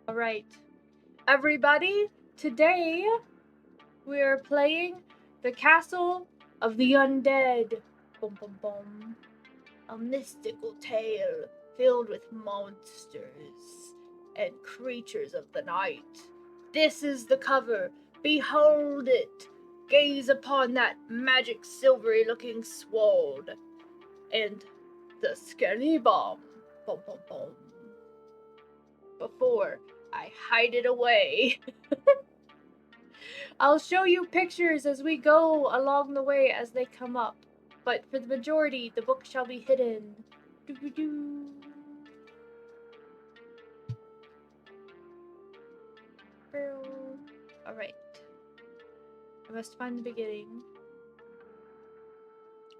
Alright, everybody, today we are playing the Castle of the Undead. Boom, boom, boom. A mystical tale filled with monsters and creatures of the night. This is the cover. Behold it. Gaze upon that magic silvery looking sword. And the skelly bomb. Boom, boom, boom. Before I hide it away. I'll show you pictures as we go along the way as they come up. But for the majority, the book shall be hidden. Doo-doo-doo. Alright. I must find the beginning.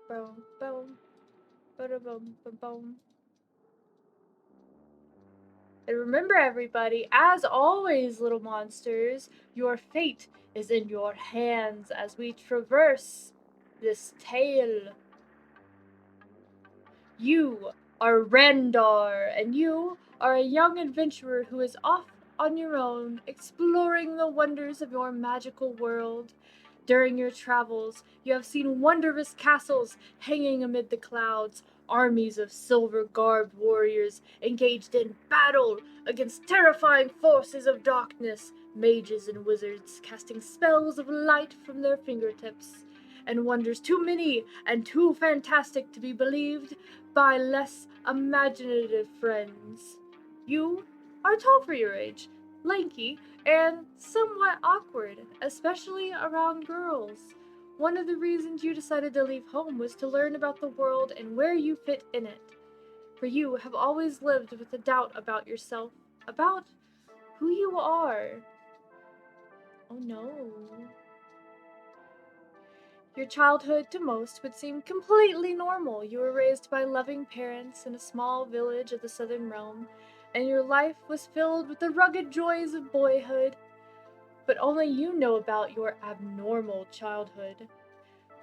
Boom, boom. Boom, boom, boom. And remember, everybody, as always, little monsters, your fate is in your hands as we traverse this tale. You are Rendar, and you are a young adventurer who is off on your own, exploring the wonders of your magical world. During your travels, you have seen wondrous castles hanging amid the clouds, armies of silver-garbed warriors engaged in battle against terrifying forces of darkness, mages and wizards casting spells of light from their fingertips, and wonders too many and too fantastic to be believed by less imaginative friends. You are tall for your age, lanky, and somewhat awkward, especially around girls. One of the reasons you decided to leave home was to learn about the world and where you fit in it. For you have always lived with a doubt about yourself, about who you are. Oh no. Your childhood to most would seem completely normal. You were raised by loving parents in a small village of the southern realm, and your life was filled with the rugged joys of boyhood. But only you know about your abnormal childhood.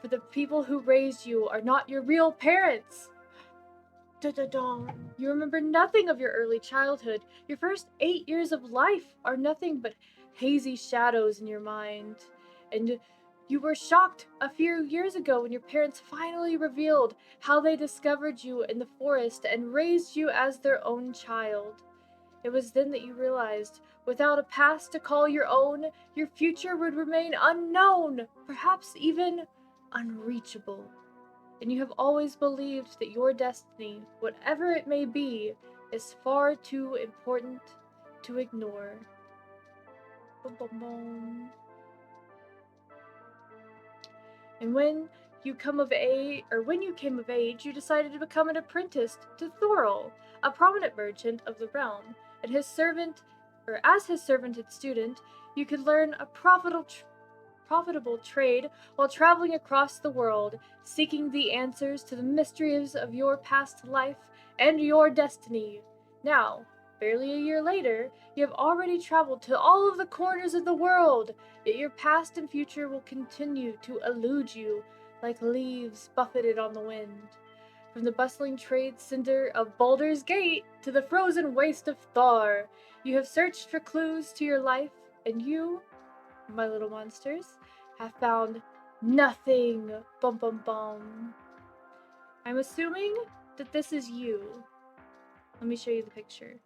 For the people who raised you are not your real parents. Da-da-da. You remember nothing of your early childhood. Your first 8 years of life are nothing but hazy shadows in your mind. And you were shocked a few years ago when your parents finally revealed how they discovered you in the forest and raised you as their own child. It was then that you realized, without a past to call your own, your future would remain unknown, perhaps even unreachable. And you have always believed that your destiny, whatever it may be, is far too important to ignore. Boom, boom, boom. And when you came of age, you decided to become an apprentice to Thorol, a prominent merchant of the realm, and as his servant and student, you could learn a profitable trade while traveling across the world, seeking the answers to the mysteries of your past life and your destiny. Now, barely a year later, you have already traveled to all of the corners of the world, yet your past and future will continue to elude you like leaves buffeted on the wind. From the bustling trade center of Baldur's Gate to the frozen waste of Thar, you have searched for clues to your life, and you, my little monsters, have found nothing. Bum bum bum. I'm assuming that this is you. Let me show you the picture.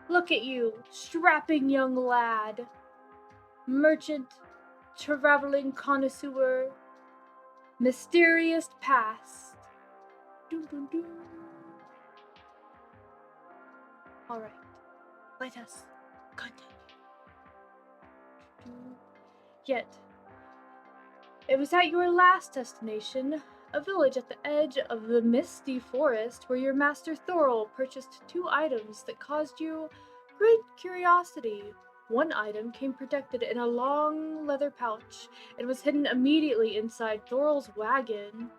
Look at you, strapping young lad. Merchant, traveling connoisseur, mysterious past. Doo doo doo. Alright, let us continue. Yet, it was at your last destination, a village at the edge of the misty forest, where your master Thorol purchased 2 items that caused you great curiosity. One item came protected in a long leather pouch and was hidden immediately inside Thorol's wagon.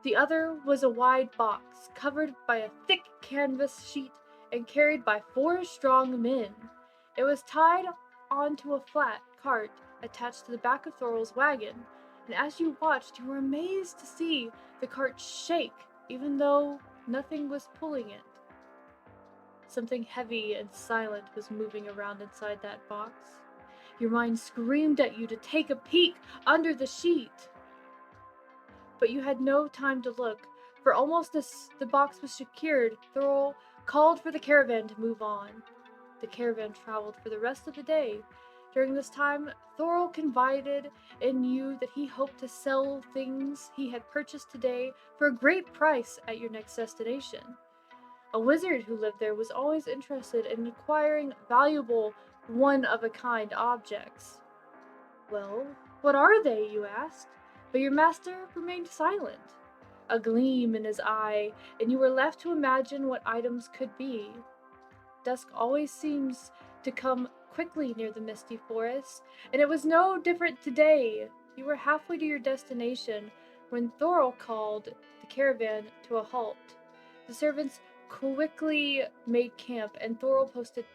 The other was a wide box covered by a thick canvas sheet and carried by 4 strong men. It was tied onto a flat cart attached to the back of Thorol's wagon, and as you watched, you were amazed to see the cart shake, even though nothing was pulling it. something heavy and silent was moving around inside that box. Your mind screamed at you to take a peek under the sheet. But you had no time to look, for almost as the box was secured, Thorol called for the caravan to move on. The caravan traveled for the rest of the day. During this time, Thorol confided in you that he hoped to sell things he had purchased today for a great price at your next destination. A wizard who lived there was always interested in acquiring valuable, one-of-a-kind objects. Well, what are they, you asked? But your master remained silent. A gleam in his eye, and you were left to imagine what items could be. Dusk always seems to come quickly near the misty forest, and it was no different today. You were halfway to your destination when Thorol called the caravan to a halt. The servants quickly made camp, and Thorol posted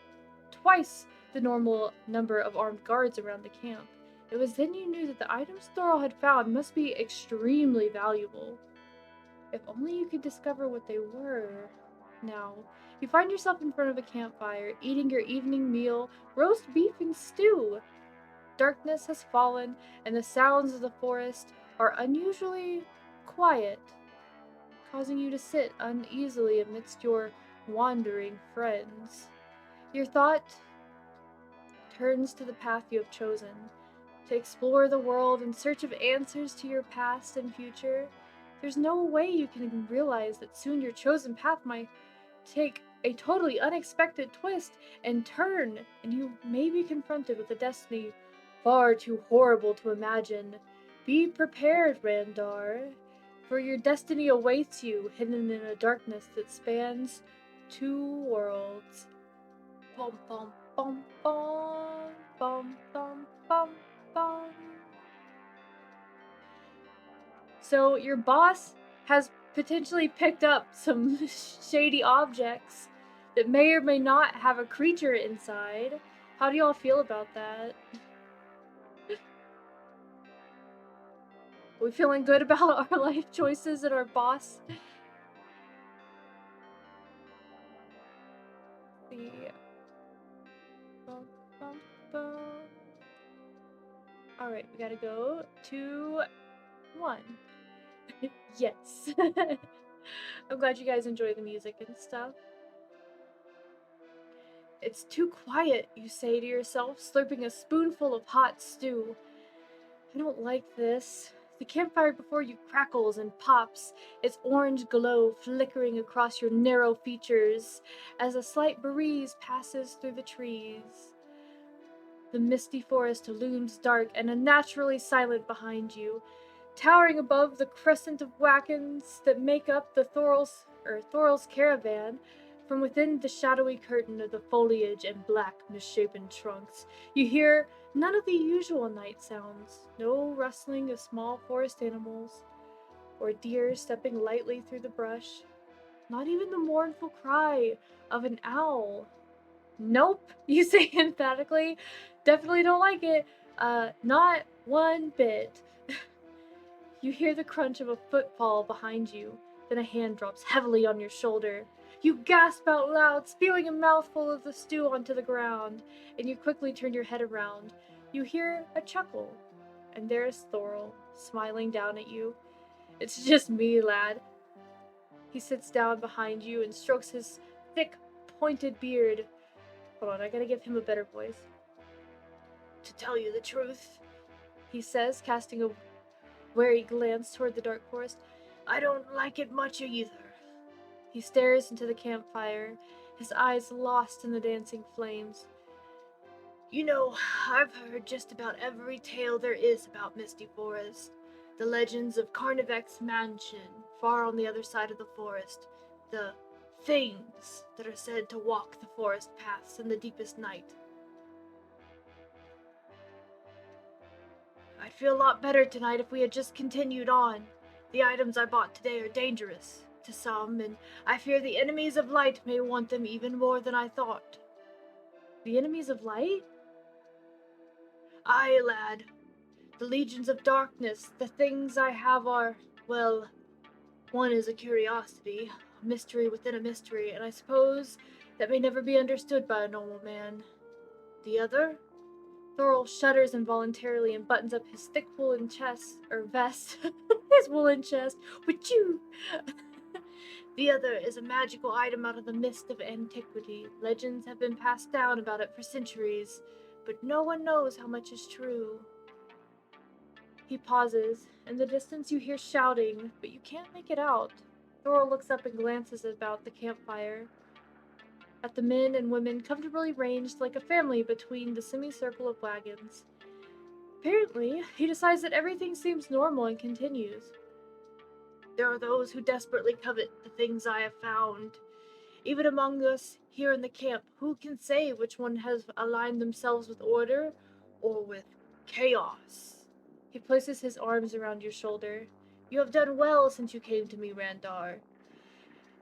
twice the normal number of armed guards around the camp. It was then you knew that the items Thorol had found must be extremely valuable. If only you could discover what they were. Now, you find yourself in front of a campfire, eating your evening meal, roast beef and stew. Darkness has fallen, and the sounds of the forest are unusually quiet, causing you to sit uneasily amidst your wandering friends. Your thought turns to the path you have chosen, to explore the world in search of answers to your past and future. There's no way you can realize that soon your chosen path might take a totally unexpected twist and turn, and you may be confronted with a destiny far too horrible to imagine. Be prepared, Randar, for your destiny awaits you, hidden in a darkness that spans two worlds. Bum bum bum bum bum bum bum bum. So your boss has potentially picked up some shady objects that may or may not have a creature inside. How do y'all feel about that? Are we feeling good about our life choices and our boss? See. Bum, bum, bum. Alright, we gotta go to 1. Yes. I'm glad you guys enjoy the music and stuff. It's too quiet, you say to yourself, slurping a spoonful of hot stew. I don't like this. The campfire before you crackles and pops, its orange glow flickering across your narrow features as a slight breeze passes through the trees. The misty forest looms dark and unnaturally silent behind you, towering above the crescent of wagons that make up the Thorol's caravan. From within the shadowy curtain of the foliage and black, misshapen trunks, you hear none of the usual night sounds. No rustling of small forest animals, or deer stepping lightly through the brush. Not even the mournful cry of an owl. Nope, you say emphatically. Definitely don't like it. Not one bit. You hear the crunch of a footfall behind you, then a hand drops heavily on your shoulder. You gasp out loud, spewing a mouthful of the stew onto the ground, and you quickly turn your head around. You hear a chuckle, and there is Thorol, smiling down at you. It's just me, lad. He sits down behind you and strokes his thick, pointed beard. Hold on, I gotta give him a better voice. To tell you the truth, he says, casting a wary glance toward the dark forest, I don't like it much either. He stares into the campfire, his eyes lost in the dancing flames. You know, I've heard just about every tale there is about Misty Forest. The legends of Carnivec's mansion, far on the other side of the forest. The things that are said to walk the forest paths in the deepest night. I'd feel a lot better tonight if we had just continued on. The items I bought today are dangerous to some, and I fear the enemies of light may want them even more than I thought. The enemies of light? Aye, lad. The legions of darkness, the things I have are, well, one is a curiosity, a mystery within a mystery, and I suppose that may never be understood by a normal man. The other? Thorol shudders involuntarily and buttons up his thick woolen vest, his woolen chest. Wachoo! The other is a magical item out of the mist of antiquity. Legends have been passed down about it for centuries, but no one knows how much is true. He pauses. In the distance you hear shouting, but you can't make it out. Thorol looks up and glances about the campfire, at the men and women comfortably ranged like a family between the semicircle of wagons. Apparently, he decides that everything seems normal and continues. There are those who desperately covet the things I have found. Even among us here in the camp, who can say which one has aligned themselves with order or with chaos? He places his arms around your shoulder. You have done well since you came to me, Randar.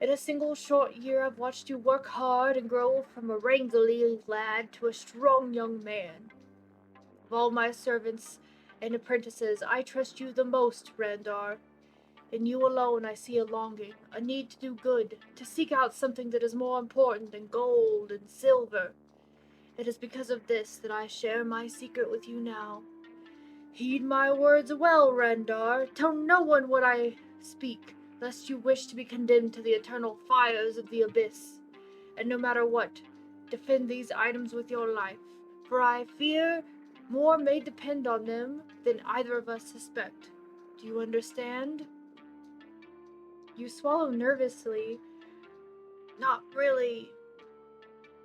In a single short year, I've watched you work hard and grow from a wrangly lad to a strong young man. Of all my servants and apprentices, I trust you the most, Randar. In you alone I see a longing, a need to do good, to seek out something that is more important than gold and silver. It is because of this that I share my secret with you now. Heed my words well, Randar. Tell no one what I speak, lest you wish to be condemned to the eternal fires of the abyss. And no matter what, defend these items with your life, for I fear more may depend on them than either of us suspect. Do you understand? You swallow nervously. Not really,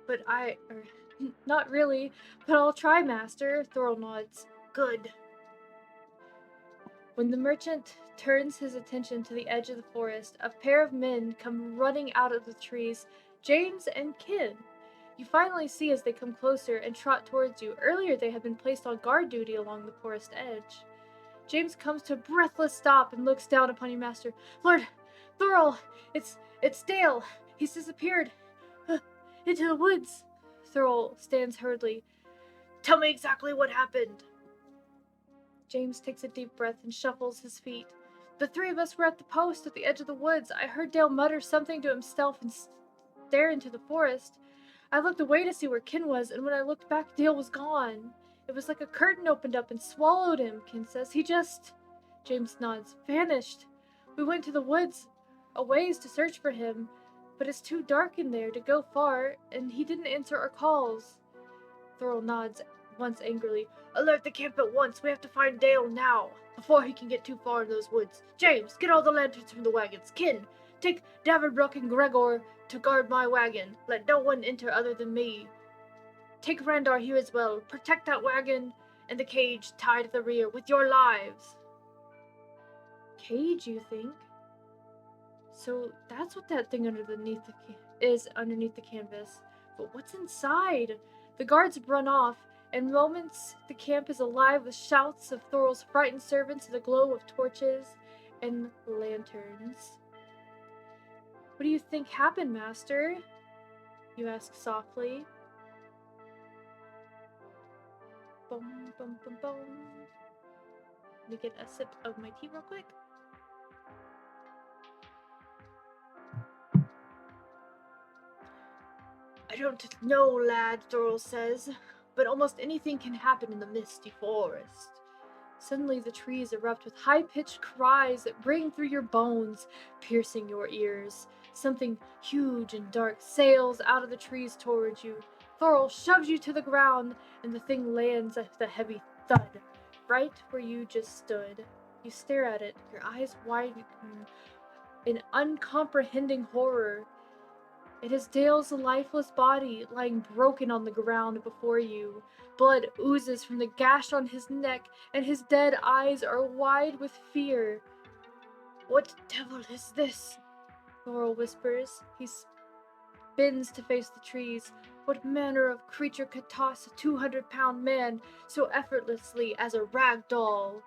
but not really, but I'll try, Master. Thorol nods. Good. When the merchant turns his attention to the edge of the forest, a pair of men come running out of the trees, James and Kin. You finally see as they come closer and trot towards you. Earlier they had been placed on guard duty along the forest edge. James comes to a breathless stop and looks down upon you, Master. Lord Thorol, it's Dale. He's disappeared. Into the woods. Thorol stands hurriedly. Tell me exactly what happened. James takes a deep breath and shuffles his feet. The three of us were at the post at the edge of the woods. I heard Dale mutter something to himself and stare into the forest. I looked away to see where Kin was, and when I looked back, Dale was gone. It was like a curtain opened up and swallowed him, Kin says. He just... James nods. Vanished. We went to the woods a ways to search for him, but it's too dark in there to go far, and he didn't answer our calls. Thorol nods once angrily. Alert the camp at once. We have to find Dale now, before he can get too far in those woods. James, get all the lanterns from the wagons. Kin, take Davenbrook and Gregor to guard my wagon. Let no one enter other than me. Take Randar here as well. Protect that wagon and the cage tied at the rear with your lives. Cage, you think? So that's what that thing underneath the canvas. But what's inside? The guards run off. In moments, the camp is alive with shouts of Thorol's frightened servants and the glow of torches and lanterns. What do you think happened, Master? You ask softly. Boom, boom, boom, boom. Let me get a sip of my tea real quick. I don't know, lad, Thorol says, but almost anything can happen in the misty forest. Suddenly the trees erupt with high-pitched cries that ring through your bones, piercing your ears. Something huge and dark sails out of the trees towards you. Thorol shoves you to the ground, and the thing lands with a heavy thud, right where you just stood. You stare at it, your eyes widen in uncomprehending horror. It is Dale's lifeless body lying broken on the ground before you. Blood oozes from the gash on his neck, and his dead eyes are wide with fear. What devil is this? Thorol whispers. He spins to face the trees. What manner of creature could toss a 200-pound man so effortlessly as a rag doll?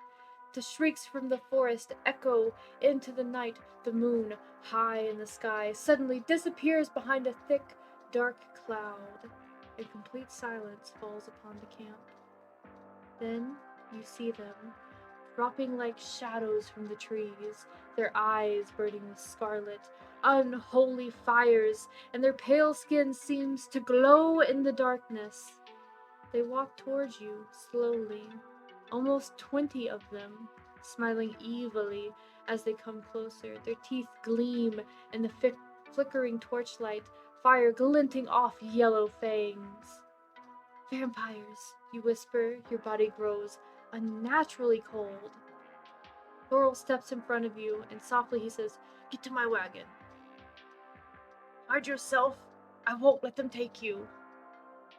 The shrieks from the forest echo into the night. The moon, high in the sky, suddenly disappears behind a thick, dark cloud, and complete silence falls upon the camp. Then you see them, dropping like shadows from the trees, their eyes burning with scarlet, unholy fires, and their pale skin seems to glow in the darkness. They walk towards you slowly, almost 20 of them, smiling evilly as they come closer. Their teeth gleam in the flickering torchlight, fire glinting off yellow fangs. Vampires, you whisper, your body grows unnaturally cold. Thorol steps in front of you, and softly he says, "Get to my wagon. Hide yourself. I won't let them take you."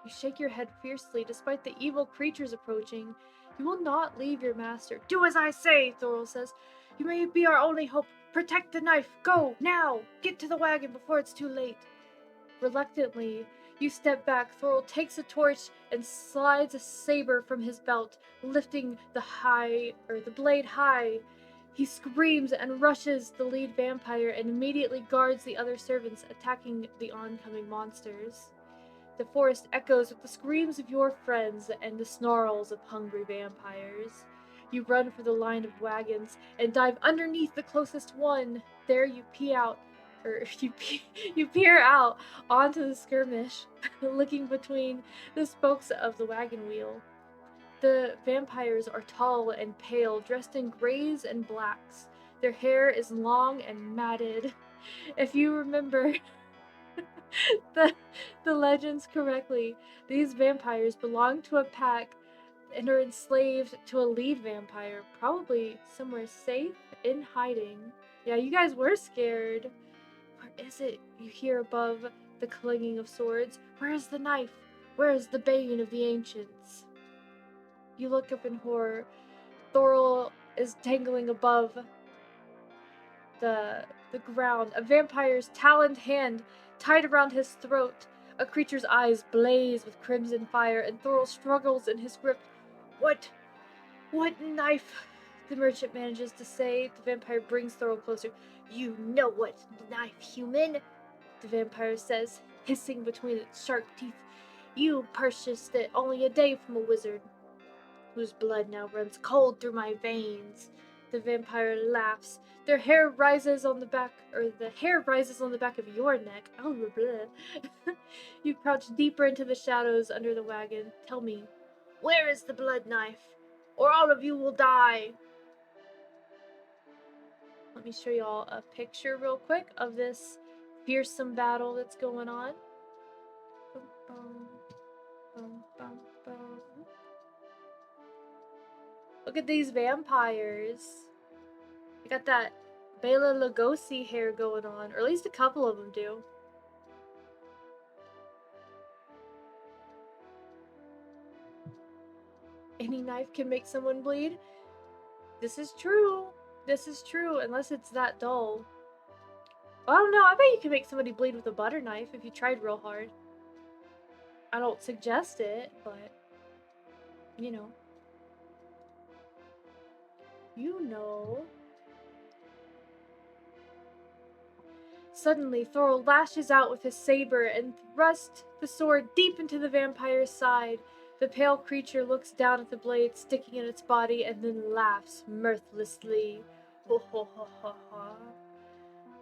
You shake your head fiercely, despite the evil creatures approaching. You will not leave your master. "Do as I say," Thorol says. "You may be our only hope. Protect the knife. Go, now! Get to the wagon before it's too late." Reluctantly, you step back. Thorol takes a torch and slides a saber from his belt, lifting the blade high. He screams and rushes the lead vampire and immediately guards the other servants, attacking the oncoming monsters. The forest echoes with the screams of your friends and the snarls of hungry vampires. You run for the line of wagons and dive underneath the closest one. There you you peer out onto the skirmish, looking between the spokes of the wagon wheel. The vampires are tall and pale, dressed in grays and blacks. Their hair is long and matted. If you remember the, the legends correctly, these vampires belong to a pack and are enslaved to a lead vampire, probably somewhere safe in hiding. Yeah, you guys were scared. Where is it? You hear above the clanging of swords. Where is the knife? Where is the bane of the ancients? You look up in horror. Thorol is dangling above the ground, a vampire's taloned hand tied around his throat. A creature's eyes blaze with crimson fire, and Thorol struggles in his grip. What knife? The merchant manages to say. The vampire brings Thorol closer. "You know what knife, human," the vampire says, hissing between its sharp teeth. "You purchased it only a day from a wizard, whose blood now runs cold through my veins." The vampire laughs. The hair rises on the back of your neck. Oh, blah. You crouch deeper into the shadows under the wagon. Tell me, where is the blood knife? Or all of you will die. Let me show y'all a picture real quick of this fearsome battle that's going on. Look at these vampires. They got that Bela Lugosi hair going on, or at least a couple of them do. Any knife can make someone bleed. This is true. Unless it's that dull. Well, I don't know. I bet you can make somebody bleed with a butter knife if you tried real hard. I don't suggest it, but you know. Suddenly, Thorol lashes out with his saber and thrusts the sword deep into the vampire's side. The pale creature looks down at the blade sticking in its body and then laughs mirthlessly. Ho ho ho ho ho.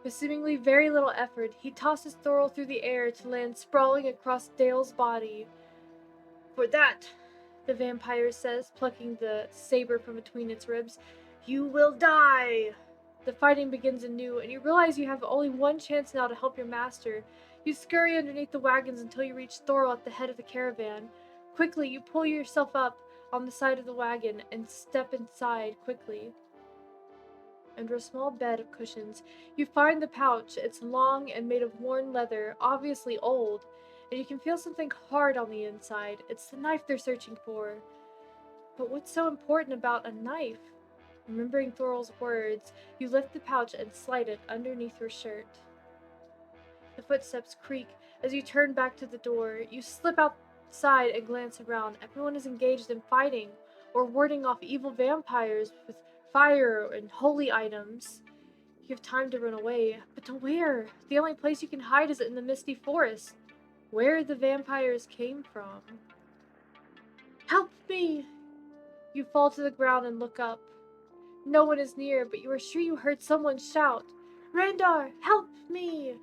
With seemingly very little effort, he tosses Thorol through the air to land sprawling across Dale's body. "For that," the vampire says, plucking the saber from between its ribs, "you will die." The fighting begins anew, and you realize you have only one chance now to help your master. You scurry underneath the wagons until you reach Thorol at the head of the caravan. Quickly, you pull yourself up on the side of the wagon and step inside quickly. Under a small bed of cushions, you find the pouch. It's long and made of worn leather, obviously old, and you can feel something hard on the inside. It's the knife they're searching for. But what's so important about a knife? Remembering Thorol's words, you lift the pouch and slide it underneath your shirt. The footsteps creak as you turn back to the door. You slip outside and glance around. Everyone is engaged in fighting or warding off evil vampires with fire and holy items. You have time to run away, but to where? The only place you can hide is in the misty forest, where the vampires came from. "Help me!" You fall to the ground and look up. No one is near, but you are sure you heard someone shout. Randar, help me!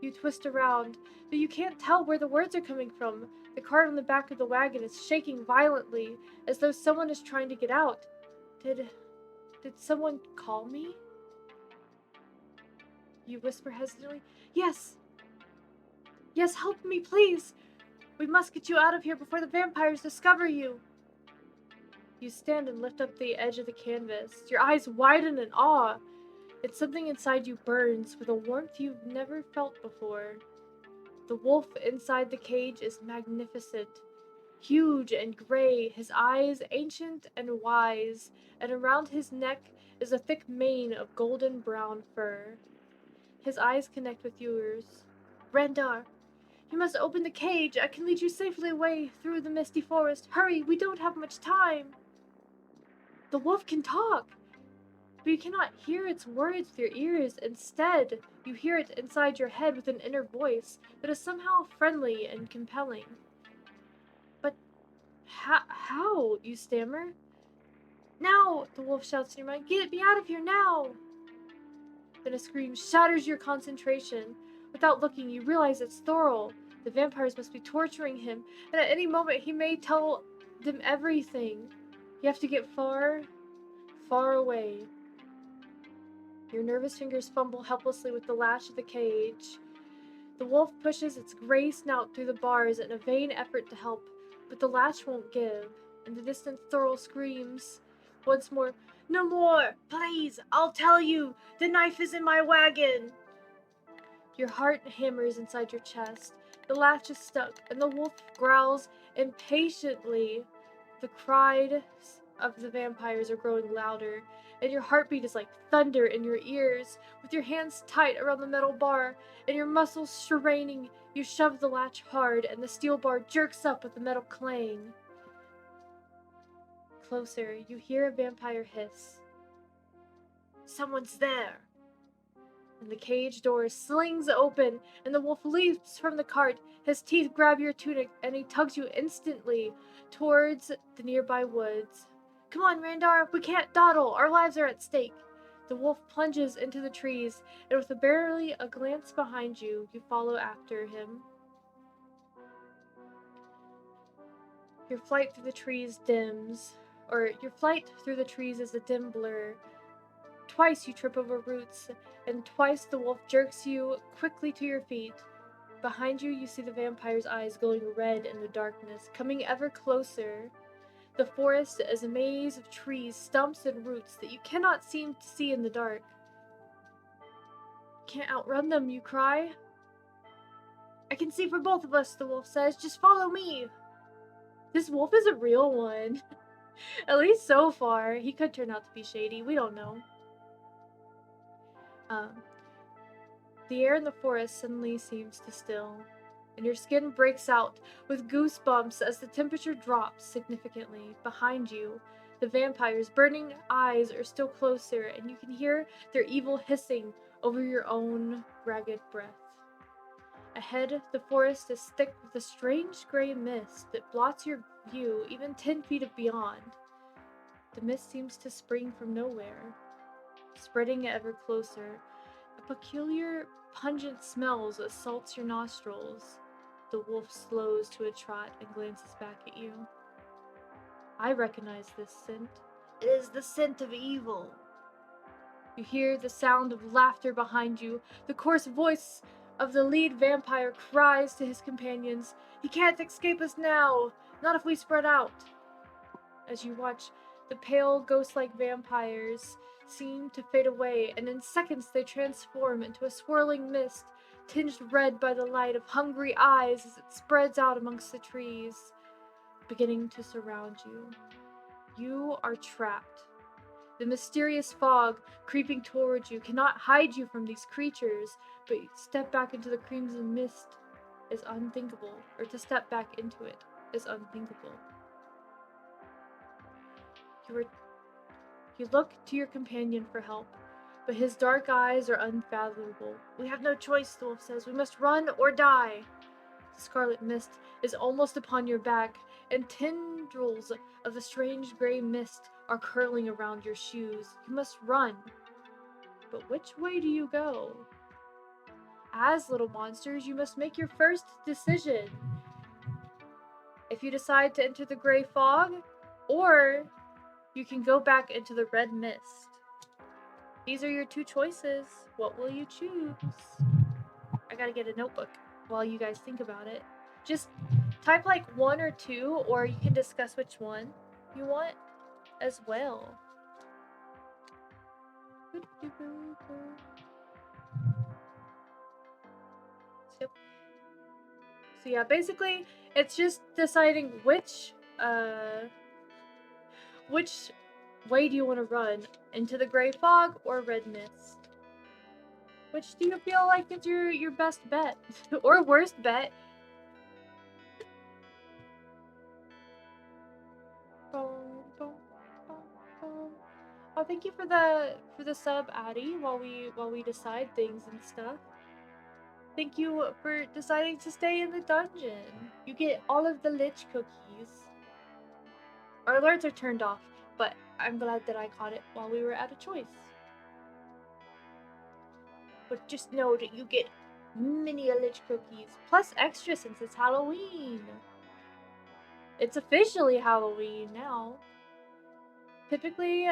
You twist around, but you can't tell where the words are coming from. The cart on the back of the wagon is shaking violently, as though someone is trying to get out. Did someone call me? You whisper hesitantly. Yes! Yes, help me, please! We must get you out of here before the vampires discover you! You stand and lift up the edge of the canvas. Your eyes widen in awe. It's something inside you burns with a warmth you've never felt before. The wolf inside the cage is magnificent. Huge and gray, his eyes ancient and wise, and around his neck is a thick mane of golden brown fur. His eyes connect with yours. Rendar, you must open the cage. I can lead you safely away through the misty forest. Hurry, we don't have much time. The wolf can talk, but you cannot hear its words with your ears. Instead, you hear it inside your head with an inner voice that is somehow friendly and compelling. But how? You stammer. Now, the wolf shouts in your mind. Get me out of here now! Then a scream shatters your concentration. Without looking, you realize it's Thorol. The vampires must be torturing him, and at any moment he may tell them everything. You have to get far, far away. Your nervous fingers fumble helplessly with the latch of the cage. The wolf pushes its gray snout through the bars in a vain effort to help, but the latch won't give. In the distance, Thorol screams once more, No more! Please! I'll tell you! The knife is in my wagon! Your heart hammers inside your chest. The latch is stuck, and the wolf growls impatiently. The cries of the vampires are growing louder, and your heartbeat is like thunder in your ears. With your hands tight around the metal bar and your muscles straining, you shove the latch hard, and the steel bar jerks up with a metal clang. Closer, you hear a vampire hiss. Someone's there! And the cage door slings open, and the wolf leaps from the cart. His teeth grab your tunic, and he tugs you instantly towards the nearby woods. Come on, Randar, we can't dawdle. Our lives are at stake. The wolf plunges into the trees, and with barely a glance behind you, you follow after him. Your flight through the trees is a dim blur. Twice you trip over roots, and twice the wolf jerks you quickly to your feet. Behind you, you see the vampire's eyes glowing red in the darkness, coming ever closer. The forest is a maze of trees, stumps, and roots that you cannot seem to see in the dark. Can't outrun them, you cry. I can see for both of us, the wolf says. Just follow me. This wolf is a real one. At least so far. He could turn out to be shady. We don't know. The air in the forest suddenly seems to still, and your skin breaks out with goosebumps as the temperature drops significantly. Behind you, the vampires' burning eyes are still closer, and you can hear their evil hissing over your own ragged breath. Ahead, the forest is thick with a strange gray mist that blots your view even 10 feet beyond. The mist seems to spring from nowhere, spreading ever closer. A peculiar, pungent smell assaults your nostrils. The wolf slows to a trot and glances back at you. I recognize this scent. It is the scent of evil. You hear the sound of laughter behind you. The coarse voice of the lead vampire cries to his companions, He can't escape us now, not if we spread out. As you watch, the pale, ghost-like vampires seem to fade away, and in seconds they transform into a swirling mist, tinged red by the light of hungry eyes as it spreads out amongst the trees, beginning to surround you. You are trapped. The mysterious fog creeping towards you cannot hide you from these creatures, but step back into the crimson mist is unthinkable, or to step back into it is unthinkable. You look to your companion for help, but his dark eyes are unfathomable. We have no choice, the wolf says. We must run or die. The scarlet mist is almost upon your back, and tendrils of the strange gray mist are curling around your shoes. You must run. But which way do you go? As little monsters, you must make your first decision. If you decide to enter the gray fog, or you can go back into the red mist. These are your two choices. What will you choose? I gotta get a notebook while you guys think about it. Just type like 1 or 2, or you can discuss which one you want as well. Yep. So yeah, basically, it's just deciding which way do you want to run? Into the gray fog or red mist? Which do you feel like is your best bet? Or worst bet? Oh, thank you for the sub, Addie, while we decide things and stuff. Thank you for deciding to stay in the dungeon. You get all of the lich cookies. Our alerts are turned off, but I'm glad that I caught it while we were at a choice. But just know that you get mini lich cookies, plus extra since it's Halloween. It's officially Halloween now. Typically,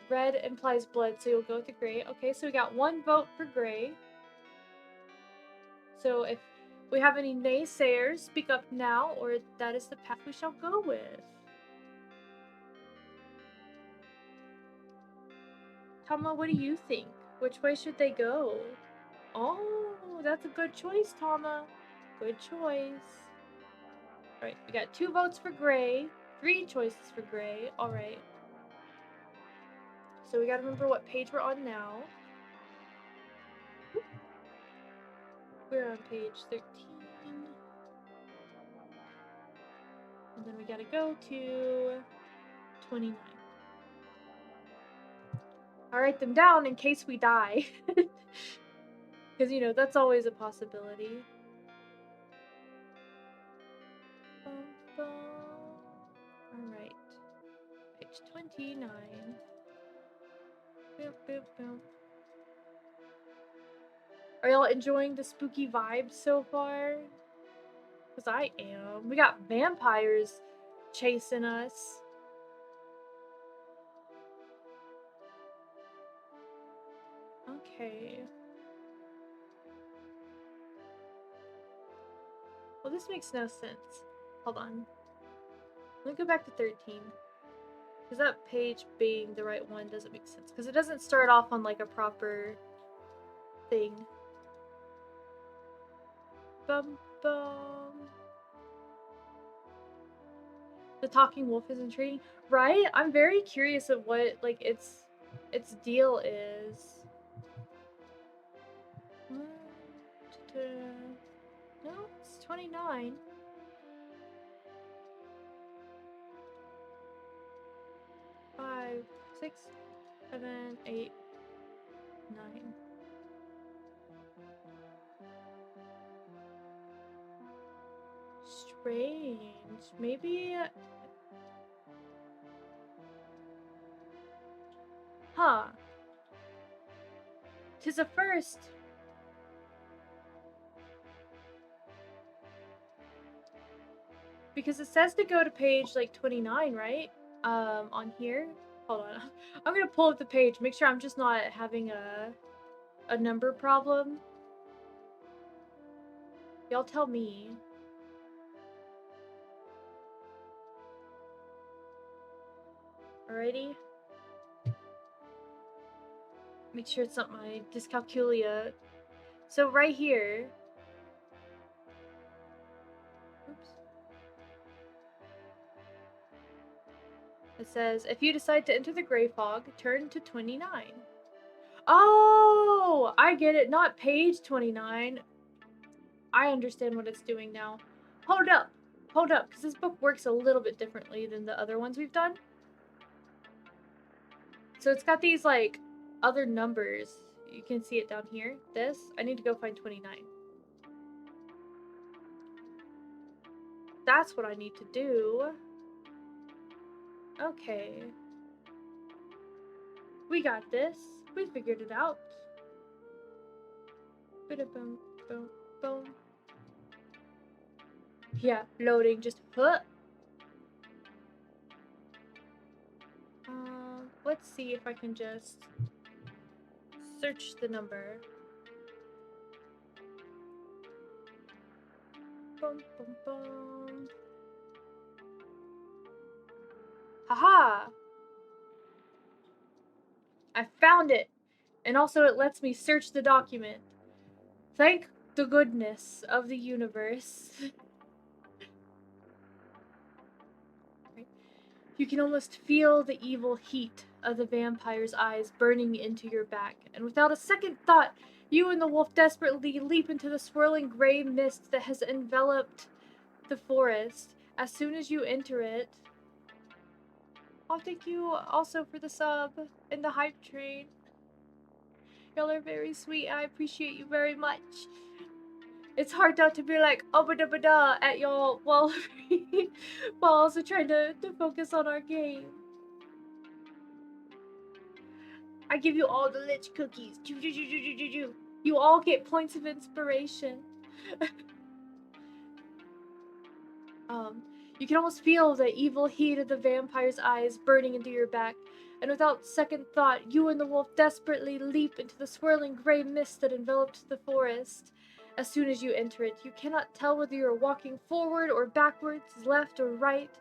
red implies blood, so you'll go with the gray. Okay, so we got 1 vote for gray. So if we have any naysayers, speak up now, or that is the path we shall go with. Tama, what do you think? Which way should they go? Oh, that's a good choice, Tama. Good choice. Alright, we got 2 votes for gray, 3 choices for gray. Alright. So we gotta remember what page we're on now. We're on page 13. And then we gotta go to 29. I'll write them down in case we die. Because, you know, that's always a possibility. Alright. Page 29. Boop, boop, boop. Are y'all enjoying the spooky vibes so far? Because I am. We got vampires chasing us. Okay. Well, this makes no sense. Hold on. Let me go back to 13. Because that page being the right one doesn't make sense. Because it doesn't start off on like a proper thing. Bum bum. The talking wolf is intriguing, right? I'm very curious of what like its deal is. No, it's 29. 5, 6, 7, 8, 9. Strange. Maybe. Huh. 'Tis a first. Because it says to go to page like 29, right? On here. Hold on. I'm gonna pull up the page, make sure I'm just not having a number problem. Y'all tell me. Alrighty. Make sure it's not my dyscalculia. So right here. Oops. It says, if you decide to enter the gray fog, turn to 29. Oh, I get it. Not page 29. I understand what it's doing now. Hold up. Hold up, because this book works a little bit differently than the other ones we've done. So it's got these, like, other numbers. You can see it down here. This. I need to go find 29. That's what I need to do. Okay. We got this. We figured it out. Boom, boom, boom. Yeah, loading. Just huh. Let's see if I can just search the number. Boom, boom, boom. Haha! I found it! And also it lets me search the document. Thank the goodness of the universe. You can almost feel the evil heat of the vampire's eyes burning into your back, and without a second thought, you and the wolf desperately leap into the swirling gray mist that has enveloped the forest. As soon as you enter it... Oh, thank you also for the sub and the hype train. Y'all are very sweet. I appreciate you very much. It's hard not to be like, oh, ba-da-ba-da at y'all while, while also trying to focus on our game. I give you all the lich cookies. You all get points of inspiration. You can almost feel the evil heat of the vampire's eyes burning into your back, and without second thought, you and the wolf desperately leap into the swirling gray mist that enveloped the forest. As soon as you enter it, you cannot tell whether you are walking forward or backwards, left or right.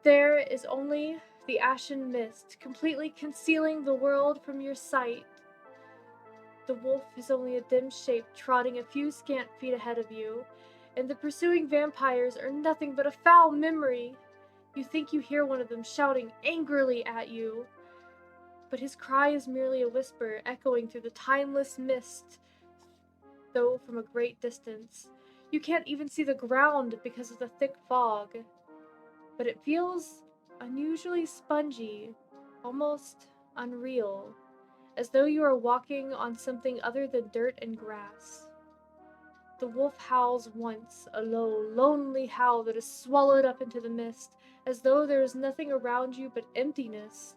There is only the ashen mist, completely concealing the world from your sight. The wolf is only a dim shape trotting a few scant feet ahead of you, and the pursuing vampires are nothing but a foul memory. You think you hear one of them shouting angrily at you, but his cry is merely a whisper echoing through the timeless mist, though from a great distance. You can't even see the ground because of the thick fog, but it feels unusually spongy, almost unreal, as though you are walking on something other than dirt and grass. The wolf howls once, a low, lonely howl that is swallowed up into the mist, as though there is nothing around you but emptiness.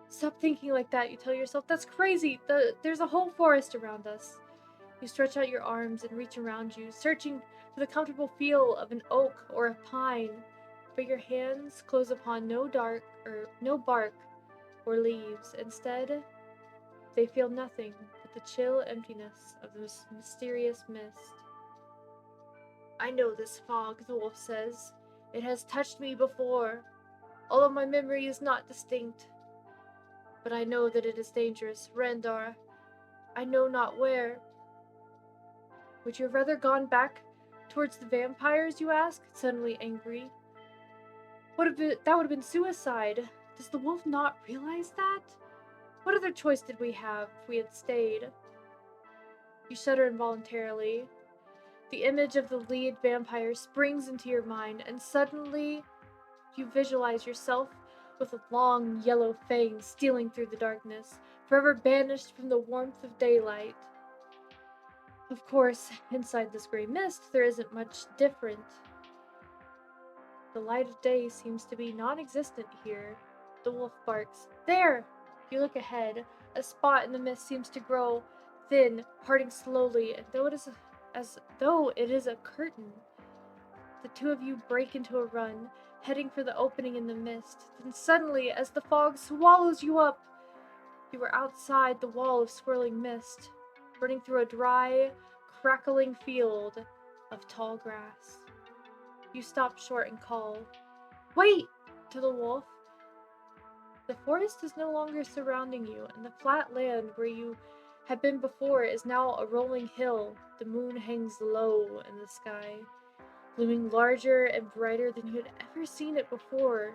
Stop thinking like that, you tell yourself. That's crazy. There's a whole forest around us. You stretch out your arms and reach around you, searching for the comfortable feel of an oak or a pine, but your hands close upon no bark or leaves. Instead, they feel nothing but the chill emptiness of this mysterious mist. I know this fog, the wolf says. It has touched me before. Although my memory is not distinct. But I know that it is dangerous. Rendar, I know not where. Would you have rather gone back towards the vampires, you ask, suddenly angry? That would have been suicide. Does the wolf not realize that? What other choice did we have if we had stayed? You shudder involuntarily. The image of the lead vampire springs into your mind, and suddenly you visualize yourself with long yellow fangs stealing through the darkness, forever banished from the warmth of daylight. Of course, inside this gray mist, there isn't much different. The light of day seems to be non-existent here. The wolf barks. There! You look ahead. A spot in the mist seems to grow thin, parting slowly, as though it is a curtain. The two of you break into a run, heading for the opening in the mist. Then suddenly, as the fog swallows you up, you are outside the wall of swirling mist, running through a dry, crackling field of tall grass. You stop short and call, "Wait!" to the wolf. The forest is no longer surrounding you, and the flat land where you had been before is now a rolling hill. The moon hangs low in the sky, looming larger and brighter than you had ever seen it before,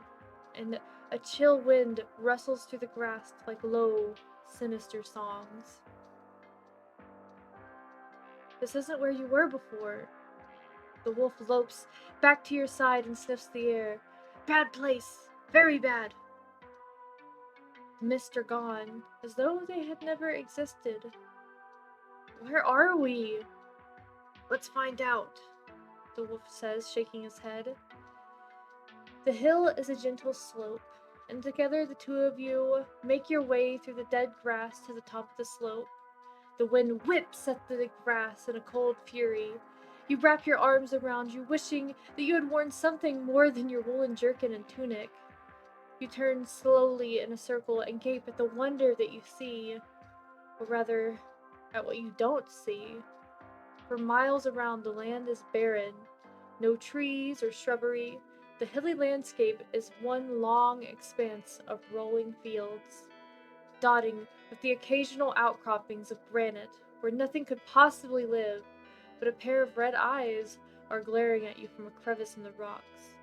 and a chill wind rustles through the grass like low, sinister songs. This isn't where you were before. The wolf lopes back to your side and sniffs the air. Bad place. Very bad. The mist are gone, as though they had never existed. Where are we? Let's find out, the wolf says, shaking his head. The hill is a gentle slope, and together the two of you make your way through the dead grass to the top of the slope. The wind whips at the grass in a cold fury. You wrap your arms around you, wishing that you had worn something more than your woolen jerkin and tunic. You turn slowly in a circle and gape at the wonder that you see, or rather, at what you don't see. For miles around, the land is barren. No trees or shrubbery. The hilly landscape is one long expanse of rolling fields, dotting with the occasional outcroppings of granite where nothing could possibly live, but a pair of red eyes are glaring at you from a crevice in the rocks.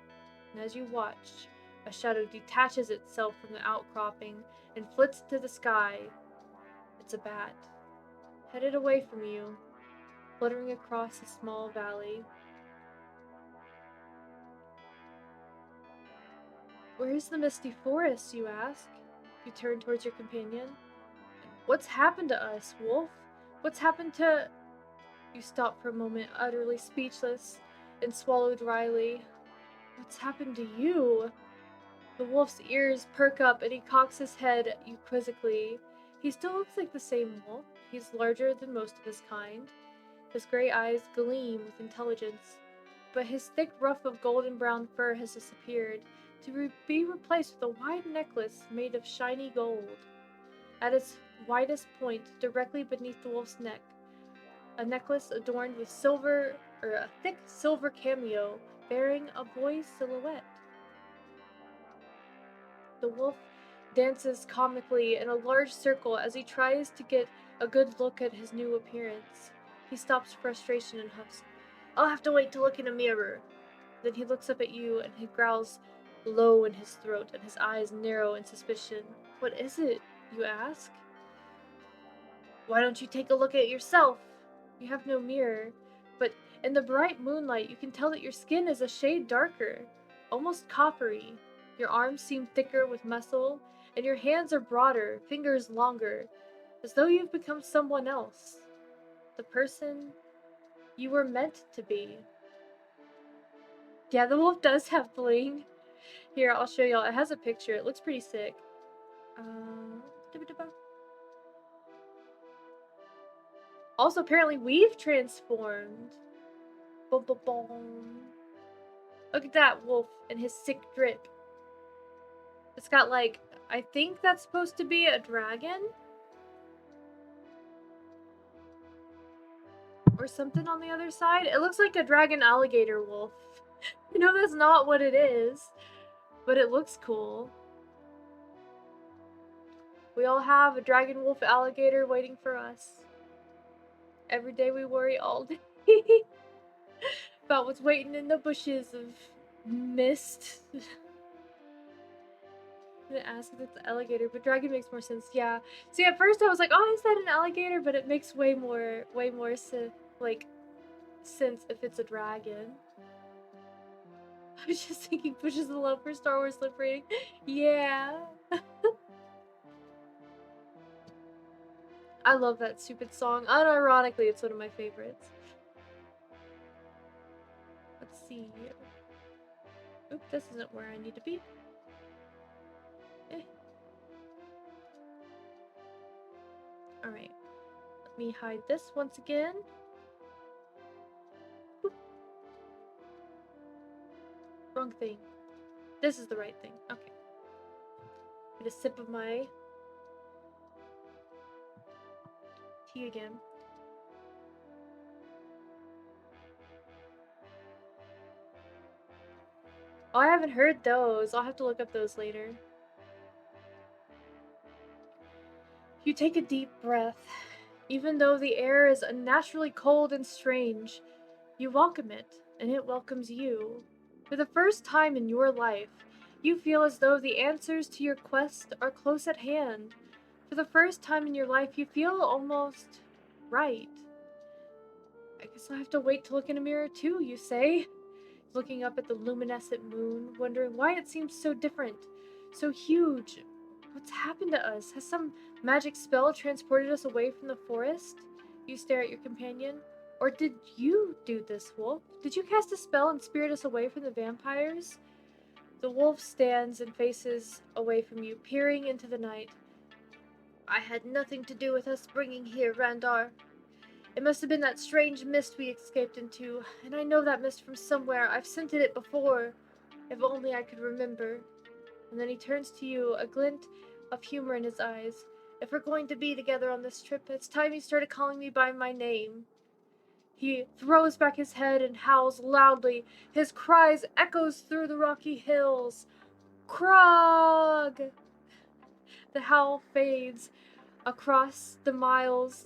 And as you watch, a shadow detaches itself from the outcropping and flits to the sky. It's a bat, headed away from you, fluttering across a small valley. Where's the misty forest, you ask? You turn towards your companion. What's happened to us, Wolf? What's happened to... You stop for a moment, utterly speechless, and swallow dryly. What's happened to you? The wolf's ears perk up and he cocks his head at you quizzically. He still looks like the same wolf. He's larger than most of his kind. His gray eyes gleam with intelligence, but his thick ruff of golden brown fur has disappeared, to be replaced with a wide necklace made of shiny gold. At its widest point, directly beneath the wolf's neck, a necklace adorned with a thick silver cameo bearing a boy's silhouette. The wolf dances comically in a large circle as he tries to get a good look at his new appearance. He stops frustration and huffs, "I'll have to wait to look in a mirror." Then he looks up at you and he growls low in his throat and his eyes narrow in suspicion. "What is it?" you ask. "Why don't you take a look at yourself?" You have no mirror, but in the bright moonlight you can tell that your skin is a shade darker, almost coppery. Your arms seem thicker with muscle, and your hands are broader, fingers longer, as though you've become someone else. The person you were meant to be. Yeah, the wolf does have bling. Here, I'll show y'all. It has a picture. It looks pretty sick. Also, apparently we've transformed. Boom, boom, boom. Look at that wolf and his sick drip. It's got like, I think that's supposed to be a dragon? Or something on the other side. It looks like a dragon alligator wolf. You know that's not what it is, but it looks cool. We all have a dragon wolf alligator waiting for us. Every day we worry all day about what's waiting in the bushes of mist. I'm gonna ask if it's an alligator, but dragon makes more sense. Yeah. See, at first I was like, "Oh, is that an alligator?" But it makes way more sense if it's a dragon. I was just thinking, pushes the love for Star Wars lip reading. Yeah. I love that stupid song. Unironically, it's one of my favorites. Let's see. Oop, this isn't where I need to be. Alright. Let me hide this once again. Boop. Wrong thing. This is the right thing. Okay. Get a sip of my tea again. Oh, I haven't heard those. I'll have to look up those later. You take a deep breath. Even though the air is unnaturally cold and strange, you welcome it, and it welcomes you. For the first time in your life, you feel as though the answers to your quest are close at hand. For the first time in your life, you feel almost right. I guess I'll have to wait to look in a mirror too, you say, looking up at the luminescent moon, wondering why it seems so different, so huge. What's happened to us? Has some magic spell transported us away from the forest? You stare at your companion. Or did you do this, Wolf? Did you cast a spell and spirit us away from the vampires? The wolf stands and faces away from you, peering into the night. I had nothing to do with us bringing here, Randar. It must have been that strange mist we escaped into, and I know that mist from somewhere. I've scented it before. If only I could remember. And then he turns to you, a glint of humor in his eyes. If we're going to be together on this trip, it's time you started calling me by my name. He throws back his head and howls loudly. His cries echoes through the rocky hills. Krog! The howl fades across the miles.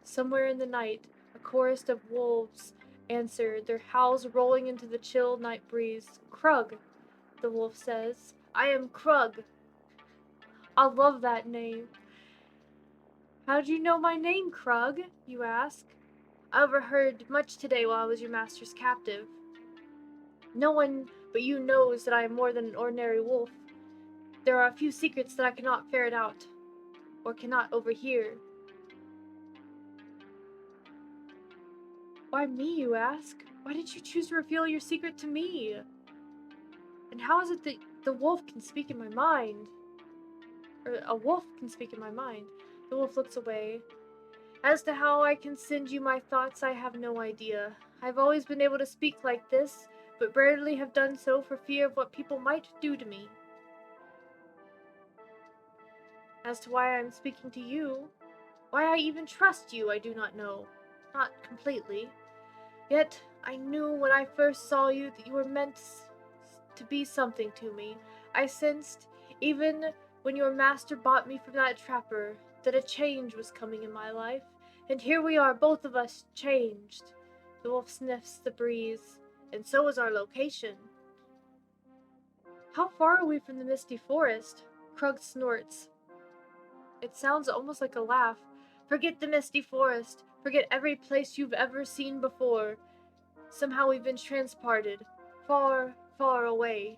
Somewhere in the night, a chorus of wolves answered, their howls rolling into the chill night breeze. Krug, the wolf says. I am Krug. I love that name. How do you know my name, Krug? You ask. I overheard much today while I was your master's captive. No one but you knows that I am more than an ordinary wolf. There are a few secrets that I cannot ferret out, or cannot overhear. Why me, you ask? Why did you choose to reveal your secret to me? And how is it that the wolf can speak in my mind? Or a wolf can speak in my mind. The wolf looks away. As to how I can send you my thoughts, I have no idea. I've always been able to speak like this, but rarely have done so for fear of what people might do to me. As to why I am speaking to you, why I even trust you, I do not know. Not completely. Yet, I knew when I first saw you that you were meant to be something to me. I sensed, even when your master bought me from that trapper, that a change was coming in my life. And here we are, both of us changed. The wolf sniffs the breeze, and so is our location. How far are we from the misty forest? Krug snorts. It sounds almost like a laugh. Forget the misty forest. Forget every place you've ever seen before. Somehow we've been transported. Far, far away.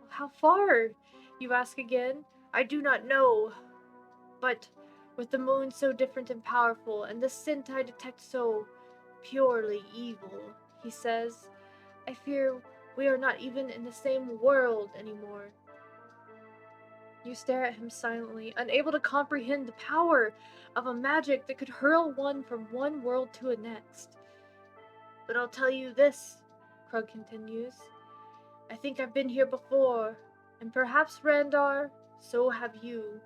How far? You ask again. I do not know. But with the moon so different and powerful, and the scent I detect so purely evil, he says, I fear we are not even in the same world anymore. You stare at him silently, unable to comprehend the power of a magic that could hurl one from one world to a next. But I'll tell you this, Krug continues. I think I've been here before, and perhaps, Randar, so have you.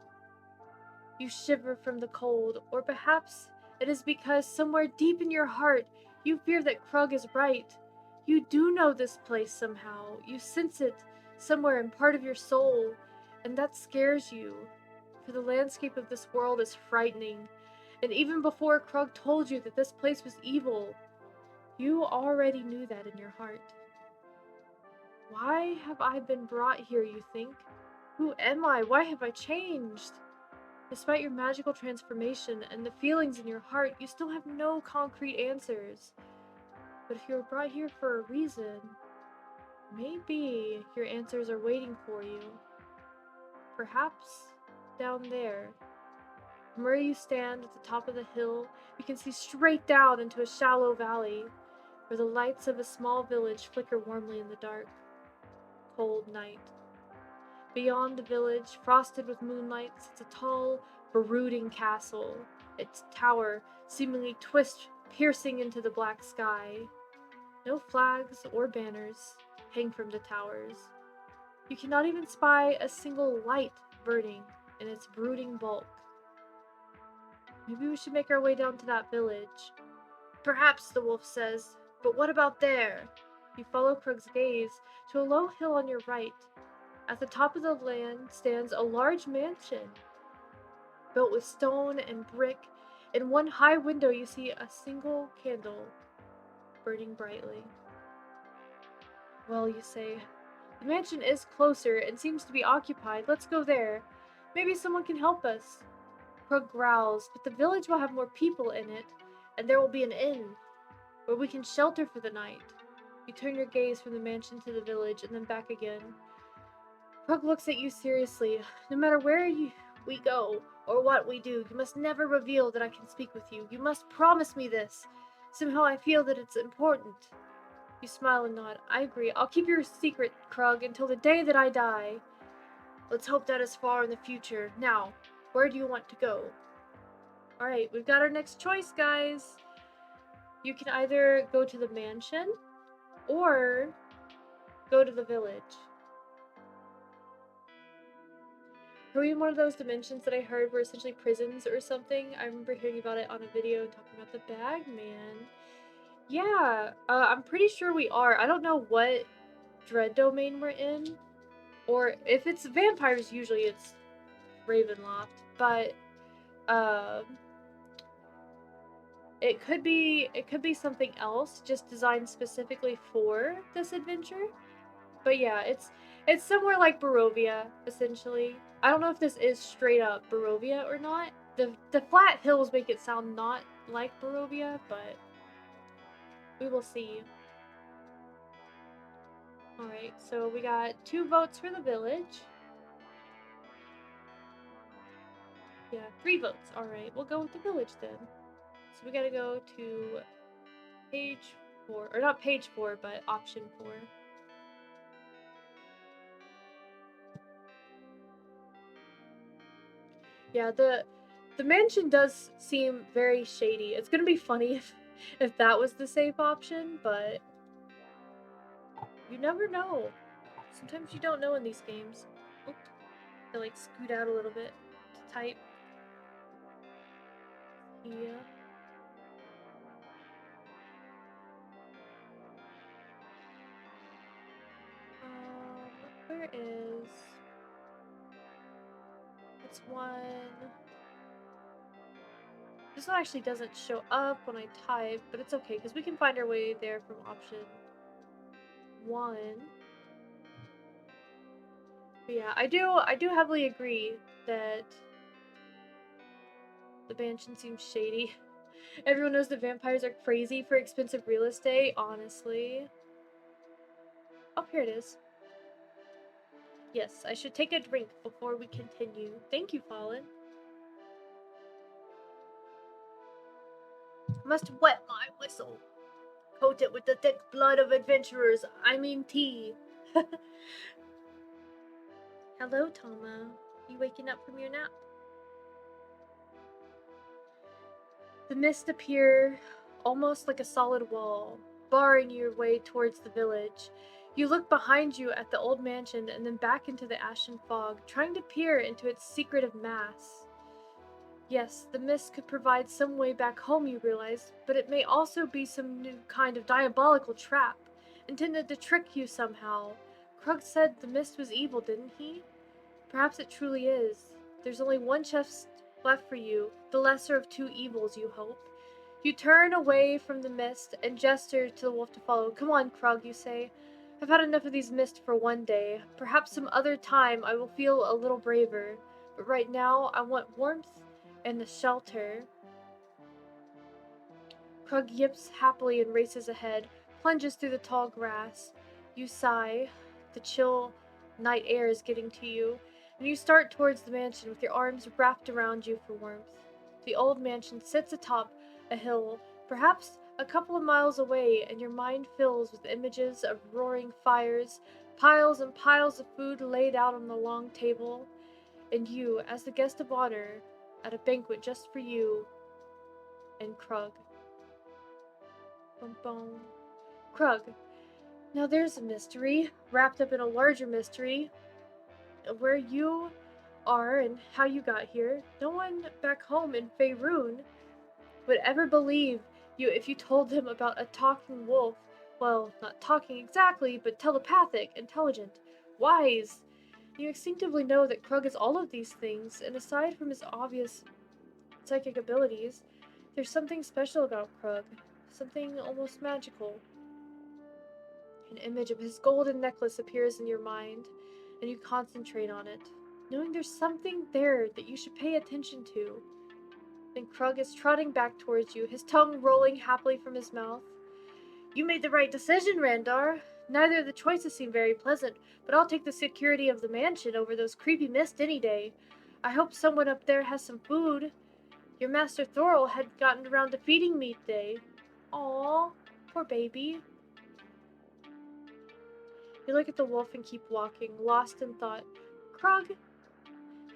You shiver from the cold, or perhaps it is because somewhere deep in your heart you fear that Krug is right. You do know this place somehow. You sense it somewhere in part of your soul, and that scares you. For the landscape of this world is frightening, and even before Krug told you that this place was evil, you already knew that in your heart. Why have I been brought here, you think? Who am I? Why have I changed? Despite your magical transformation and the feelings in your heart, you still have no concrete answers. But if you were brought here for a reason, maybe your answers are waiting for you. Perhaps down there. From where you stand at the top of the hill, you can see straight down into a shallow valley, where the lights of a small village flicker warmly in the dark, cold night. Beyond the village, frosted with moonlight, sits a tall, brooding castle, its tower seemingly piercing into the black sky. No flags or banners hang from the towers. You cannot even spy a single light burning in its brooding bulk. Maybe we should make our way down to that village. Perhaps, the wolf says, but what about there? You follow Krug's gaze to a low hill on your right. At the top of the land stands a large mansion, built with stone and brick. In one high window you see a single candle burning brightly. Well, you say, the mansion is closer and seems to be occupied. Let's go there. Maybe someone can help us. Krug growls, but the village will have more people in it, and there will be an inn, where we can shelter for the night. You turn your gaze from the mansion to the village and then back again. Krug looks at you seriously. No matter where we go, or what we do, you must never reveal that I can speak with you. You must promise me this. Somehow I feel that it's important. You smile and nod. I agree. I'll keep your secret, Krug, until the day that I die. Let's hope that is far in the future. Now, where do you want to go? Alright, we've got our next choice, guys. You can either go to the mansion or go to the village. Are we in one of those dimensions that I heard were essentially prisons or something? I remember hearing about it on a video talking about the Bagman. Yeah, I'm pretty sure we are. I don't know what dread domain we're in, or if it's vampires, usually it's Ravenloft, but it could be something else just designed specifically for this adventure. But yeah, it's somewhere like Barovia, essentially. I don't know if this is straight up Barovia or not. The flat hills make it sound not like Barovia, but we will see. Alright, so we got 2 votes for the village. Yeah, 3 votes. Alright, we'll go with the village then. So we gotta go to page 4, or not page 4, but option 4. Yeah, the mansion does seem very shady. It's gonna be funny if that was the safe option, but you never know. Sometimes you don't know in these games. Oop, I like scoot out a little bit to type. Yeah. Where is... It's one... This one actually doesn't show up when I type, but it's okay, because we can find our way there from option 1. But yeah, I do heavily agree that the mansion seems shady. Everyone knows that vampires are crazy for expensive real estate, honestly. Oh, here it is. Yes, I should take a drink before we continue. Thank you, Fallen. Must wet my whistle. Coat it with the thick blood of adventurers. I mean tea. Hello, Toma. You waking up from your nap? The mist appear almost like a solid wall, barring your way towards the village. You look behind you at the old mansion and then back into the ashen fog, trying to peer into its secretive mass. Yes, the mist could provide some way back home, you realize, but it may also be some new kind of diabolical trap, intended to trick you somehow. Krug said the mist was evil, didn't he? Perhaps it truly is. There's only one chest left for you, the lesser of 2 evils, you hope. You turn away from the mist and gesture to the wolf to follow. Come on, Krug, you say. I've had enough of these mists for one day. Perhaps some other time I will feel a little braver. But right now, I want warmth and the shelter. Krug yips happily and races ahead, plunges through the tall grass. You sigh. The chill night air is getting to you, and you start towards the mansion with your arms wrapped around you for warmth. The old mansion sits atop a hill, perhaps a couple of miles away, and your mind fills with images of roaring fires, piles and piles of food laid out on the long table, and you, as the guest of honor, at a banquet just for you and Krug. Bum bum. Krug. Now there's a mystery, wrapped up in a larger mystery. Where you are and how you got here. No one back home in Faerun would ever believe you if you told them about a talking wolf. Well, not talking exactly, but telepathic, intelligent, wise. You instinctively know that Krug is all of these things, and aside from his obvious psychic abilities, there's something special about Krug. Something almost magical. An image of his golden necklace appears in your mind, and you concentrate on it, knowing there's something there that you should pay attention to. Then Krug is trotting back towards you, his tongue rolling happily from his mouth. You made the right decision, Randar. Neither of the choices seem very pleasant, but I'll take the security of the mansion over those creepy mists any day. I hope someone up there has some food. Your master Thorol had gotten around to feeding me today. Aww, poor baby. You look at the wolf and keep walking, lost in thought. Krug,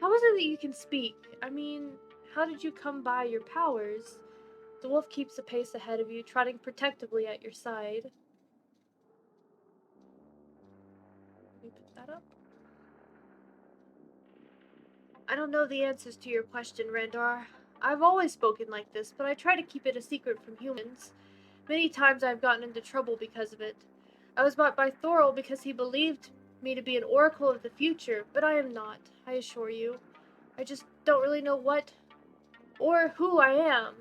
how is it that you can speak? I mean, how did you come by your powers? The wolf keeps a pace ahead of you, trotting protectively at your side. Let me put that up. I don't know the answers to your question, Randar. I've always spoken like this, but I try to keep it a secret from humans. Many times I've gotten into trouble because of it. I was bought by Thorol because he believed me to be an oracle of the future, but I am not, I assure you. I just don't really know what or who I am.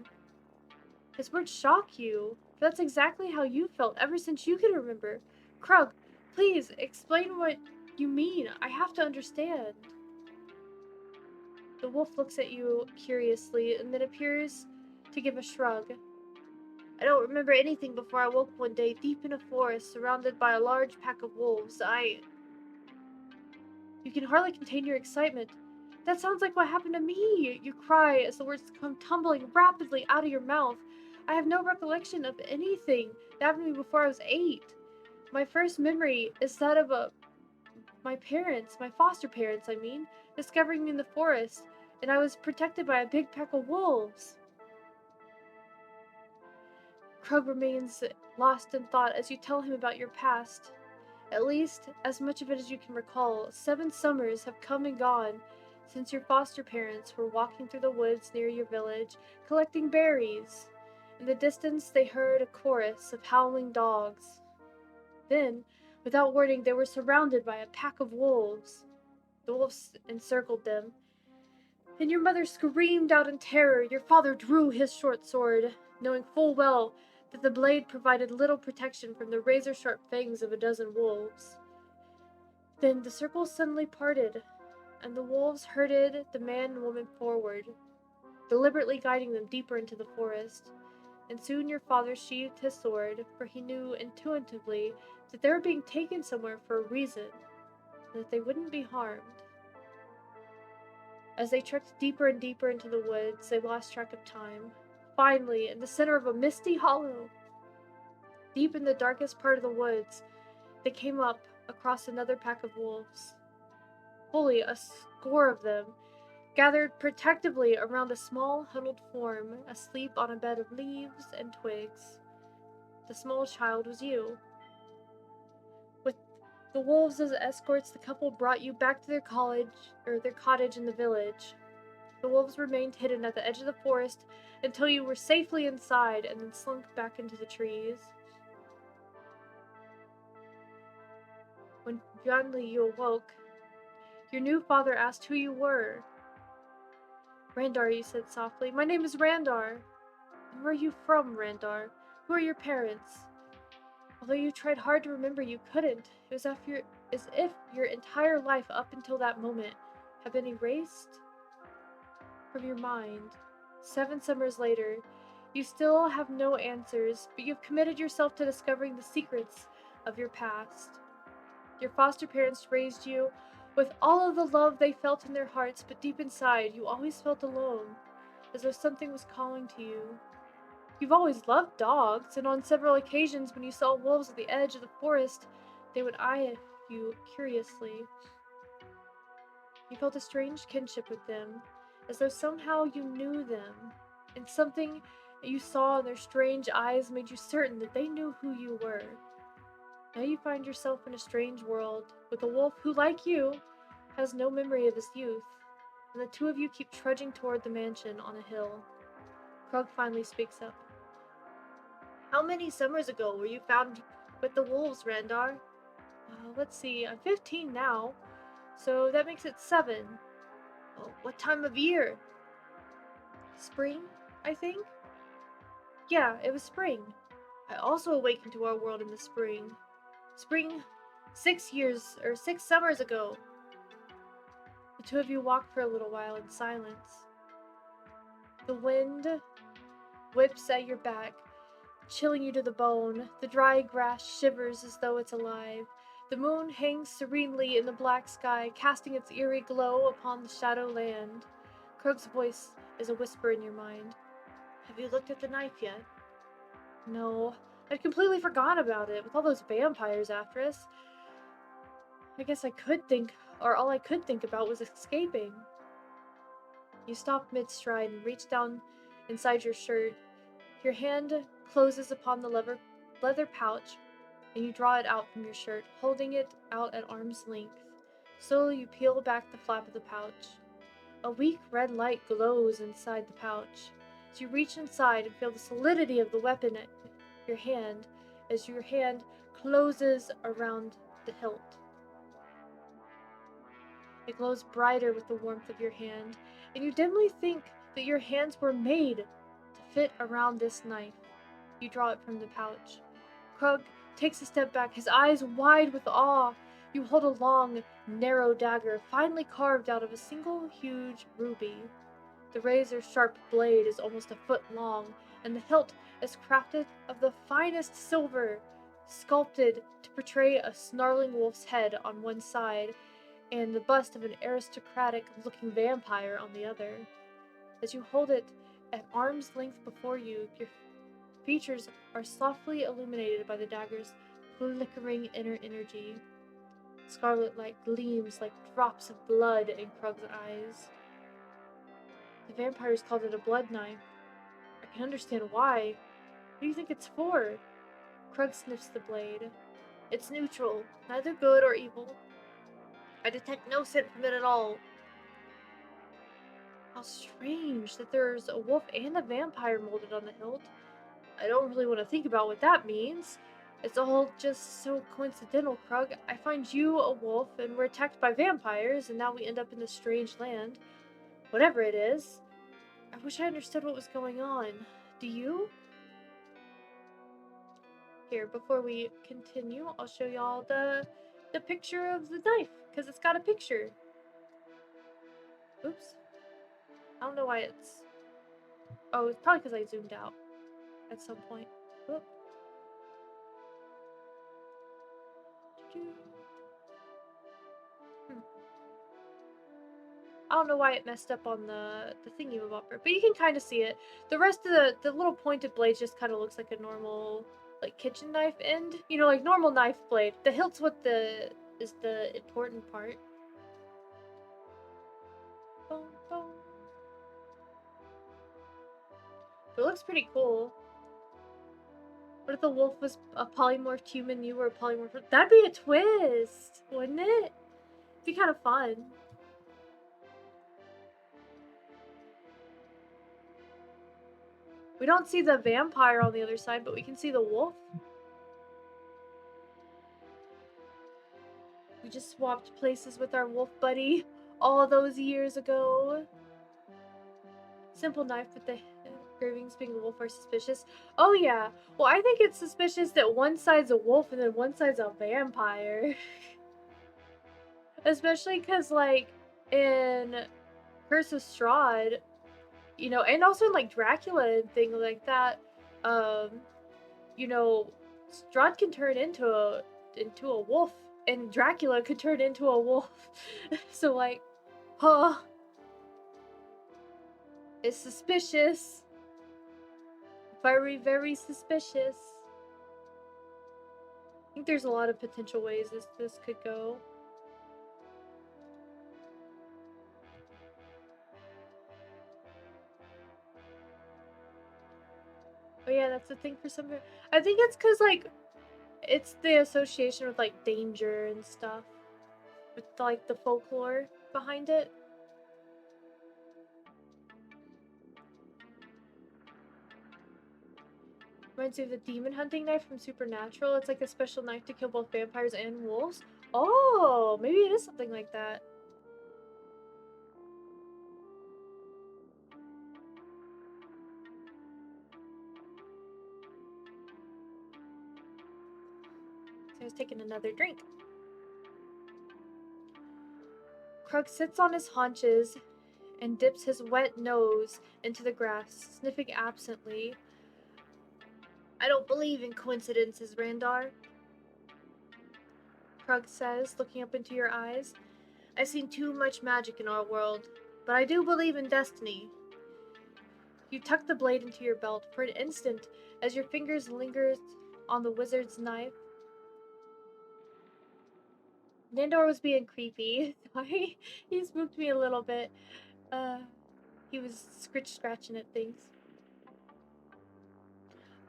His words shock you. That's exactly how you felt ever since you can remember. Krug, please explain what you mean. I have to understand. The wolf looks at you curiously and then appears to give a shrug. I don't remember anything before I woke one day deep in a forest surrounded by a large pack of wolves. You can hardly contain your excitement. That sounds like what happened to me, you cry as the words come tumbling rapidly out of your mouth. I have no recollection of anything that happened to me before I was 8. My first memory is that of my foster parents, discovering me in the forest, and I was protected by a big pack of wolves. Krug remains lost in thought as you tell him about your past. At least, as much of it as you can recall, 7 summers have come and gone since your foster parents were walking through the woods near your village, collecting berries. In the distance, they heard a chorus of howling dogs. Then, without warning, they were surrounded by a pack of wolves. The wolves encircled them, and your mother screamed out in terror. Your father drew his short sword, knowing full well that the blade provided little protection from the razor-sharp fangs of a dozen wolves. Then the circle suddenly parted, and the wolves herded the man and woman forward, deliberately guiding them deeper into the forest. And soon your father sheathed his sword, for he knew intuitively that they were being taken somewhere for a reason, and that they wouldn't be harmed. As they trekked deeper and deeper into the woods, they lost track of time. Finally, in the center of a misty hollow, deep in the darkest part of the woods, they came up across another pack of wolves. Fully a score of them, gathered protectively around a small, huddled form, asleep on a bed of leaves and twigs. The small child was you. With the wolves as escorts, the couple brought you back to their cottage in the village. The wolves remained hidden at the edge of the forest until you were safely inside and then slunk back into the trees. When finally you awoke, your new father asked who you were. Randar, you said softly. My name is Randar. And where are you from, Randar? Who are your parents? Although you tried hard to remember, you couldn't. It was as if your entire life up until that moment had been erased from your mind. 7 summers later, you still have no answers, but you've committed yourself to discovering the secrets of your past. Your foster parents raised you with all of the love they felt in their hearts, but deep inside, you always felt alone, as though something was calling to you. You've always loved dogs, and on several occasions when you saw wolves at the edge of the forest, they would eye you curiously. You felt a strange kinship with them, as though somehow you knew them, and something that you saw in their strange eyes made you certain that they knew who you were. Now you find yourself in a strange world, with a wolf who, like you, has no memory of his youth, and the two of you keep trudging toward the mansion on a hill. Krug finally speaks up. How many summers ago were you found with the wolves, Randar? Let's see, I'm 15 now, so that makes it 7. Oh, what time of year? Spring, I think? Yeah, it was spring. I also awakened to our world in the spring. Spring 6 summers ago. The two of you walked for a little while in silence. The wind whips at your back, chilling you to the bone. The dry grass shivers as though it's alive. The moon hangs serenely in the black sky, casting its eerie glow upon the shadow land. Krug's voice is a whisper in your mind. Have you looked at the knife yet? No, I'd completely forgotten about it, with all those vampires after us. I guess I could think, or all I could think about was escaping. You stop mid-stride and reach down inside your shirt. Your hand closes upon the leather pouch, and you draw it out from your shirt, holding it out at arm's length. Slowly you peel back the flap of the pouch. A weak red light glows inside the pouch. As you reach inside and feel the solidity of the weapon at your hand, as your hand closes around the hilt. It glows brighter with the warmth of your hand, and you dimly think that your hands were made to fit around this knife. You draw it from the pouch. Krug takes a step back, his eyes wide with awe. You hold a long, narrow dagger, finely carved out of a single huge ruby. The razor-sharp blade is almost a foot long, and the hilt is crafted of the finest silver, sculpted to portray a snarling wolf's head on one side and the bust of an aristocratic-looking vampire on the other. As you hold it at arm's length before you, your features are softly illuminated by the dagger's flickering inner energy. Scarlet light gleams like drops of blood in Krug's eyes. The vampires called it a blood knife. I can understand why. What do you think it's for? Krug sniffs the blade. It's neutral, neither good or evil. I detect no scent from it at all. How strange that there's a wolf and a vampire molded on the hilt. I don't really want to think about what that means. It's all just so coincidental, Krug. I find you a wolf, and we're attacked by vampires, and now we end up in this strange land. Whatever it is, I wish I understood what was going on. Do you? Here, before we continue, I'll show y'all the picture of the knife, because it's got a picture. Oops. I don't know why it's... Oh, it's probably because I zoomed out at some point. Whoop. I don't know why it messed up on the thingy bopper, but you can kind of see it. The rest of the little pointed blade just kind of looks like a normal, like, kitchen knife end. You know, like normal knife blade. The hilt's what is the important part. Boom, boom. But it looks pretty cool. What if the wolf was a polymorphed human, you were a polymorphed? That'd be a twist, wouldn't it? It'd be kind of fun. We don't see the vampire on the other side, but we can see the wolf. We just swapped places with our wolf buddy all those years ago. Simple knife, but the engravings being a wolf are suspicious. Oh yeah. Well, I think it's suspicious that one side's a wolf and then one side's a vampire. Especially because, like, in Curse of Strahd, you know, and also in, like, Dracula and things like that, you know, Strahd can turn into a wolf, and Dracula could turn into a wolf. So, like, huh. It's suspicious. Very, very suspicious. I think there's a lot of potential ways this could go. Oh yeah, that's the thing for some... I think it's because, like, it's the association with, like, danger and stuff. With, like, the folklore behind it. Reminds me of the demon hunting knife from Supernatural. It's like a special knife to kill both vampires and wolves. Oh, maybe it is something like that. So I was taking another drink. Krug sits on his haunches and dips his wet nose into the grass, sniffing absently. I don't believe in coincidences, Randar, Krug says, looking up into your eyes. I've seen too much magic in our world, but I do believe in destiny. You tuck the blade into your belt for an instant as your fingers linger on the wizard's knife. Nandor was being creepy. Sorry, he spooked me a little bit. He was scratching at things.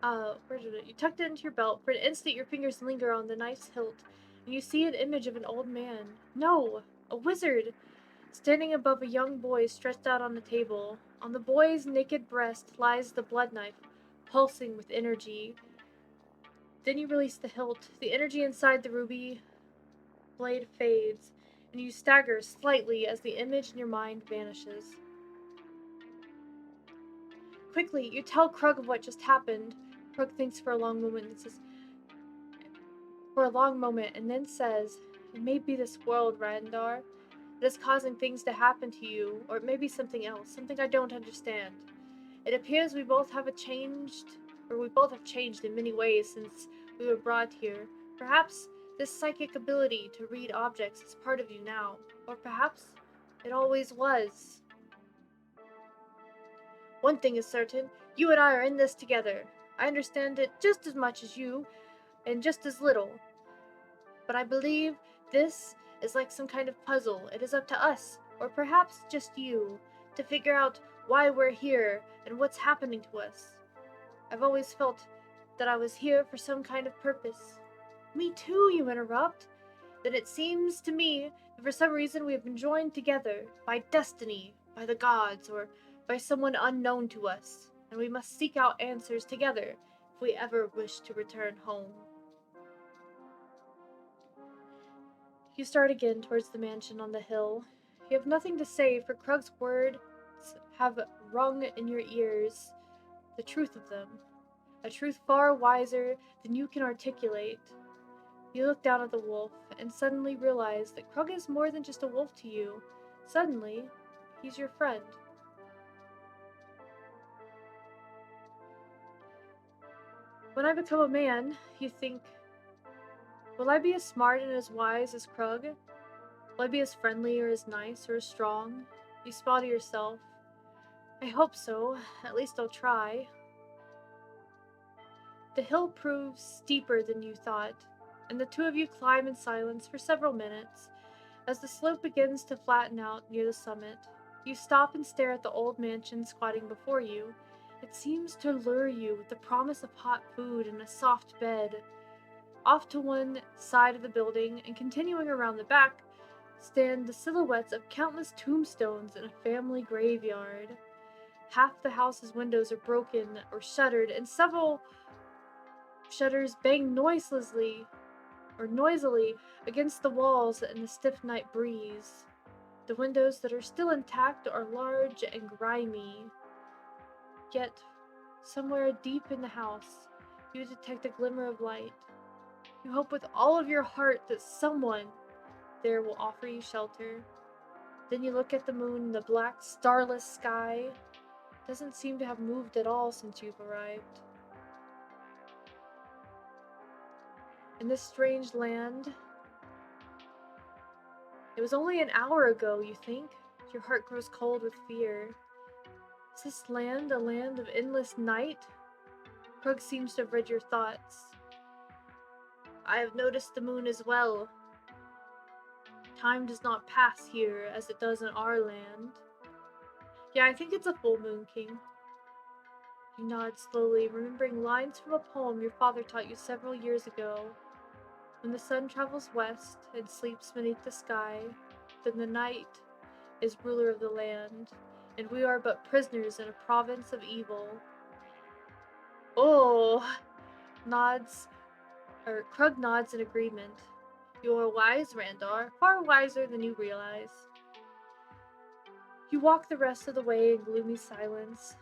Where did it? You tucked it into your belt. For an instant, your fingers linger on the knife's hilt, and you see an image of an old man. No, a wizard, standing above a young boy stretched out on a table. On the boy's naked breast lies the blood knife, pulsing with energy. Then you release the hilt. The energy inside the ruby blade fades, and you stagger slightly as the image in your mind vanishes. Quickly, you tell Krug of what just happened. Krug thinks for a long moment and then says, "It may be this world, Randar, that is causing things to happen to you, or it may be something else, something I don't understand. It appears we both have changed in many ways since we were brought here. Perhaps this psychic ability to read objects is part of you now, or perhaps it always was. One thing is certain, you and I are in this together. I understand it just as much as you, and just as little. But I believe this is like some kind of puzzle. It is up to us, or perhaps just you, to figure out why we're here and what's happening to us. I've always felt that I was here for some kind of purpose." "Me too," you interrupt. "Then it seems to me that for some reason we have been joined together, by destiny, by the gods, or by someone unknown to us, and we must seek out answers together if we ever wish to return home." You start again towards the mansion on the hill. You have nothing to say, for Krug's words have rung in your ears, the truth of them, a truth far wiser than you can articulate. You look down at the wolf, and suddenly realize that Krug is more than just a wolf to you. Suddenly, he's your friend. When I become a man, you think, will I be as smart and as wise as Krug? Will I be as friendly or as nice or as strong? You smile to yourself. I hope so. At least I'll try. The hill proves steeper than you thought, and the two of you climb in silence for several minutes. As the slope begins to flatten out near the summit, you stop and stare at the old mansion squatting before you. It seems to lure you with the promise of hot food and a soft bed. Off to one side of the building, and continuing around the back, stand the silhouettes of countless tombstones in a family graveyard. Half the house's windows are broken or shuttered, and several shutters bang noisily against the walls in the stiff night breeze. The windows that are still intact are large and grimy. Yet, somewhere deep in the house, you detect a glimmer of light. You hope with all of your heart that someone there will offer you shelter. Then you look at the moon. The black, starless sky doesn't seem to have moved at all since you've arrived. In this strange land, it was only an hour ago, you think. Your heart grows cold with fear. Is this land a land of endless night? Krug seems to have read your thoughts. I have noticed the moon as well. Time does not pass here as it does in our land. Yeah, I think it's a full moon, King. You nod slowly, remembering lines from a poem your father taught you several years ago. When the sun travels west and sleeps beneath the sky, then the night is ruler of the land, and we are but prisoners in a province of evil. Oh, Krug nods in agreement. You are wise, Randar, far wiser than you realize. You walk the rest of the way in gloomy silence.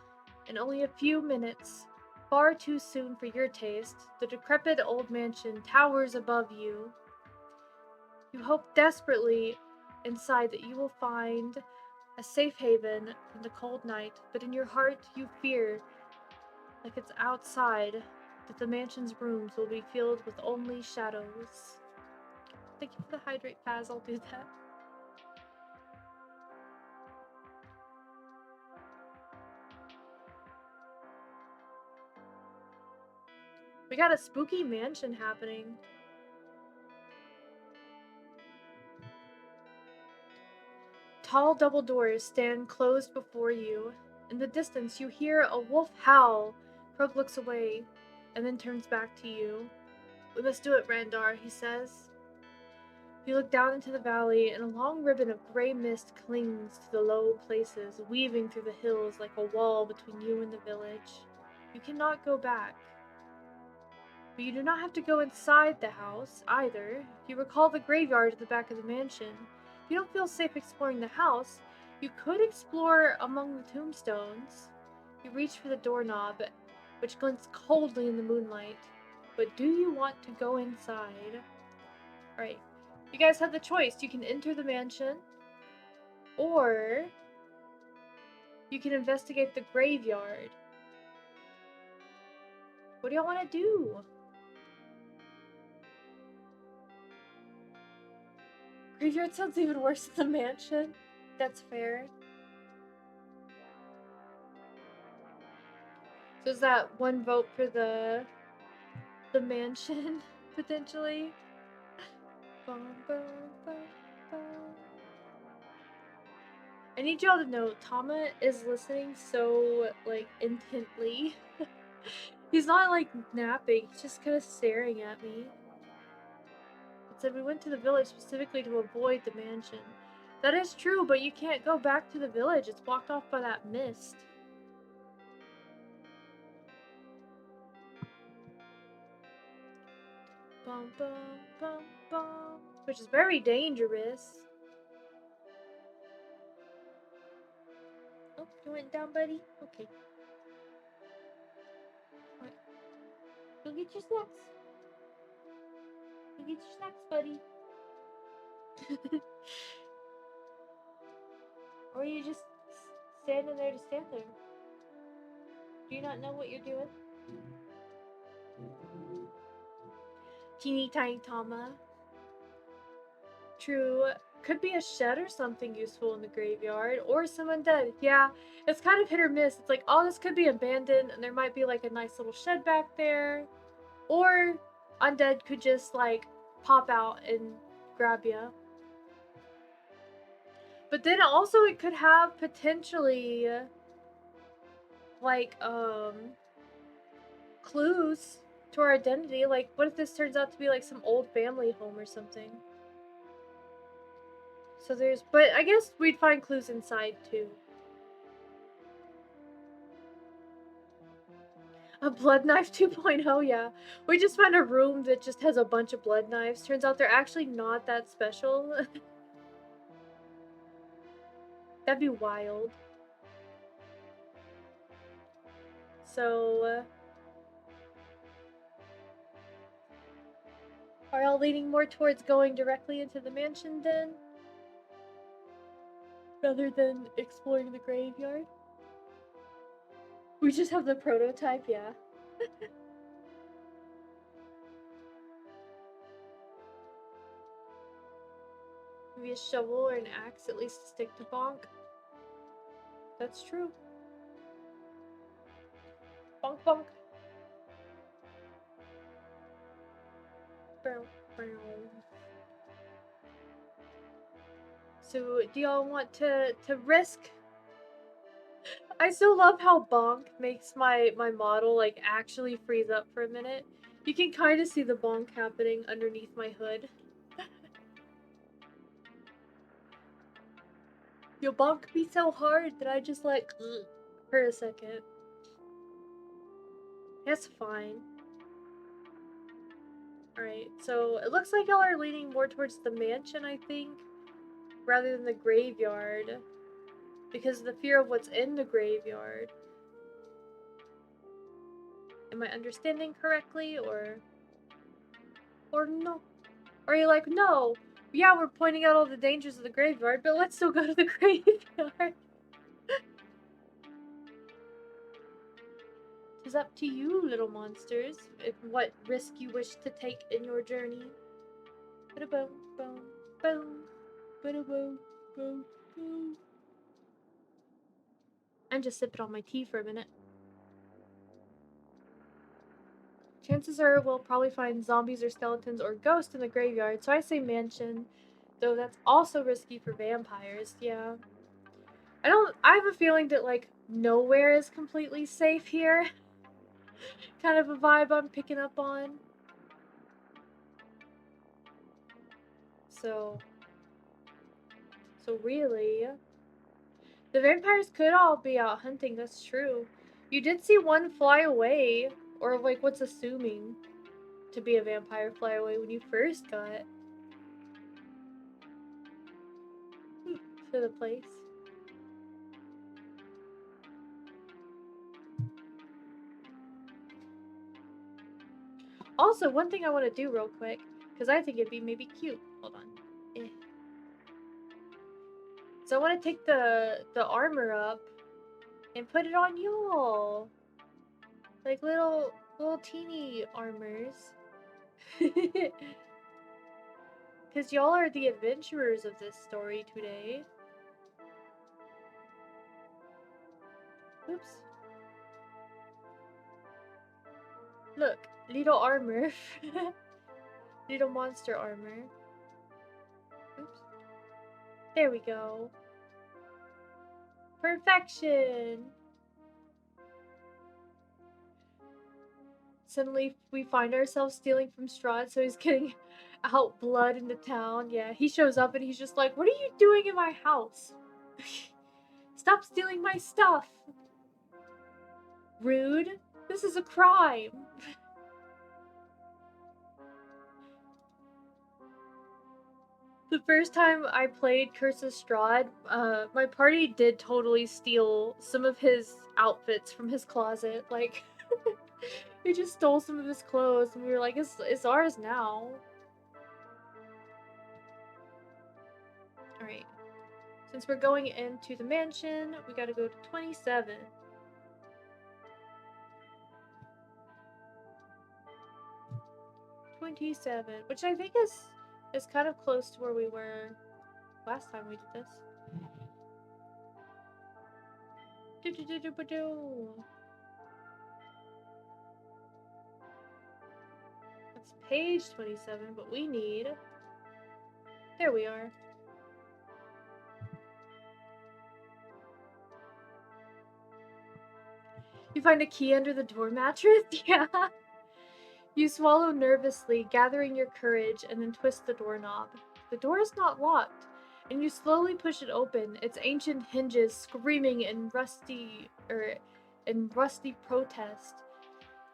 In only a few minutes, far too soon for your taste, the decrepit old mansion towers above you. You hope desperately inside that you will find a safe haven in the cold night, but in your heart you fear, like it's outside, that the mansion's rooms will be filled with only shadows. Thank you for the hydrate, Paz. I'll do that. We got a spooky mansion happening. Tall double doors stand closed before you. In the distance, you hear a wolf howl. Krug looks away and then turns back to you. "We must do it, Randar," he says. You look down into the valley, and a long ribbon of gray mist clings to the low places, weaving through the hills like a wall between you and the village. You cannot go back. But you do not have to go inside the house, either. You recall the graveyard at the back of the mansion. If you don't feel safe exploring the house, you could explore among the tombstones. You reach for the doorknob, which glints coldly in the moonlight. But do you want to go inside? Alright. You guys have the choice. You can enter the mansion, or you can investigate the graveyard. What do y'all want to do? Graveyard sounds even worse than the mansion. That's fair. So is that one vote for the mansion, potentially? Bum, bum, bum, bum. I need y'all to know, Tama is listening so, like, intently. He's not, like, napping. He's just kind of staring at me. It said we went to the village specifically to avoid the mansion. That is true, but you can't go back to the village. It's blocked off by that mist. Bum, bum, bum, bum. Which is very dangerous. Oh, you went down, buddy? Okay. Right. Go get your snacks. Go get your snacks, buddy. Or are you just standing there to stand there? Do you not know what you're doing? Teeny tiny Tama. True. Could be a shed or something useful in the graveyard, or some undead. Yeah, it's kind of hit or miss. It's like, oh, this could be abandoned, and there might be like a nice little shed back there. Or undead could just like pop out and grab you. But then also it could have potentially like clues to our identity. Like, what if this turns out to be like some old family home or something? So there's, but I guess we'd find clues inside too. A blood knife 2.0, yeah. We just found a room that just has a bunch of blood knives. Turns out they're actually not that special. That'd be wild. So, are y'all leaning more towards going directly into the mansion then? Rather than exploring the graveyard? We just have the prototype, yeah. Maybe a shovel or an axe, at least to stick to bonk. That's true. Bonk bonk. Bow, bow. So, do y'all want to risk? I still love how bonk makes my model like actually freeze up for a minute. You can kind of see the bonk happening underneath my hood. Your bonk be so hard that I just like for a second. That's fine. Alright, so it looks like y'all are leaning more towards the mansion, I think, rather than the graveyard. Because of the fear of what's in the graveyard. Am I understanding correctly, or no? Or are you like, no, yeah, we're pointing out all the dangers of the graveyard, but let's still go to the graveyard. It's up to you, little monsters, if what risk you wish to take in your journey. Ba-da-boom, boom, boom. Ba-da-boom, boom, boom. I'm just sipping on my tea for a minute. Chances are we'll probably find zombies or skeletons or ghosts in the graveyard, so I say mansion. Though that's also risky for vampires, yeah. I have a feeling that, like, nowhere is completely safe here. Kind of a vibe I'm picking up on. So really, the vampires could all be out hunting, that's true. You did see one fly away, or like what's assuming to be a vampire fly away when you first got to the place. Also, one thing I want to do real quick, because I think it'd be maybe cute. Hold on. So I want to take the armor up and put it on y'all. Like little teeny armors. Because y'all are the adventurers of this story today. Oops. Look, little armor. Little monster armor. Oops. There we go. Perfection! Suddenly, we find ourselves stealing from Strahd, so he's getting out blood in the town. Yeah, he shows up and he's just like, "What are you doing in my house? Stop stealing my stuff! Rude! This is a crime!" The first time I played Curse of Strahd, my party did totally steal some of his outfits from his closet. Like, we just stole some of his clothes, and we were like, it's ours now. Alright. Since we're going into the mansion, we gotta go to 27. Which I think is kind of close to where we were last time we did this. That's page 27, but we need... There we are. You find a key under the door mattress? Yeah. You swallow nervously, gathering your courage, and then twist the doorknob. The door is not locked, and you slowly push it open, its ancient hinges screaming in rusty protest.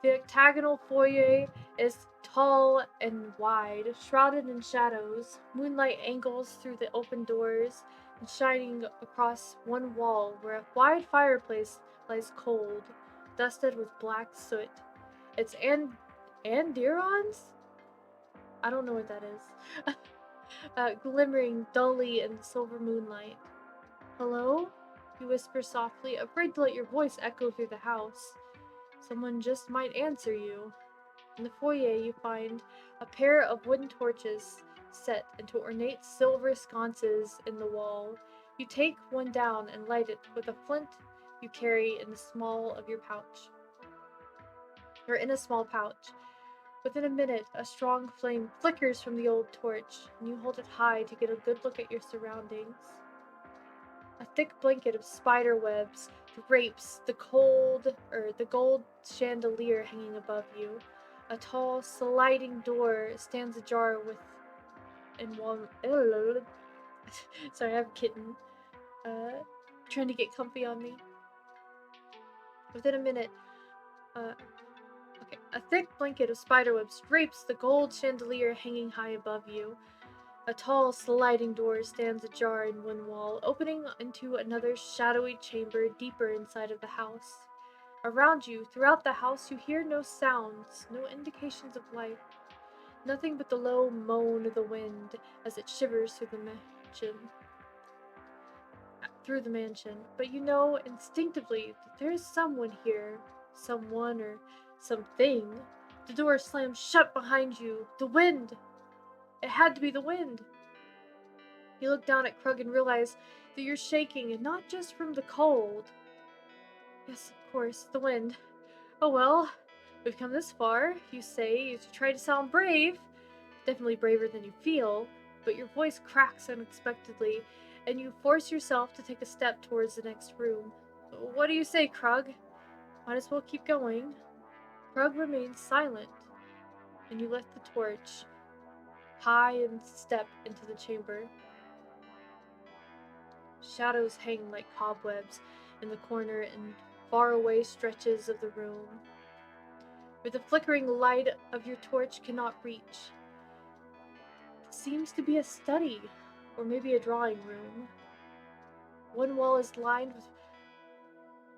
The octagonal foyer is tall and wide, shrouded in shadows. Moonlight angles through the open doors and shining across one wall where a wide fireplace lies cold, dusted with black soot. It's Andirons? I don't know what that is. Glimmering dully in the silver moonlight. Hello? You whisper softly, afraid to let your voice echo through the house. Someone just might answer you. In the foyer, you find a pair of wooden torches set into ornate silver sconces in the wall. You take one down and light it with a flint you carry in the small of your pouch. Or in a small pouch. Within a minute, a strong flame flickers from the old torch, and you hold it high to get a good look at your surroundings. A thick blanket of spider webs drapes the gold chandelier hanging above you. A tall, sliding door stands ajar sorry, I have a kitten. Trying to get comfy on me. Within a minute, a thick blanket of spiderwebs drapes the gold chandelier hanging high above you. A tall, sliding door stands ajar in one wall, opening into another shadowy chamber deeper inside of the house. Around you, throughout the house, you hear no sounds, no indications of life. Nothing but the low moan of the wind as it shivers through the mansion. But you know instinctively that there is someone here, someone or something. The door slams shut behind you. The wind! It had to be the wind. You look down at Krug and realize that you're shaking, and not just from the cold. Yes, of course, the wind. Oh well, we've come this far, you say, to try to sound brave. Definitely braver than you feel. but your voice cracks unexpectedly, and you force yourself to take a step towards the next room. What do you say, Krug? Might as well keep going. Krug remains silent, and you lift the torch high and step into the chamber. Shadows hang like cobwebs in the corner and faraway stretches of the room, where the flickering light of your torch cannot reach. It seems to be a study, or maybe a drawing room. One wall is lined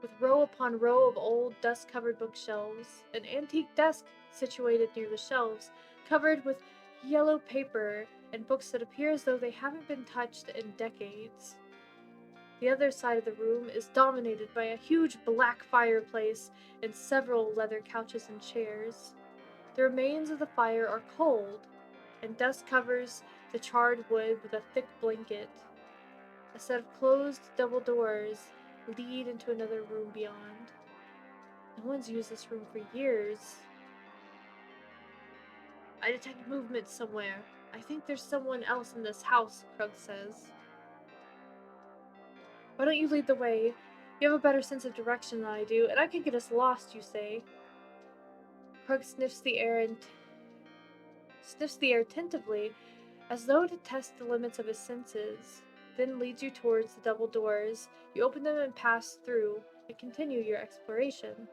with row upon row of old, dust-covered bookshelves, an antique desk situated near the shelves, covered with yellow paper and books that appear as though they haven't been touched in decades. The other side of the room is dominated by a huge black fireplace and several leather couches and chairs. The remains of the fire are cold, and dust covers the charred wood with a thick blanket. A set of closed double doors lead into another room beyond. No one's used this room for years. I detect movement somewhere. I think there's someone else in this house, Krug says. Why don't you lead the way? You have a better sense of direction than I do, and I can get us lost, you say. Krug sniffs the air tentatively, as though to test the limits of his senses, then leads you towards the double doors. You open them and pass through, and continue your exploration.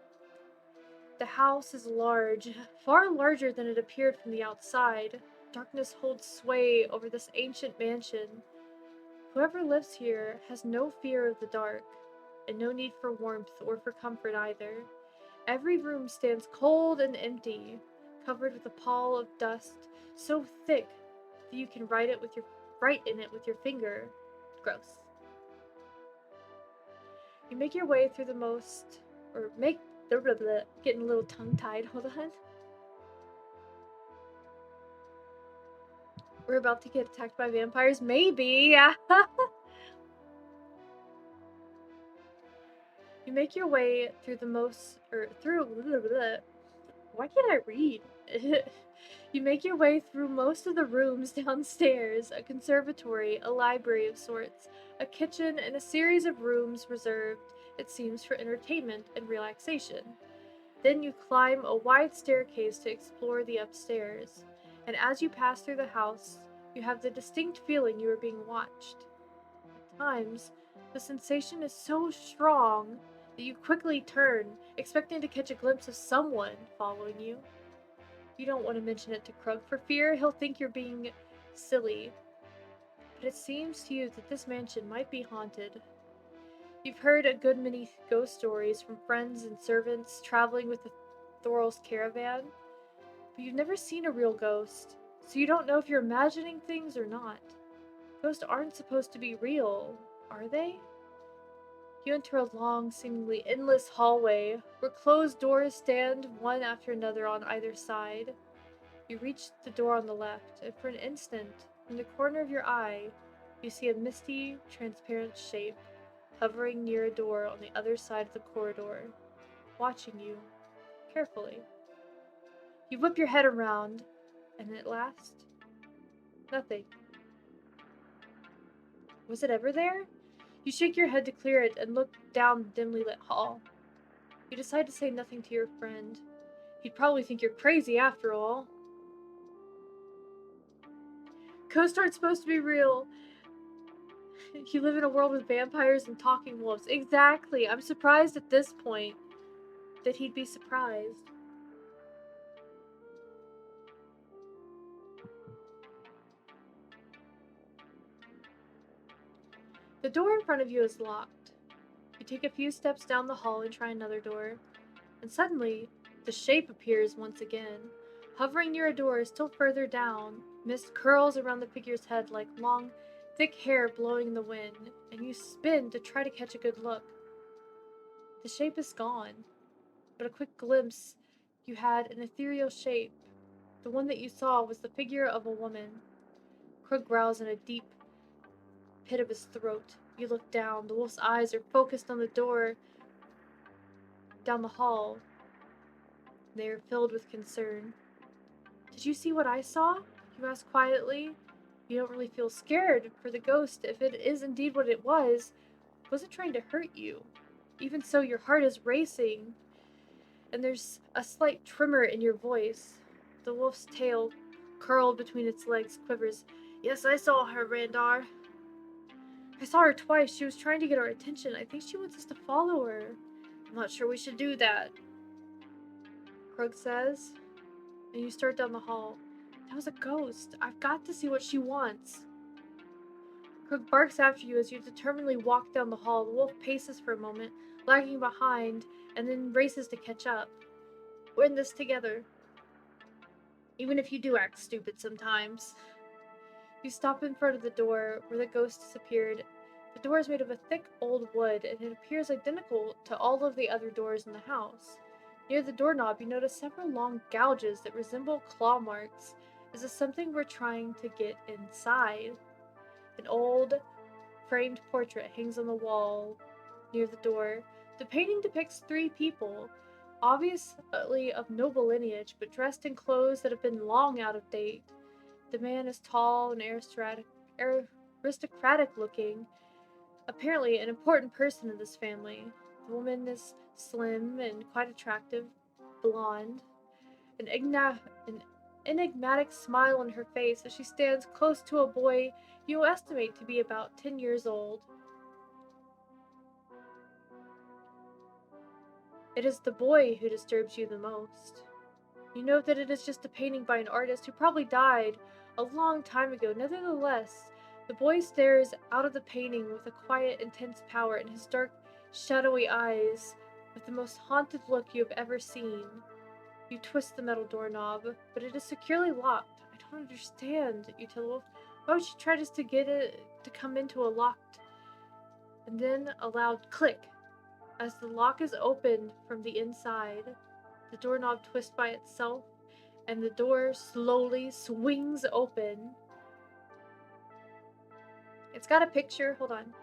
The house is large, far larger than it appeared from the outside. Darkness holds sway over this ancient mansion. Whoever lives here has no fear of the dark, and no need for warmth or for comfort either. Every room stands cold and empty, covered with a pall of dust so thick that you can write in it with your finger. Gross. You make your way through getting a little tongue-tied. Hold on. We're about to get attacked by vampires? Maybe. You make your way through why can't I read? You make your way through most of the rooms downstairs, a conservatory, a library of sorts, a kitchen, and a series of rooms reserved, it seems, for entertainment and relaxation. Then you climb a wide staircase to explore the upstairs, and as you pass through the house, you have the distinct feeling you are being watched. At times, the sensation is so strong that you quickly turn, expecting to catch a glimpse of someone following you. You don't want to mention it to Krug for fear he'll think you're being silly, but it seems to you that this mansion might be haunted. You've heard a good many ghost stories from friends and servants traveling with the Thorol's caravan, but you've never seen a real ghost, so you don't know if you're imagining things or not. Ghosts aren't supposed to be real, are they? You enter a long, seemingly endless hallway, where closed doors stand one after another on either side. You reach the door on the left, and for an instant, from the corner of your eye, you see a misty, transparent shape hovering near a door on the other side of the corridor, watching you carefully. You whip your head around, and at last, nothing. Was it ever there? You shake your head to clear it and look down the dimly lit hall. You decide to say nothing to your friend. He'd probably think you're crazy after all. Ghosts aren't supposed to be real. You live in a world with vampires and talking wolves. Exactly. I'm surprised at this point that he'd be surprised. The door in front of you is locked. You take a few steps down the hall and try another door, and suddenly, the shape appears once again. Hovering near a door still further down, mist curls around the figure's head like long, thick hair blowing in the wind, and you spin to try to catch a good look. The shape is gone, but a quick glimpse you had an ethereal shape. The one that you saw was the figure of a woman. Krug growls in a deep pit of his throat. You look down. The wolf's eyes are focused on the door down the hall. They are filled with concern. Did you see what I saw? You ask quietly. You don't really feel scared for the ghost if it is indeed what it was. Was it trying to hurt you? Even so, your heart is racing, and there's a slight tremor in your voice. The wolf's tail, curled between its legs, quivers. Yes, I saw her, Randar. I saw her twice. She was trying to get our attention. I think she wants us to follow her. I'm not sure we should do that, Krug says, and you start down the hall. That was a ghost. I've got to see what she wants. Krug barks after you as you determinedly walk down the hall. The wolf paces for a moment, lagging behind, and then races to catch up. We're in this together. Even if you do act stupid sometimes. You stop in front of the door where the ghost disappeared. The door is made of a thick old wood, and it appears identical to all of the other doors in the house. Near the doorknob, you notice several long gouges that resemble claw marks, as if something were trying to get inside. An old, framed portrait hangs on the wall near the door. The painting depicts three people, obviously of noble lineage, but dressed in clothes that have been long out of date. The man is tall and aristocratic looking, apparently an important person in this family. The woman is slim and quite attractive, blonde, an enigmatic smile on her face as she stands close to a boy you estimate to be about 10 years old. It is the boy who disturbs you the most. You know that it is just a painting by an artist who probably died a long time ago. Nevertheless, the boy stares out of the painting with a quiet, intense power in his dark, shadowy eyes, with the most haunted look you have ever seen. You twist the metal doorknob, but it is securely locked. I don't understand, you tell the wolf. Why would you try just to get it to come into a locked? And then a loud click as the lock is opened from the inside. The doorknob twists by itself, and the door slowly swings open. It's got a picture. Hold on.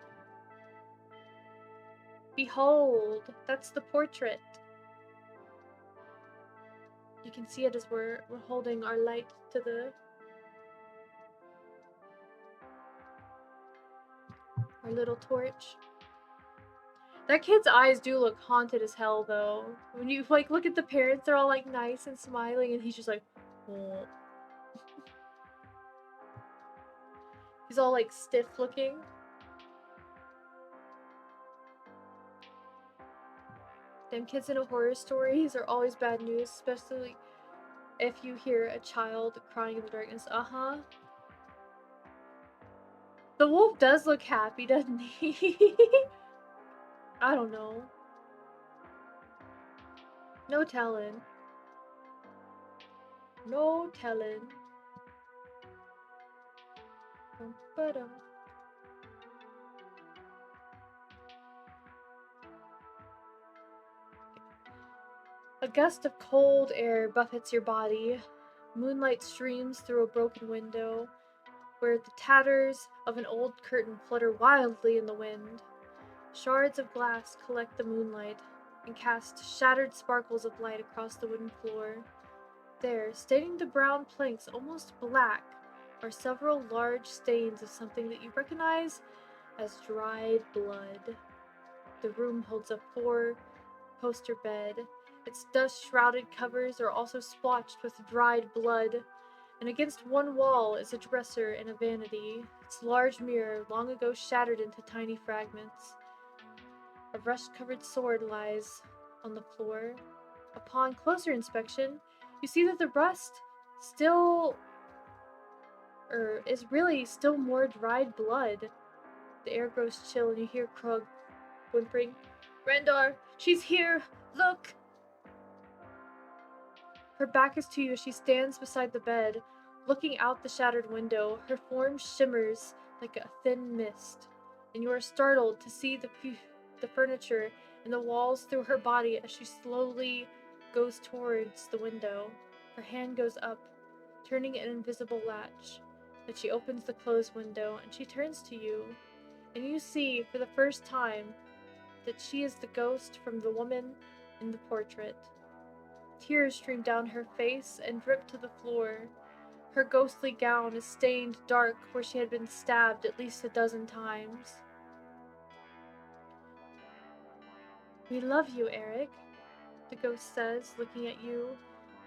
Behold, that's the portrait. You can see it as we're holding our light to our little torch. That kid's eyes do look haunted as hell, though. When you look at the parents, they're all nice and smiling, and he's just oh. He's all stiff looking. Them kids in horror stories are always bad news, especially if you hear a child crying in the darkness. Uh-huh. The wolf does look happy, doesn't he? I don't know. No telling. No telling. Dum-ba-dum. A gust of cold air buffets your body. Moonlight streams through a broken window, where the tatters of an old curtain flutter wildly in the wind. Shards of glass collect the moonlight and cast shattered sparkles of light across the wooden floor. There, staining the brown planks almost black, are several large stains of something that you recognize as dried blood. The room holds a four-poster bed. Its dust-shrouded covers are also splotched with dried blood, and against one wall is a dresser and a vanity, its large mirror long ago shattered into tiny fragments. A rust-covered sword lies on the floor. Upon closer inspection, you see that the rust is really still more dried blood. The air grows chill and you hear Krug whimpering, Rendar, she's here! Look! Her back is to you as she stands beside the bed, looking out the shattered window. Her form shimmers like a thin mist, and you are startled to see the furniture and the walls through her body as she slowly goes towards the window. Her hand goes up, turning an invisible latch. But she opens the closed window, and she turns to you, and you see for the first time that she is the ghost from the woman in the portrait. Tears stream down her face and drip to the floor. Her ghostly gown is stained dark where she had been stabbed at least a dozen times. "We love you, Eric," the ghost says, looking at you,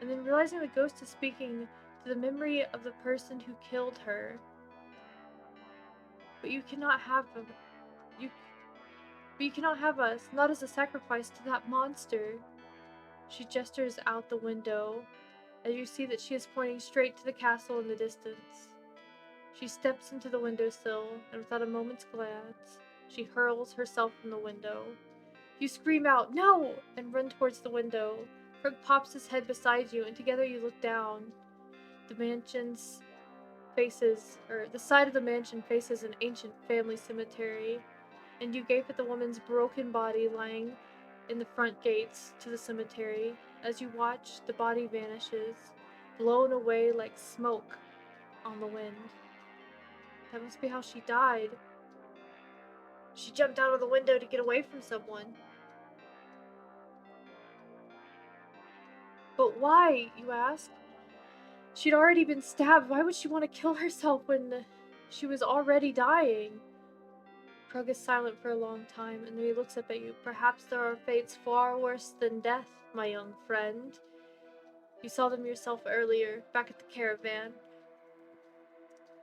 and then realizing the ghost is speaking to the memory of the person who killed her. But you cannot have you but you cannot have us, not as a sacrifice to that monster. She gestures out the window, as you see that she is pointing straight to the castle in the distance. She steps into the windowsill, and without a moment's glance, she hurls herself from the window. You scream out, "No!" and run towards the window. Krug pops his head beside you, and together you look down. The side of the mansion faces an ancient family cemetery, and you gape at the woman's broken body lying in the front gates to the cemetery. As you watch, the body vanishes, blown away like smoke on the wind. That must be how she died. She jumped out of the window to get away from someone. But why, you ask? She'd already been stabbed. Why would she want to kill herself when she was already dying? Krug is silent for a long time, and then he looks up at you. "Perhaps there are fates far worse than death, my young friend. You saw them yourself earlier, back at the caravan."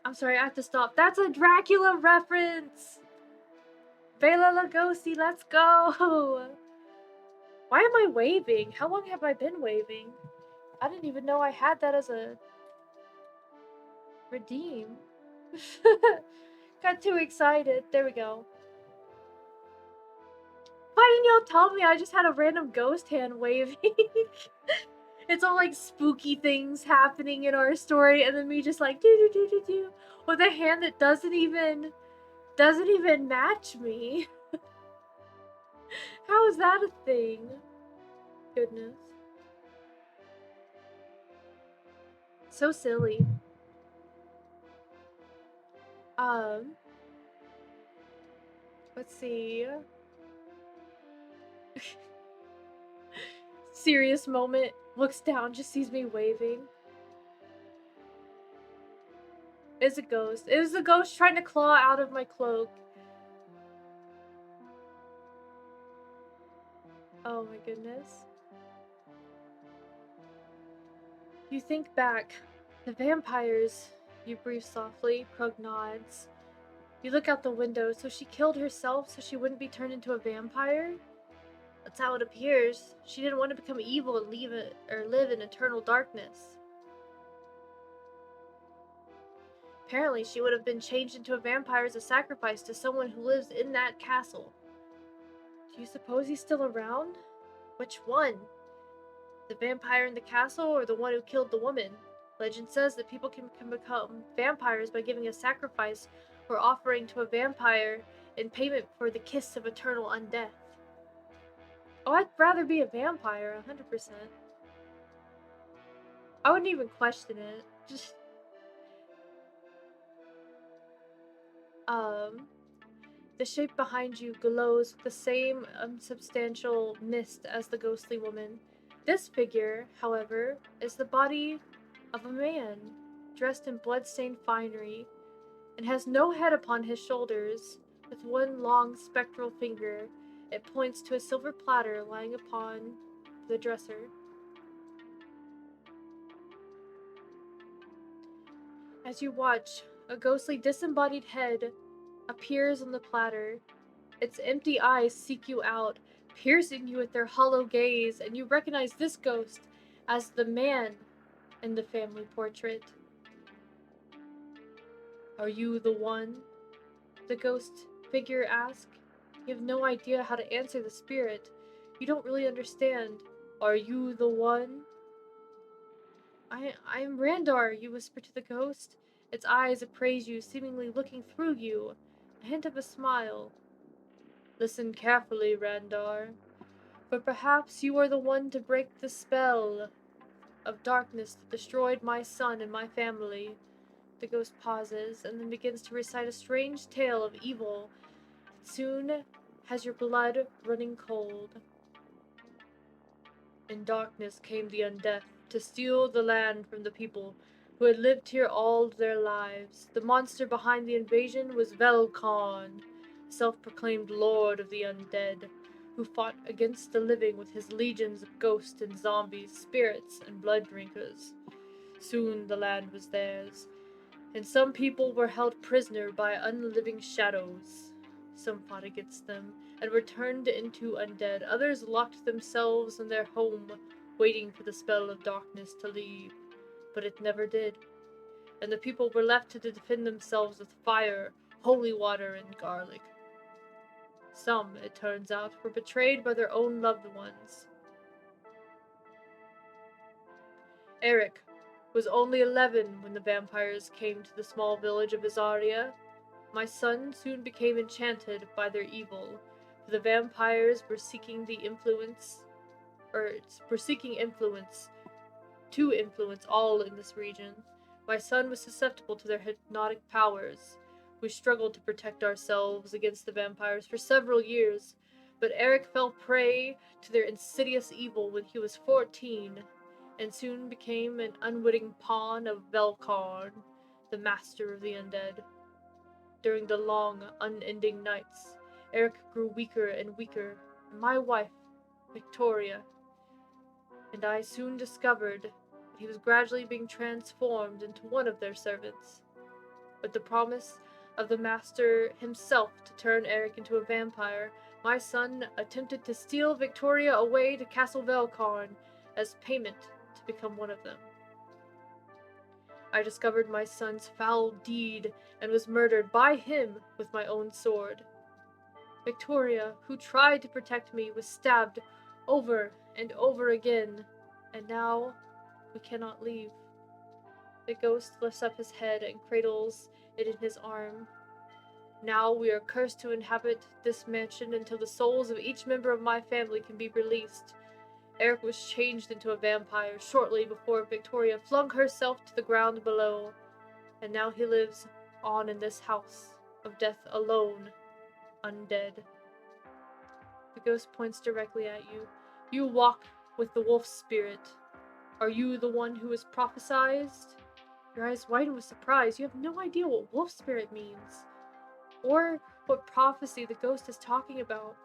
I'm sorry, I have to stop. That's a Dracula reference! Bela Lugosi, let's go! Why am I waving? How long have I been waving? I didn't even know I had that as a redeem. Got too excited. There we go. Why didn't y'all tell me I just had a random ghost hand waving? It's all like spooky things happening in our story, and then me just like do do do do do with a hand that doesn't even match me. How is that a thing? Goodness. So silly. Let's see. Serious moment. Looks down, just sees me waving. It's a ghost. It was a ghost trying to claw out of my cloak. Oh my goodness. You think back. The vampires. You breathe softly. Krug nods. You look out the window. So she killed herself so she wouldn't be turned into a vampire? That's how it appears. She didn't want to become evil and live in eternal darkness. Apparently, she would have been changed into a vampire as a sacrifice to someone who lives in that castle. Do you suppose he's still around? Which one? The vampire in the castle or the one who killed the woman? Legend says that people can become vampires by giving a sacrifice or offering to a vampire in payment for the kiss of eternal undeath. Oh, I'd rather be a vampire, 100%. I wouldn't even question it. Just, the shape behind you glows with the same unsubstantial mist as the ghostly woman. This figure, however, is the body of a man, dressed in blood-stained finery, and has no head upon his shoulders. With one long spectral finger, it points to a silver platter lying upon the dresser. As you watch, a ghostly disembodied head appears on the platter. Its empty eyes seek you out, piercing you with their hollow gaze, and you recognize this ghost as the man in the family portrait. "Are you the one?" the ghost figure asks. You have no idea how to answer the spirit. You don't really understand. "Are you the one?" I am Randar, you whisper to the ghost. Its eyes appraise you, seemingly looking through you. A hint of a smile. "Listen carefully, Randar. For perhaps you are the one to break the spell of darkness that destroyed my son and my family." The ghost pauses, and then begins to recite a strange tale of evil that soon has your blood running cold. "In darkness came the Undead, to steal the land from the people, who had lived here all their lives. The monster behind the invasion was Velkon, self-proclaimed lord of the undead, who fought against the living with his legions of ghosts and zombies, spirits, and blood drinkers. Soon the land was theirs, and some people were held prisoner by unliving shadows. Some fought against them and were turned into undead. Others locked themselves in their home, waiting for the spell of darkness to leave. But it never did, and the people were left to defend themselves with fire, holy water, and garlic. Some, it turns out, were betrayed by their own loved ones. Eric was only 11 when the vampires came to the small village of Azaria. My son soon became enchanted by their evil, for the vampires were seeking influence to influence all in this region. My son was susceptible to their hypnotic powers. We struggled to protect ourselves against the vampires for several years, but Eric fell prey to their insidious evil when he was 14, and soon became an unwitting pawn of Velkarn, the master of the undead. During the long, unending nights, Eric grew weaker and weaker, and my wife, Victoria, and I soon discovered that he was gradually being transformed into one of their servants. With the promise of the master himself to turn Eric into a vampire, my son attempted to steal Victoria away to Castle Velkarn as payment to become one of them. I discovered my son's foul deed and was murdered by him with my own sword. Victoria, who tried to protect me, was stabbed over and over again, and now we cannot leave. The ghost lifts up his head and cradles it in his arm. Now we are cursed to inhabit this mansion until the souls of each member of my family can be released. Eric was changed into a vampire shortly before Victoria flung herself to the ground below, and now he lives on in this house of death alone, undead. The ghost points directly at you. You walk with the wolf spirit. Are you the one who is prophesied? Your eyes widen with surprise. You have no idea what wolf spirit means, or what prophecy the ghost is talking about.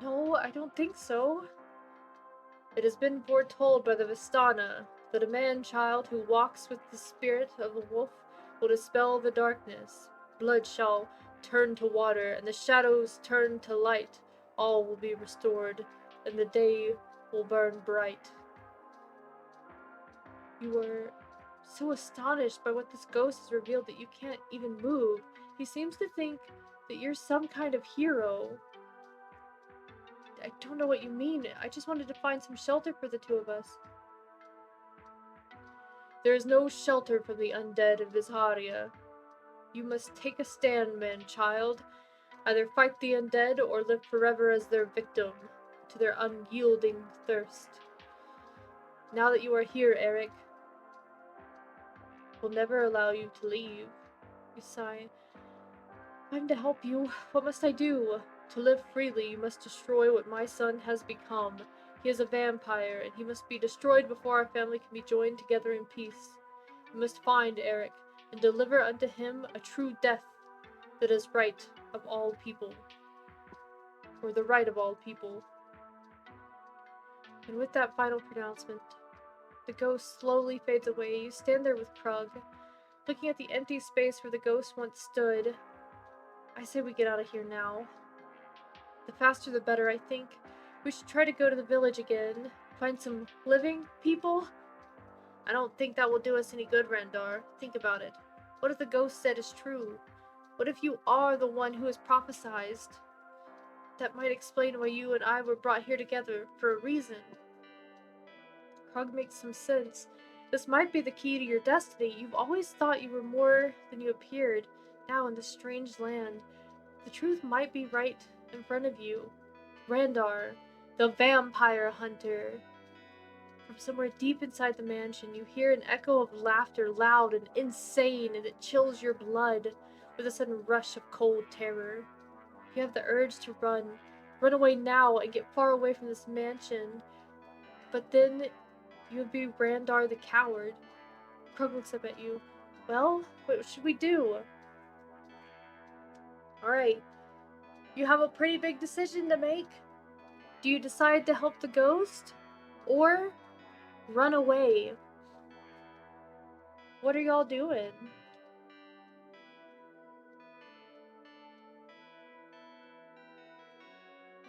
No, I don't think so. It has been foretold by the Vistana that a man-child who walks with the spirit of the wolf will dispel the darkness. Blood shall turn to water, and the shadows turn to light. All will be restored, and the day will burn bright. You are so astonished by what this ghost has revealed that you can't even move. He seems to think that you're some kind of hero. I don't know what you mean. I just wanted to find some shelter for the two of us. There is no shelter from the undead of Vizharia. You must take a stand, man-child. Either fight the undead or live forever as their victim to their unyielding thirst. Now that you are here, Eric, we'll never allow you to leave. You sigh. I'm to help you. What must I do? To live freely, you must destroy what my son has become. He is a vampire, and he must be destroyed before our family can be joined together in peace. You must find Eric, and deliver unto him a true death that is right of all people. Or the right of all people. And with that final pronouncement, the ghost slowly fades away. You stand there with Krug, looking at the empty space where the ghost once stood. I say we get out of here now. The faster the better, I think. We should try to go to the village again. Find some living people? I don't think that will do us any good, Randar. Think about it. What if the ghost said is true? What if you are the one who is prophesied? That might explain why you and I were brought here together for a reason. Krug makes some sense. This might be the key to your destiny. You've always thought you were more than you appeared. Now in this strange land, the truth might be right in front of you. Randar, the vampire hunter. From somewhere deep inside the mansion, you hear an echo of laughter, loud and insane, and it chills your blood with a sudden rush of cold terror. You have the urge to run. Run away now and get far away from this mansion. But then you would be Randar the coward. Krug looks up at you. Well, what should we do? Alright. You have a pretty big decision to make. Do you decide to help the ghost? Or run away? What are y'all doing?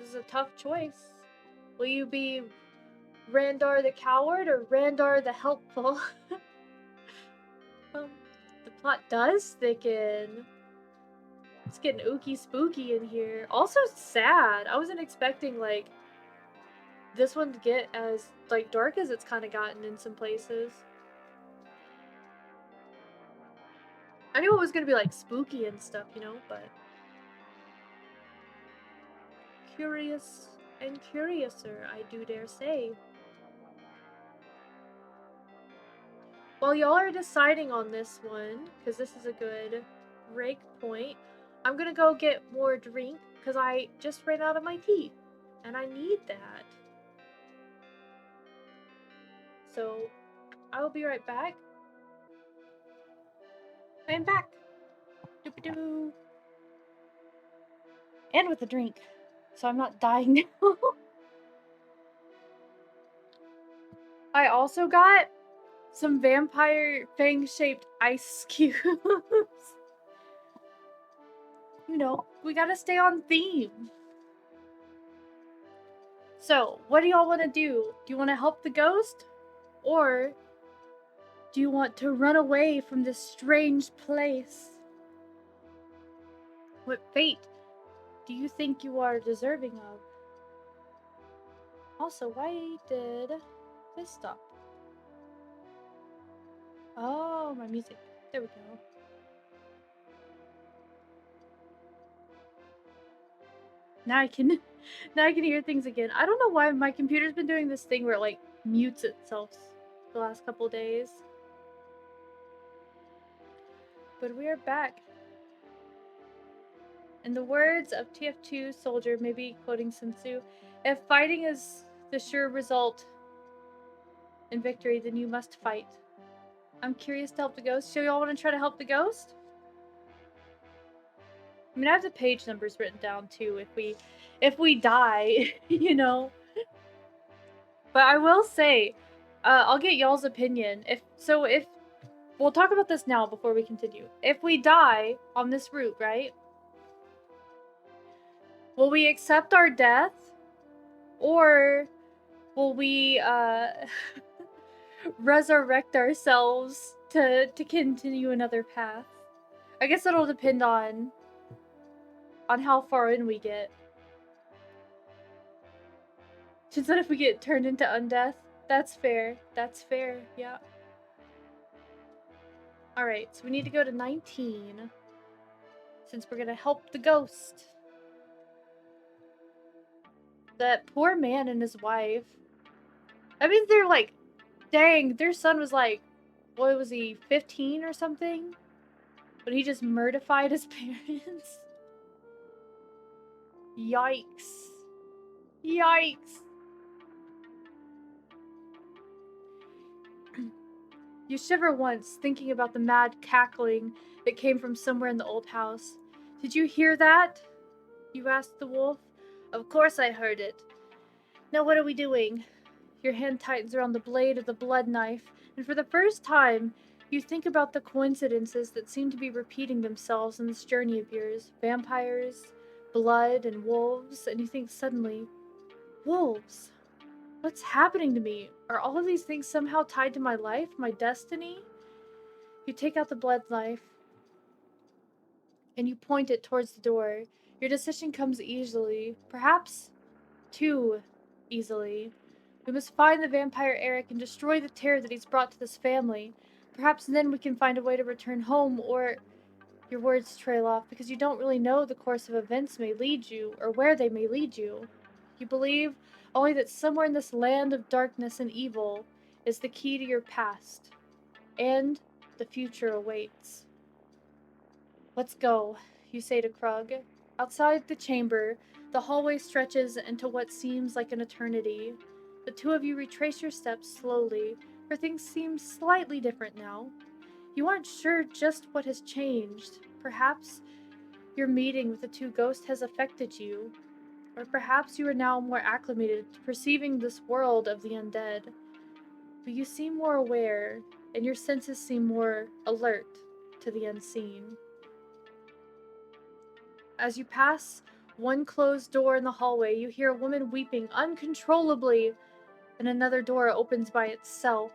This is a tough choice. Will you be Randar the coward or Randar the helpful? The plot does thicken. It's getting ooky spooky in here. Also sad. I wasn't expecting, like, this one to get as, like, dark as it's kind of gotten in some places. I knew it was gonna be, like, spooky and stuff, you know, but... Curious and curiouser, I do dare say. While y'all are deciding on this one, because this is a good break point, I'm gonna go get more drink, because I just ran out of my tea, and I need that. So, I will be right back. I am back. Doop-a-doo. And with a drink, so I'm not dying now. I also got some vampire fang-shaped ice cubes. You know, we gotta stay on theme. So, what do y'all want to do? Do you want to help the ghost? Or do you want to run away from this strange place? What fate do you think you are deserving of? Also, why did this stop? Oh, my music. There we go. Now I can hear things again. I don't know why my computer's been doing this thing where it, like, mutes itself the last couple days. But we are back. In the words of TF2 Soldier, maybe quoting Sun Tzu, if fighting is the sure result in victory, then you must fight. I'm curious to help the ghost. So y'all want to try to help the ghost? I mean, I have the page numbers written down too if we die, you know. But I will say, I'll get y'all's opinion. If we'll talk about this now before we continue. If we die on this route, right? Will we accept our death? Or will we resurrect ourselves to continue another path? I guess it'll depend on how far in we get. She said if we get turned into undeath. That's fair. That's fair, yeah. Alright, so we need to go to 19. Since we're gonna help the ghost. That poor man and his wife. I mean, they're like, dang, their son was like, what was he, 15 or something? But he just murdified his parents. Yikes. Yikes. You shiver once, thinking about the mad cackling that came from somewhere in the old house. Did you hear that? You asked the wolf. Of course I heard it. Now what are we doing? Your hand tightens around the blade of the blood knife, and for the first time, you think about the coincidences that seem to be repeating themselves in this journey of yours. Vampires, blood, and wolves, and you think suddenly, wolves? What's happening to me? Are all of these things somehow tied to my life, my destiny? You take out the blood knife, and you point it towards the door. Your decision comes easily, perhaps too easily. We must find the vampire Eric and destroy the terror that he's brought to this family. Perhaps then we can find a way to return home, or... Your words trail off because you don't really know the course of events may lead you, or where they may lead you. You believe only that somewhere in this land of darkness and evil is the key to your past, and the future awaits. Let's go, you say to Krug. Outside the chamber, the hallway stretches into what seems like an eternity. The two of you retrace your steps slowly, for things seem slightly different now. You aren't sure just what has changed. Perhaps your meeting with the two ghosts has affected you, or perhaps you are now more acclimated to perceiving this world of the undead. But you seem more aware, and your senses seem more alert to the unseen. As you pass one closed door in the hallway, you hear a woman weeping uncontrollably, and another door opens by itself.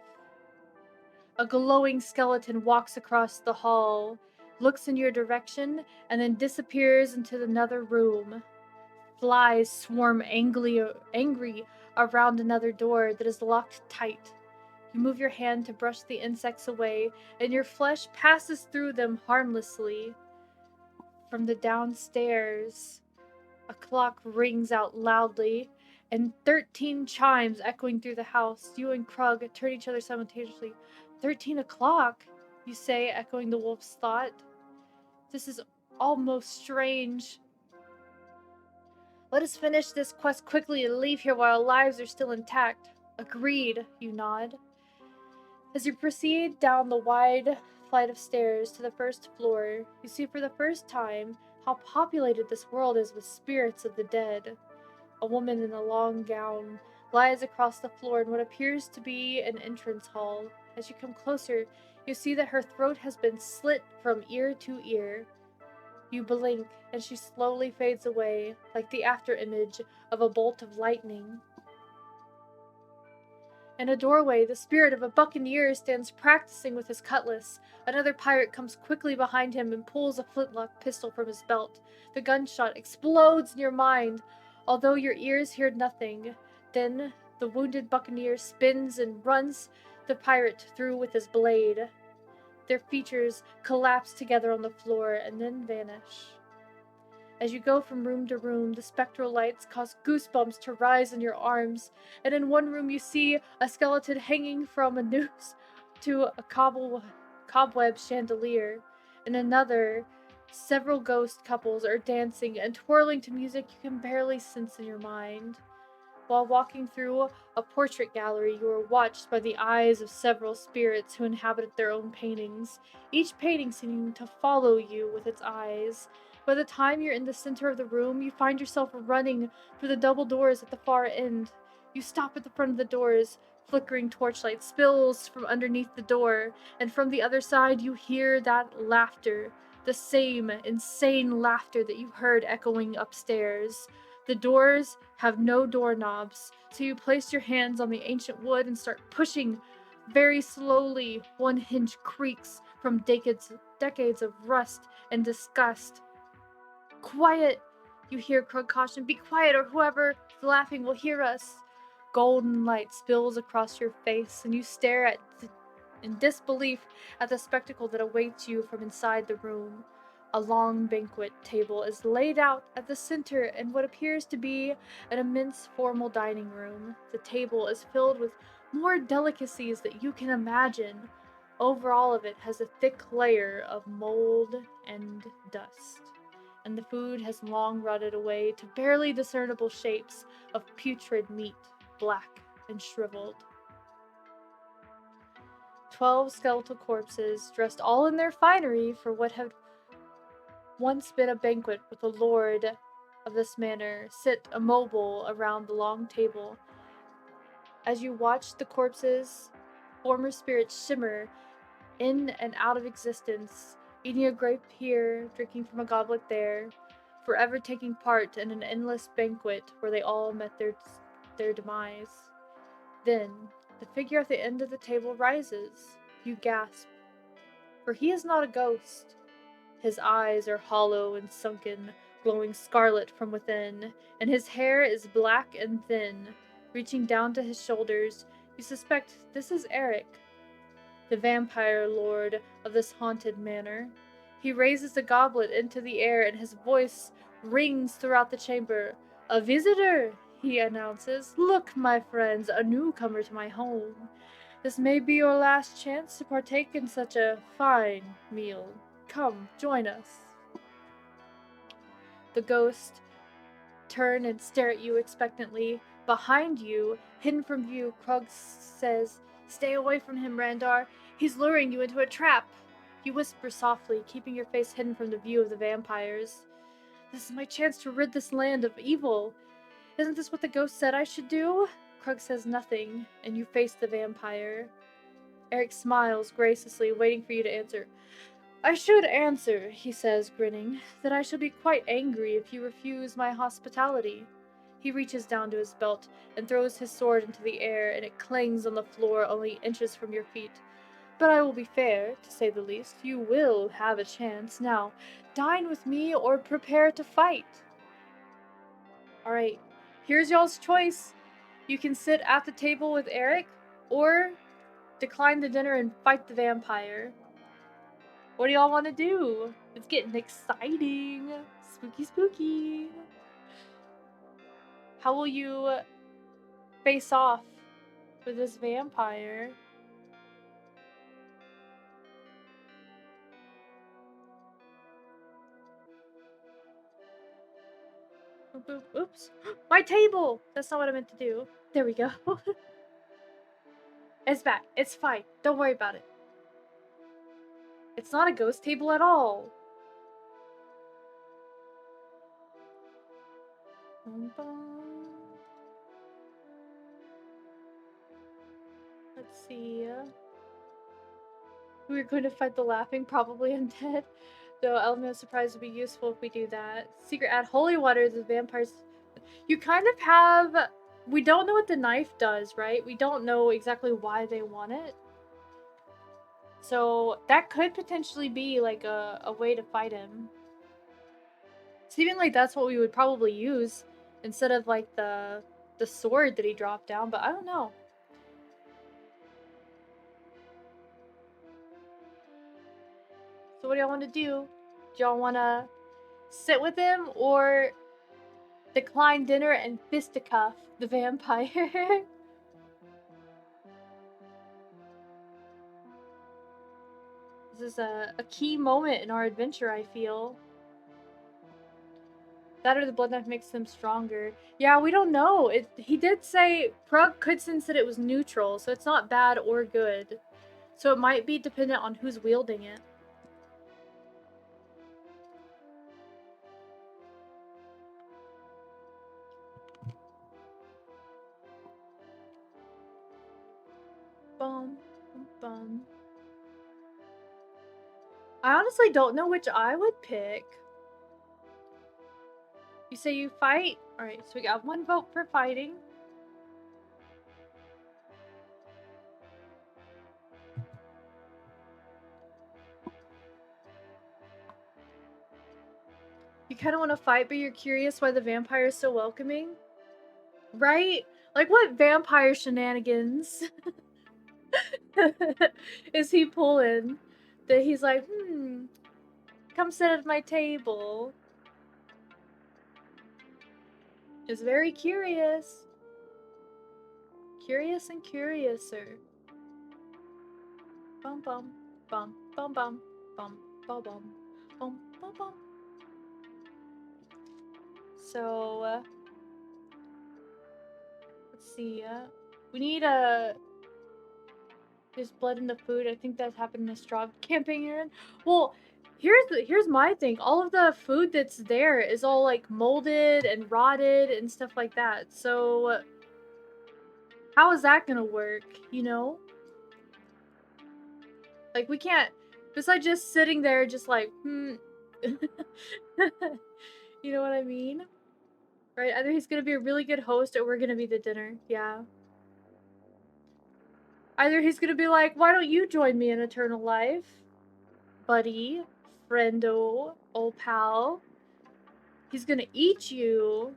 A glowing skeleton walks across the hall, looks in your direction, and then disappears into another room. Flies swarm angry around another door that is locked tight. You move your hand to brush the insects away, and your flesh passes through them harmlessly. From the downstairs, a clock rings out loudly, and 13 chimes echoing through the house. You and Krug turn each other simultaneously. 13 o'clock, you say, echoing the wolf's thought. This is almost strange. Let us finish this quest quickly and leave here while our lives are still intact. Agreed, you nod. As you proceed down the wide flight of stairs to the first floor, you see for the first time how populated this world is with spirits of the dead. A woman in a long gown lies across the floor in what appears to be an entrance hall. As you come closer, you see that her throat has been slit from ear to ear. You blink, and she slowly fades away, like the afterimage of a bolt of lightning. In a doorway, the spirit of a buccaneer stands practicing with his cutlass. Another pirate comes quickly behind him and pulls a flintlock pistol from his belt. The gunshot explodes in your mind, although your ears hear nothing. Then the wounded buccaneer spins and runs the pirate through with his blade. Their features collapse together on the floor and then vanish. As you go from room to room, the spectral lights cause goosebumps to rise in your arms, and in one room you see a skeleton hanging from a noose to a cobweb chandelier. In another, several ghost couples are dancing and twirling to music you can barely sense in your mind. While walking through a portrait gallery, you are watched by the eyes of several spirits who inhabited their own paintings, each painting seeming to follow you with its eyes. By the time you're in the center of the room, you find yourself running for the double doors at the far end. You stop at the front of the doors. Flickering torchlight spills from underneath the door, and from the other side you hear that laughter, the same insane laughter that you heard echoing upstairs. The doors have no doorknobs, so you place your hands on the ancient wood and start pushing very slowly. One hinge creaks from decades of rust and disgust. Quiet! You hear Krug caution. Be quiet, or whoever is laughing will hear us. Golden light spills across your face, and you stare in disbelief at the spectacle that awaits you from inside the room. A long banquet table is laid out at the center in what appears to be an immense formal dining room. The table is filled with more delicacies that you can imagine. Over all of it has a thick layer of mold and dust, and the food has long rotted away to barely discernible shapes of putrid meat, black and shriveled. 12 skeletal corpses, dressed all in their finery for what had once been a banquet with the lord of this manor, sit immobile around the long table. As you watch the corpses, former spirits shimmer in and out of existence, eating a grape here, drinking from a goblet there, forever taking part in an endless banquet where they all met their demise. Then, the figure at the end of the table rises. You gasp, for he is not a ghost. His eyes are hollow and sunken, glowing scarlet from within, and his hair is black and thin, reaching down to his shoulders. You suspect this is Eric, the vampire lord of this haunted manor. He raises the goblet into the air, and his voice rings throughout the chamber. "A visitor," he announces. "Look, my friends, a newcomer to my home. This may be your last chance to partake in such a fine meal. Come, join us." The ghosts turn and stare at you expectantly. Behind you, hidden from view, Krug says, Stay away from him, Randar. He's luring you into a trap. You whisper softly, keeping your face hidden from the view of the vampires. This is my chance to rid this land of evil. Isn't this what the ghost said I should do? Krug says nothing, and you face the vampire. Eric smiles graciously, waiting for you to answer. I should answer, he says, grinning, that I shall be quite angry if you refuse my hospitality. He reaches down to his belt and throws his sword into the air, and it clangs on the floor only inches from your feet. But I will be fair, to say the least. You will have a chance. Now, dine with me or prepare to fight. Alright, here's y'all's choice. You can sit at the table with Eric, or decline the dinner and fight the vampire. What do y'all want to do? It's getting exciting. Spooky, spooky. How will you face off with this vampire? Oops. My table! That's not what I meant to do. There we go. It's back. It's fine. Don't worry about it. It's not a ghost table at all. Let's see. We're going to fight the laughing, probably undead. Though element of surprise would be useful if we do that. Secret add holy water, the vampires. You kind of have. We don't know what the knife does, right? We don't know exactly why they want it. So that could potentially be like a way to fight him. Seeming like that's what we would probably use instead of like the sword that he dropped down, but I don't know. So what do y'all want to do? Do y'all want to sit with him or decline dinner and fisticuff the vampire? This is a key moment in our adventure, I feel. That or the blood knife makes them stronger. Yeah, we don't know. He did say Krug could sense that it was neutral, so it's not bad or good. So it might be dependent on who's wielding it. Bum, bum. I honestly don't know which I would pick. You say you fight? Alright, so we got one vote for fighting. You kind of want to fight, but you're curious why the vampire is so welcoming? Right? Like, what vampire shenanigans is he pulling? That he's like, come sit at my table. Is very curious. Curious and curiouser. Bum bum bum bum bum bum bum bum bum bum bum. So let's see. We need there's blood in the food. I think that's happened in the straw camping Aaron. Well, here's my thing. All of the food that's there is all like molded and rotted and stuff like that. So how is that gonna work? You know? Like we can't. Besides just sitting there, just like You know what I mean? Right? Either he's gonna be a really good host or we're gonna be the dinner. Yeah. Either he's gonna be like, why don't you join me in eternal life? Buddy, friendo, old pal. He's gonna eat you.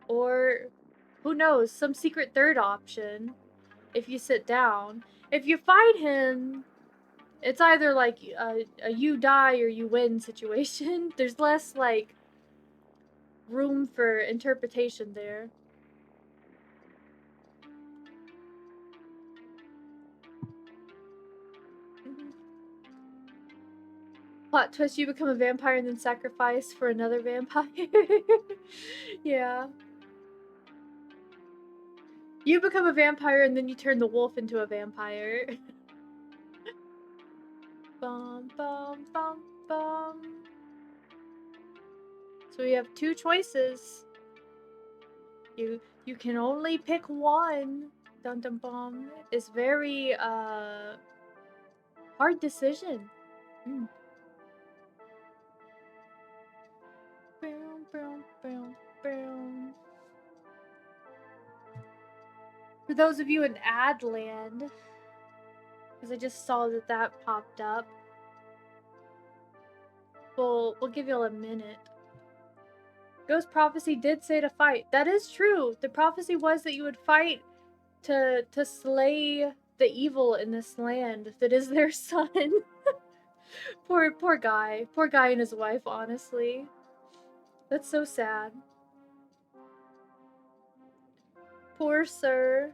Or, who knows, some secret third option. If you sit down. If you fight him, it's either like a you die or you win situation. There's less, like, room for interpretation there. Plot twist, you become a vampire and then sacrifice for another vampire. Yeah. You become a vampire and then you turn the wolf into a vampire. Bum, bum, bum, bum. So we have two choices. You can only pick one. Dun dun bum. It's very hard decision. Mm. Boom, boom, boom, boom. For those of you in ad land, because I just saw that popped up, we'll give you a minute. Ghost prophecy did say to fight. That is true. The prophecy was that you would fight to slay the evil in this land that is their son. Poor guy and his wife. Honestly, that's so sad. Poor sir.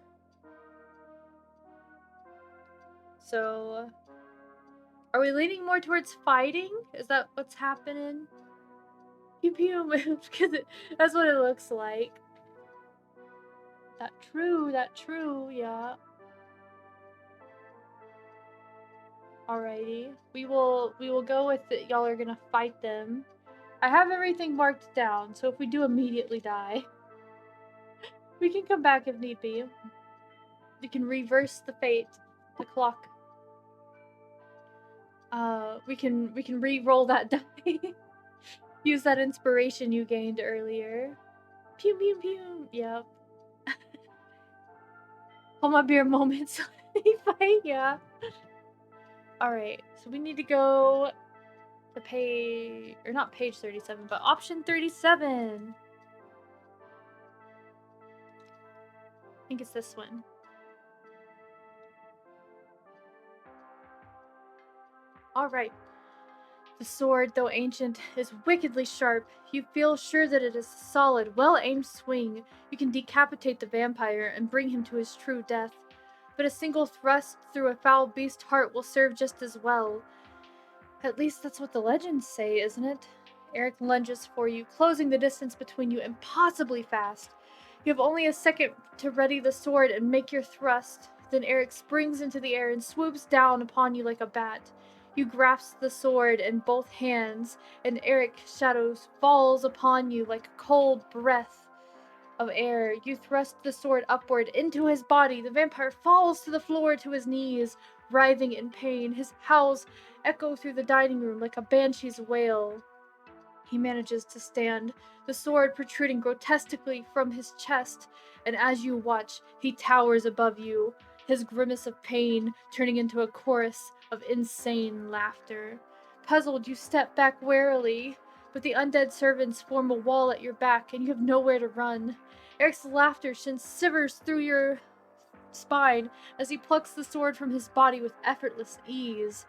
So, are we leaning more towards fighting? Is that what's happening? Pew pew, because that's what it looks like. That true, yeah. Alrighty, we will go with it. Y'all are gonna fight them. I have everything marked down, so if we do immediately die, we can come back if need be. We can reverse the fate, the clock. We can re-roll that die. Use that inspiration you gained earlier. Pew pew pew. Yep. Hold my beer moments. Fight, yeah. Alright, so we need to go to page, or not page 37, but option 37. I think it's this one. Alright. The sword, though ancient, is wickedly sharp. You feel sure that it is a solid, well-aimed swing. You can decapitate the vampire and bring him to his true death. But a single thrust through a foul beast heart will serve just as well. At least that's what the legends say, isn't it? Eric lunges for you, closing the distance between you impossibly fast. You have only a second to ready the sword and make your thrust. Then Eric springs into the air and swoops down upon you like a bat. You grasp the sword in both hands, and Eric's shadows falls upon you like a cold breath of air. You thrust the sword upward into his body. The vampire falls to the floor to his knees, writhing in pain. His howls echo through the dining room like a banshee's wail. He manages to stand, the sword protruding grotesquely from his chest, and as you watch, he towers above you, his grimace of pain turning into a chorus of insane laughter. Puzzled, you step back warily, but the undead servants form a wall at your back, and you have nowhere to run. Eric's laughter shivers through your spine as he plucks the sword from his body with effortless ease.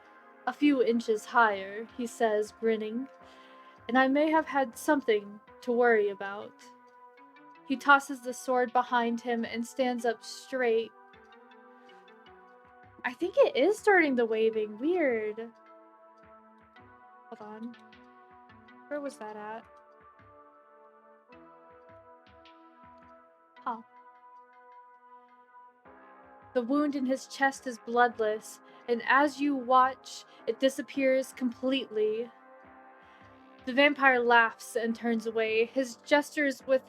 A few inches higher, he says, grinning. And I may have had something to worry about. He tosses the sword behind him and stands up straight. I think it is starting the waving. Weird. Hold on. Where was that at? Huh. The wound in his chest is bloodless, and as you watch, it disappears completely. The vampire laughs and turns away. He gestures with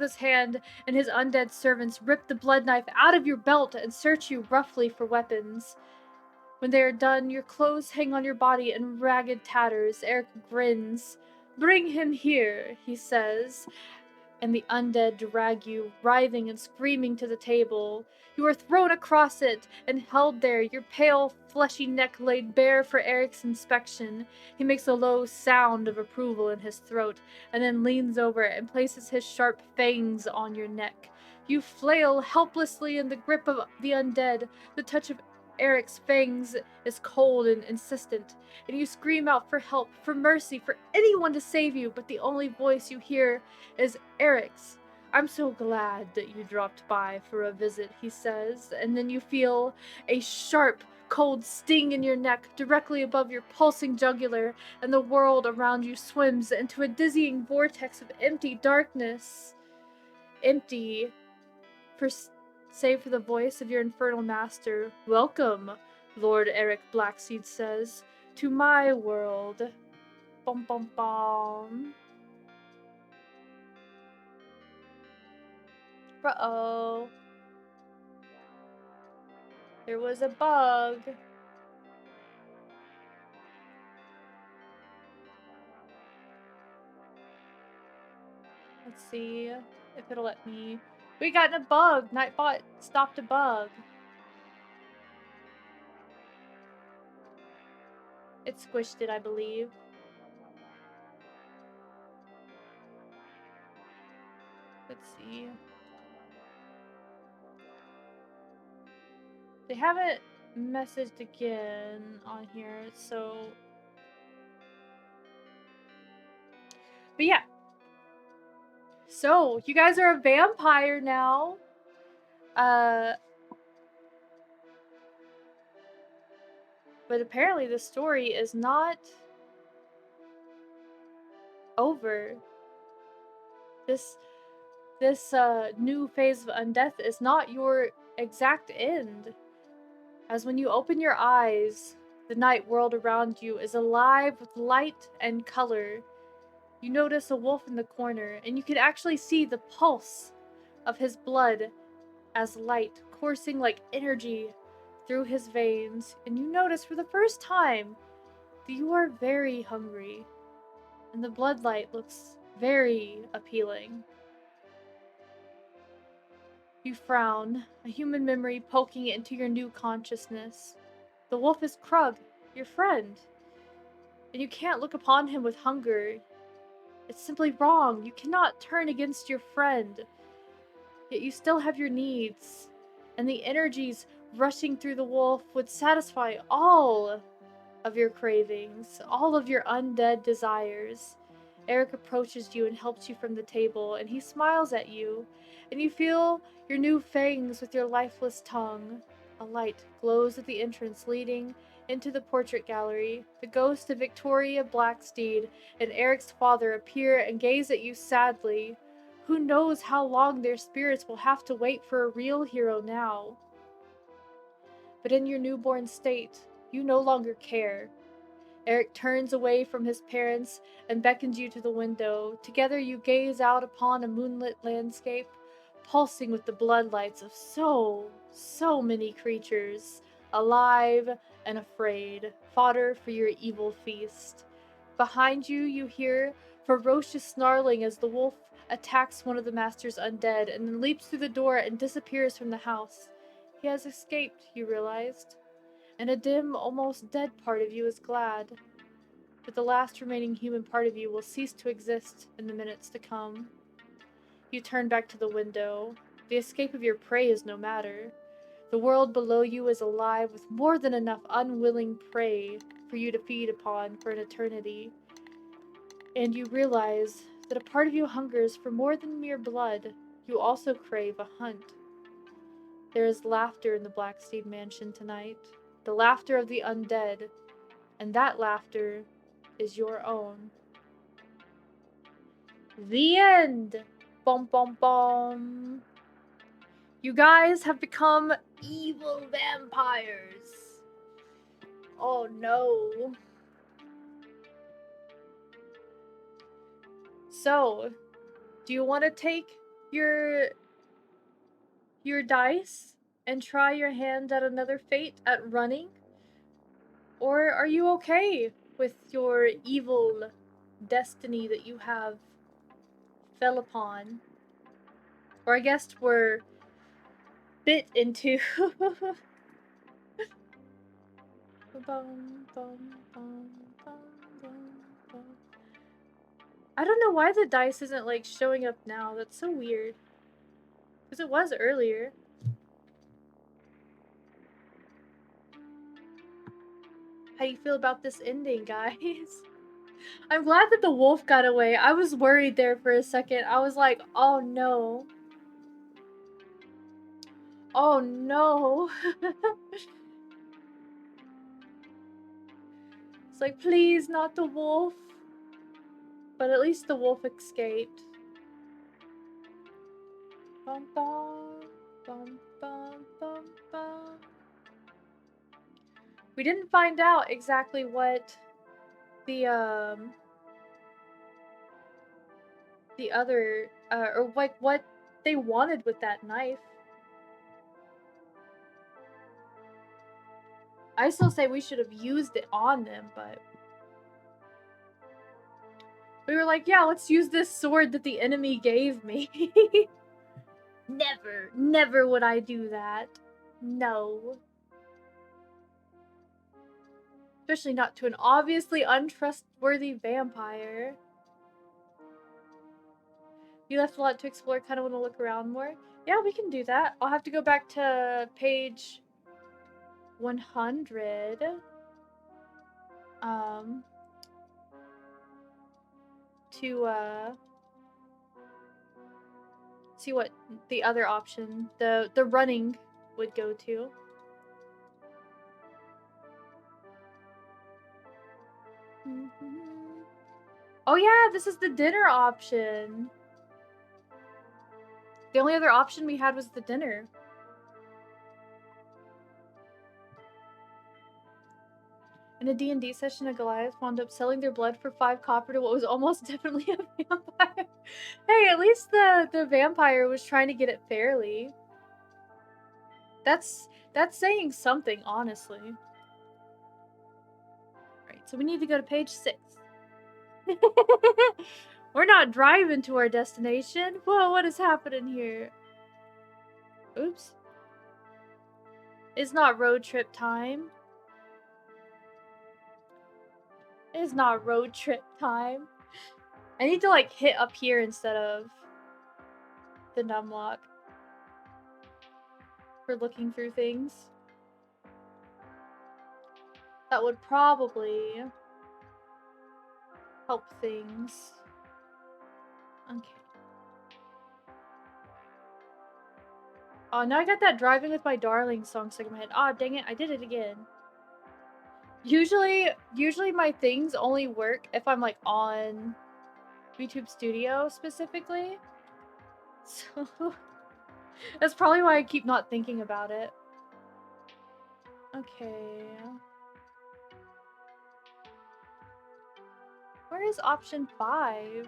his hand, and his undead servants rip the blood knife out of your belt and search you roughly for weapons. When they are done, your clothes hang on your body in ragged tatters. Eric grins. "Bring him here," he says, and the undead drag you, writhing and screaming, to the table. You are thrown across it and held there, your pale, fleshy neck laid bare for Eric's inspection. He makes a low sound of approval in his throat, and then leans over and places his sharp fangs on your neck. You flail helplessly in the grip of the undead. The touch of Eric's fangs is cold and insistent, and you scream out for help, for mercy, for anyone to save you, but the only voice you hear is Eric's. "I'm so glad that you dropped by for a visit," he says, and then you feel a sharp, cold sting in your neck directly above your pulsing jugular, and the world around you swims into a dizzying vortex of empty darkness. Empty save for the voice of your infernal master. Welcome, Lord Eric Blackseed says, to my world. Bum bum bum. Uh-oh. There was a bug. Let's see if it'll let me. We got a bug. Nightbot stopped a bug. It squished it, I believe. Let's see. They haven't messaged again on here, so. But yeah. So, you guys are a vampire now. But apparently the story is not over. This new phase of undeath is not your exact end. As when you open your eyes, the night world around you is alive with light and color. You notice a wolf in the corner, and you can actually see the pulse of his blood as light coursing like energy through his veins. And you notice for the first time that you are very hungry, and the bloodlight looks very appealing. You frown, a human memory poking into your new consciousness. The wolf is Krug, your friend, and you can't look upon him with hunger. It's simply wrong. You cannot turn against your friend. Yet you still have your needs, and the energies rushing through the wolf would satisfy all of your cravings, all of your undead desires. Eric approaches you and helps you from the table, and he smiles at you, and you feel your new fangs with your lifeless tongue. A light glows at the entrance leading into the portrait gallery. The ghost of Victoria Blacksteed and Eric's father appear and gaze at you sadly. Who knows how long their spirits will have to wait for a real hero now? But in your newborn state, you no longer care. Eric turns away from his parents and beckons you to the window. Together you gaze out upon a moonlit landscape, pulsing with the bloodlights of so many creatures, alive and afraid, fodder for your evil feast. Behind you, you hear ferocious snarling as the wolf attacks one of the master's undead and then leaps through the door and disappears from the house. He has escaped, you realized, and a dim, almost dead part of you is glad. But the last remaining human part of you will cease to exist in the minutes to come. You turn back to the window. The escape of your prey is no matter. The world below you is alive with more than enough unwilling prey for you to feed upon for an eternity. And you realize that a part of you hungers for more than mere blood. You also crave a hunt. There is laughter in the Blacksteed Mansion tonight. The laughter of the undead. And that laughter is your own. The end! Bum bum bum. You guys have become evil vampires. Oh no. So, do you want to take your dice and try your hand at another fate at running? Or are you okay with your evil destiny that you have fell upon? Or I guess we're bit into. I don't know why the dice isn't like showing up now. That's so weird. Because it was earlier. How you feel about this ending, guys? I'm glad that the wolf got away. I was worried there for a second. I was like, oh no. Oh no. It's like, please, not the wolf. But at least the wolf escaped. Bum, bum. Bum, bum, bum, bum. We didn't find out exactly what the other or like what they wanted with that knife. I still say we should have used it on them, but we were like, yeah, let's use this sword that the enemy gave me. Never would I do that. No. Especially not to an obviously untrustworthy vampire. You left a lot to explore, kind of want to look around more. Yeah, we can do that. I'll have to go back to page 100. To see what the other option, the running, would go to. Oh yeah, this is the dinner option. The only other option we had was the dinner. In a D&D session, a Goliath wound up selling their blood for 5 copper to what was almost definitely a vampire. Hey, at least the vampire was trying to get it fairly. That's saying something, honestly. Alright, so we need to go to page 6. We're not driving to our destination. Whoa, what is happening here? Oops. It's not road trip time. It's not road trip time. I need to like hit up here instead of the numlock for looking through things. That would probably help things. Okay. Oh, now I got that Driving with My Darling song stuck in my head. Ah, oh, dang it, I did it again. Usually my things only work if I'm like on YouTube Studio specifically. So that's probably why I keep not thinking about it. Okay. Where is option 5?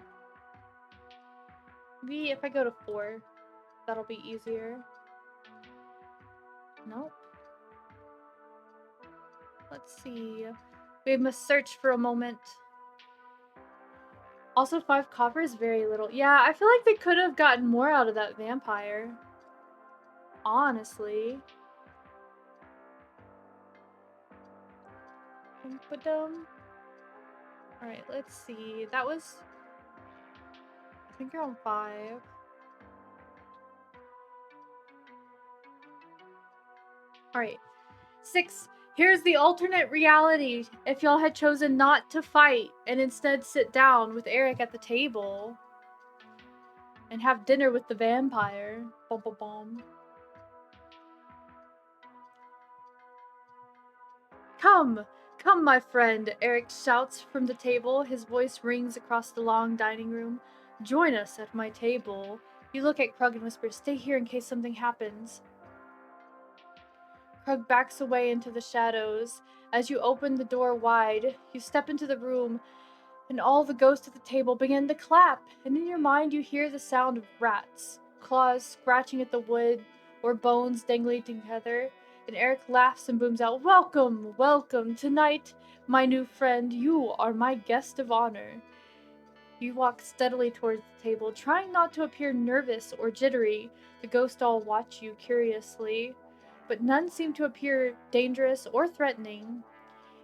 Maybe if I go to 4, that'll be easier. Nope. Let's see. We must search for a moment. Also, 5 copper is very little. Yeah, I feel like they could have gotten more out of that vampire. Honestly. Alright, let's see. That was... I think you're on 5. Alright. 6. Here's the alternate reality. If y'all had chosen not to fight and instead sit down with Eric at the table and have dinner with the vampire. Bum, bum, bum. Come! Come, my friend, Eric shouts from the table. His voice rings across the long dining room. Join us at my table. You look at Krug and whisper, stay here in case something happens. Krug backs away into the shadows. As you open the door wide, you step into the room, and all the ghosts at the table begin to clap. And in your mind, you hear the sound of rats, claws scratching at the wood, or bones dangling together. And Eric laughs and booms out, welcome, welcome. Tonight, my new friend, you are my guest of honor. You walk steadily towards the table, trying not to appear nervous or jittery. The ghosts all watch you curiously, but none seem to appear dangerous or threatening.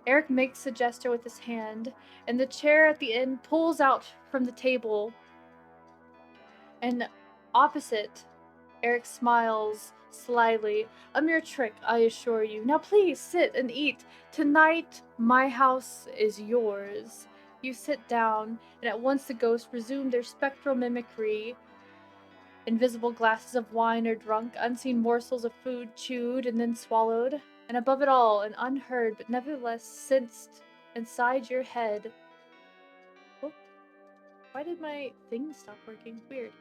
Eric makes a gesture with his hand, and the chair at the end pulls out from the table. And opposite, Eric smiles slyly. A mere trick, I assure you. Now please sit and eat. Tonight, my house is yours. You sit down, and at once the ghosts resume their spectral mimicry. Invisible glasses of wine are drunk, unseen morsels of food chewed and then swallowed, and above it all, an unheard but nevertheless sensed inside your head. Whoop. Why did my thing stop working? Weird.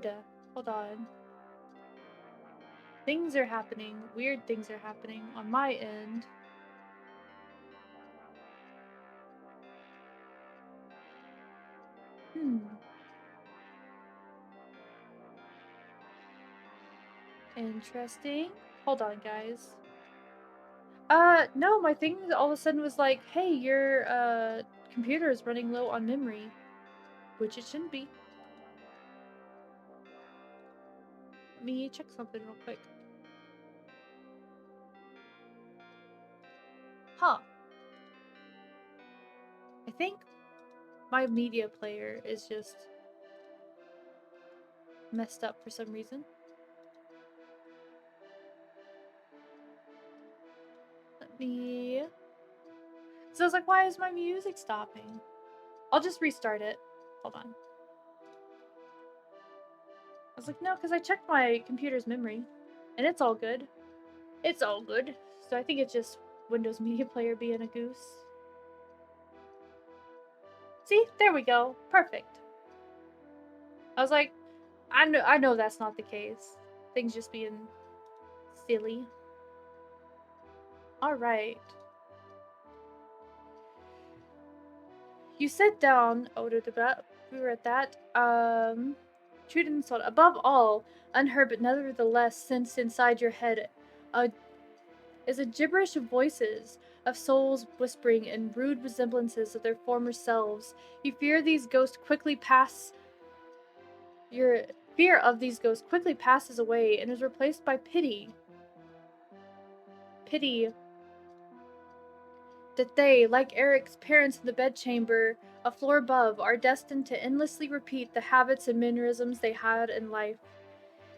weird. Hold on. Things are happening. Weird things are happening on my end. Interesting. Hold on, guys. No, my thing all of a sudden was like, hey, your, computer is running low on memory. Which it shouldn't be. Let me check something real quick. Huh. I think my media player is just messed up for some reason. Let me... So I was like, why is my music stopping? I'll just restart it. Hold on. I was like, no, because I checked my computer's memory. And it's all good. It's all good. So I think it's just Windows Media Player being a goose. See? There we go. Perfect. I was like, I know that's not the case. Things just being silly. Alright. You sit down. Oh, we were at that. Treated insult. Above all, unheard but nevertheless sensed inside your head is a gibberish of voices, of souls whispering in rude resemblances of their former selves. You fear these ghosts quickly pass. Your fear of these ghosts quickly passes away and is replaced by pity. Pity that they, like Eric's parents in the bedchamber a floor above, are destined to endlessly repeat the habits and mannerisms they had in life.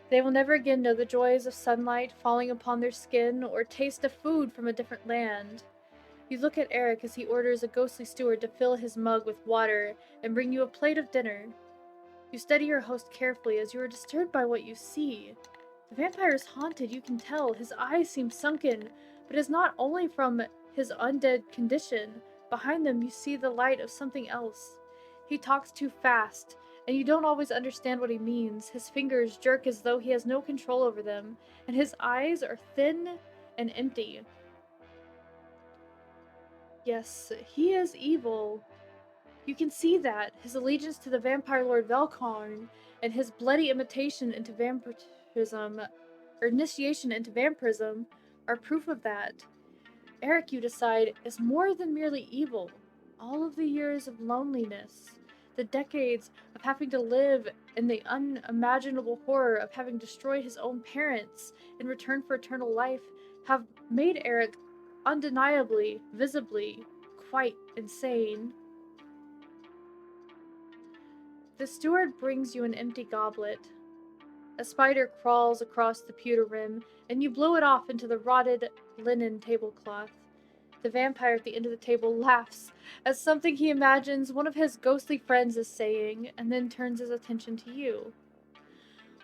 They will never again know the joys of sunlight falling upon their skin or taste of food from a different land. You look at Eric as he orders a ghostly steward to fill his mug with water and bring you a plate of dinner. You study your host carefully as you are disturbed by what you see. The vampire is haunted, you can tell. His eyes seem sunken, but it is not only from his undead condition. Behind them you see the light of something else. He talks too fast, and you don't always understand what he means. His fingers jerk as though he has no control over them, and his eyes are thin and empty. Yes, he is evil. You can see that. His allegiance to the vampire lord Velkarn and his bloody imitation into vampirism, or initiation into vampirism, are proof of that. Eric, you decide, is more than merely evil. All of the years of loneliness, the decades of having to live in the unimaginable horror of having destroyed his own parents in return for eternal life, have made Eric undeniably, visibly, quite insane. The steward brings you an empty goblet. A spider crawls across the pewter rim, and you blow it off into the rotted linen tablecloth. The vampire at the end of the table laughs as something he imagines one of his ghostly friends is saying, and then turns his attention to you.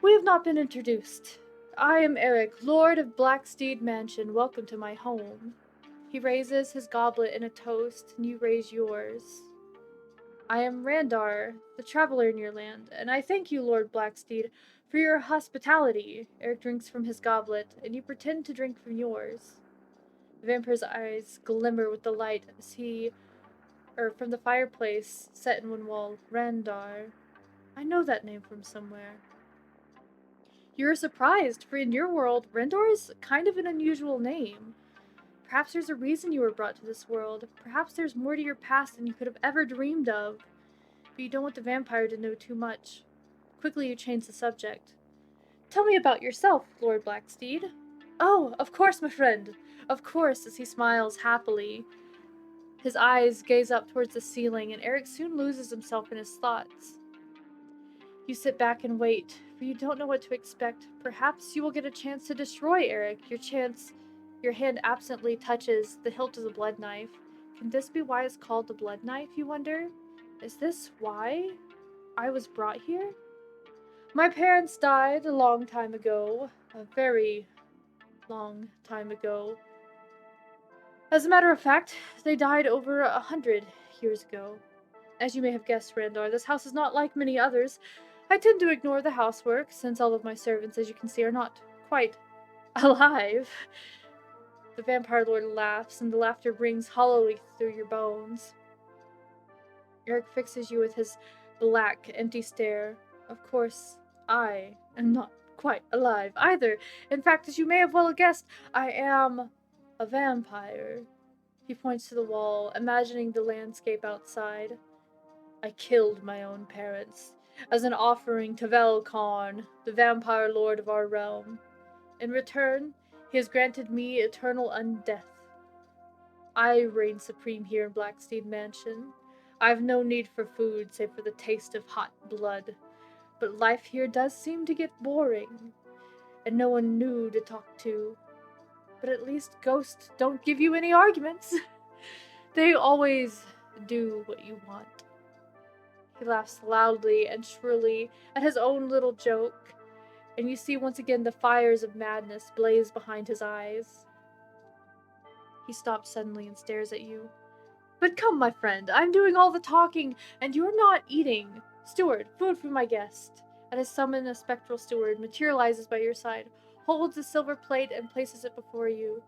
We have not been introduced. I am Eric, Lord of Blacksteed Mansion. Welcome to my home. He raises his goblet in a toast, and you raise yours. I am Randar, the traveler in your land, and I thank you, Lord Blacksteed, for your hospitality. Eric drinks from his goblet, and you pretend to drink from yours. The vampire's eyes glimmer with delight as from the fireplace set in one wall. Randar. I know that name from somewhere. You're surprised, for in your world, Randar is kind of an unusual name. Perhaps there's a reason you were brought to this world. Perhaps there's more to your past than you could have ever dreamed of. But you don't want the vampire to know too much. Quickly you change the subject. Tell me about yourself, Lord Blacksteed. Oh, of course, my friend. Of course, as he smiles happily. His eyes gaze up towards the ceiling, and Eric soon loses himself in his thoughts. You sit back and wait, for you don't know what to expect. Perhaps you will get a chance to destroy Eric. Your hand absently touches the hilt of the blood knife. Can this be why it's called the blood knife, you wonder? Is this why I was brought here? My parents died a long time ago. A very long time ago. As a matter of fact, they died over 100 years ago. As you may have guessed, Randar, this house is not like many others. I tend to ignore the housework, since all of my servants, as you can see, are not quite alive. The vampire lord laughs, and the laughter rings hollowly through your bones. Eric fixes you with his black, empty stare. Of course, I am not quite alive either. In fact, as you may have well guessed, I am a vampire. He points to the wall, imagining the landscape outside. I killed my own parents, as an offering to Velkarn, the vampire lord of our realm. In return, he has granted me eternal undeath. I reign supreme here in Blacksteed Mansion. I have no need for food save for the taste of hot blood, but life here does seem to get boring, and no one new to talk to. But at least ghosts don't give you any arguments. They always do what you want. He laughs loudly and shrilly at his own little joke, and you see once again the fires of madness blaze behind his eyes. He stops suddenly and stares at you. But come, my friend, I'm doing all the talking, and you're not eating. Steward, food for my guest. And as summon a spectral steward materializes by your side, holds a silver plate and places it before you.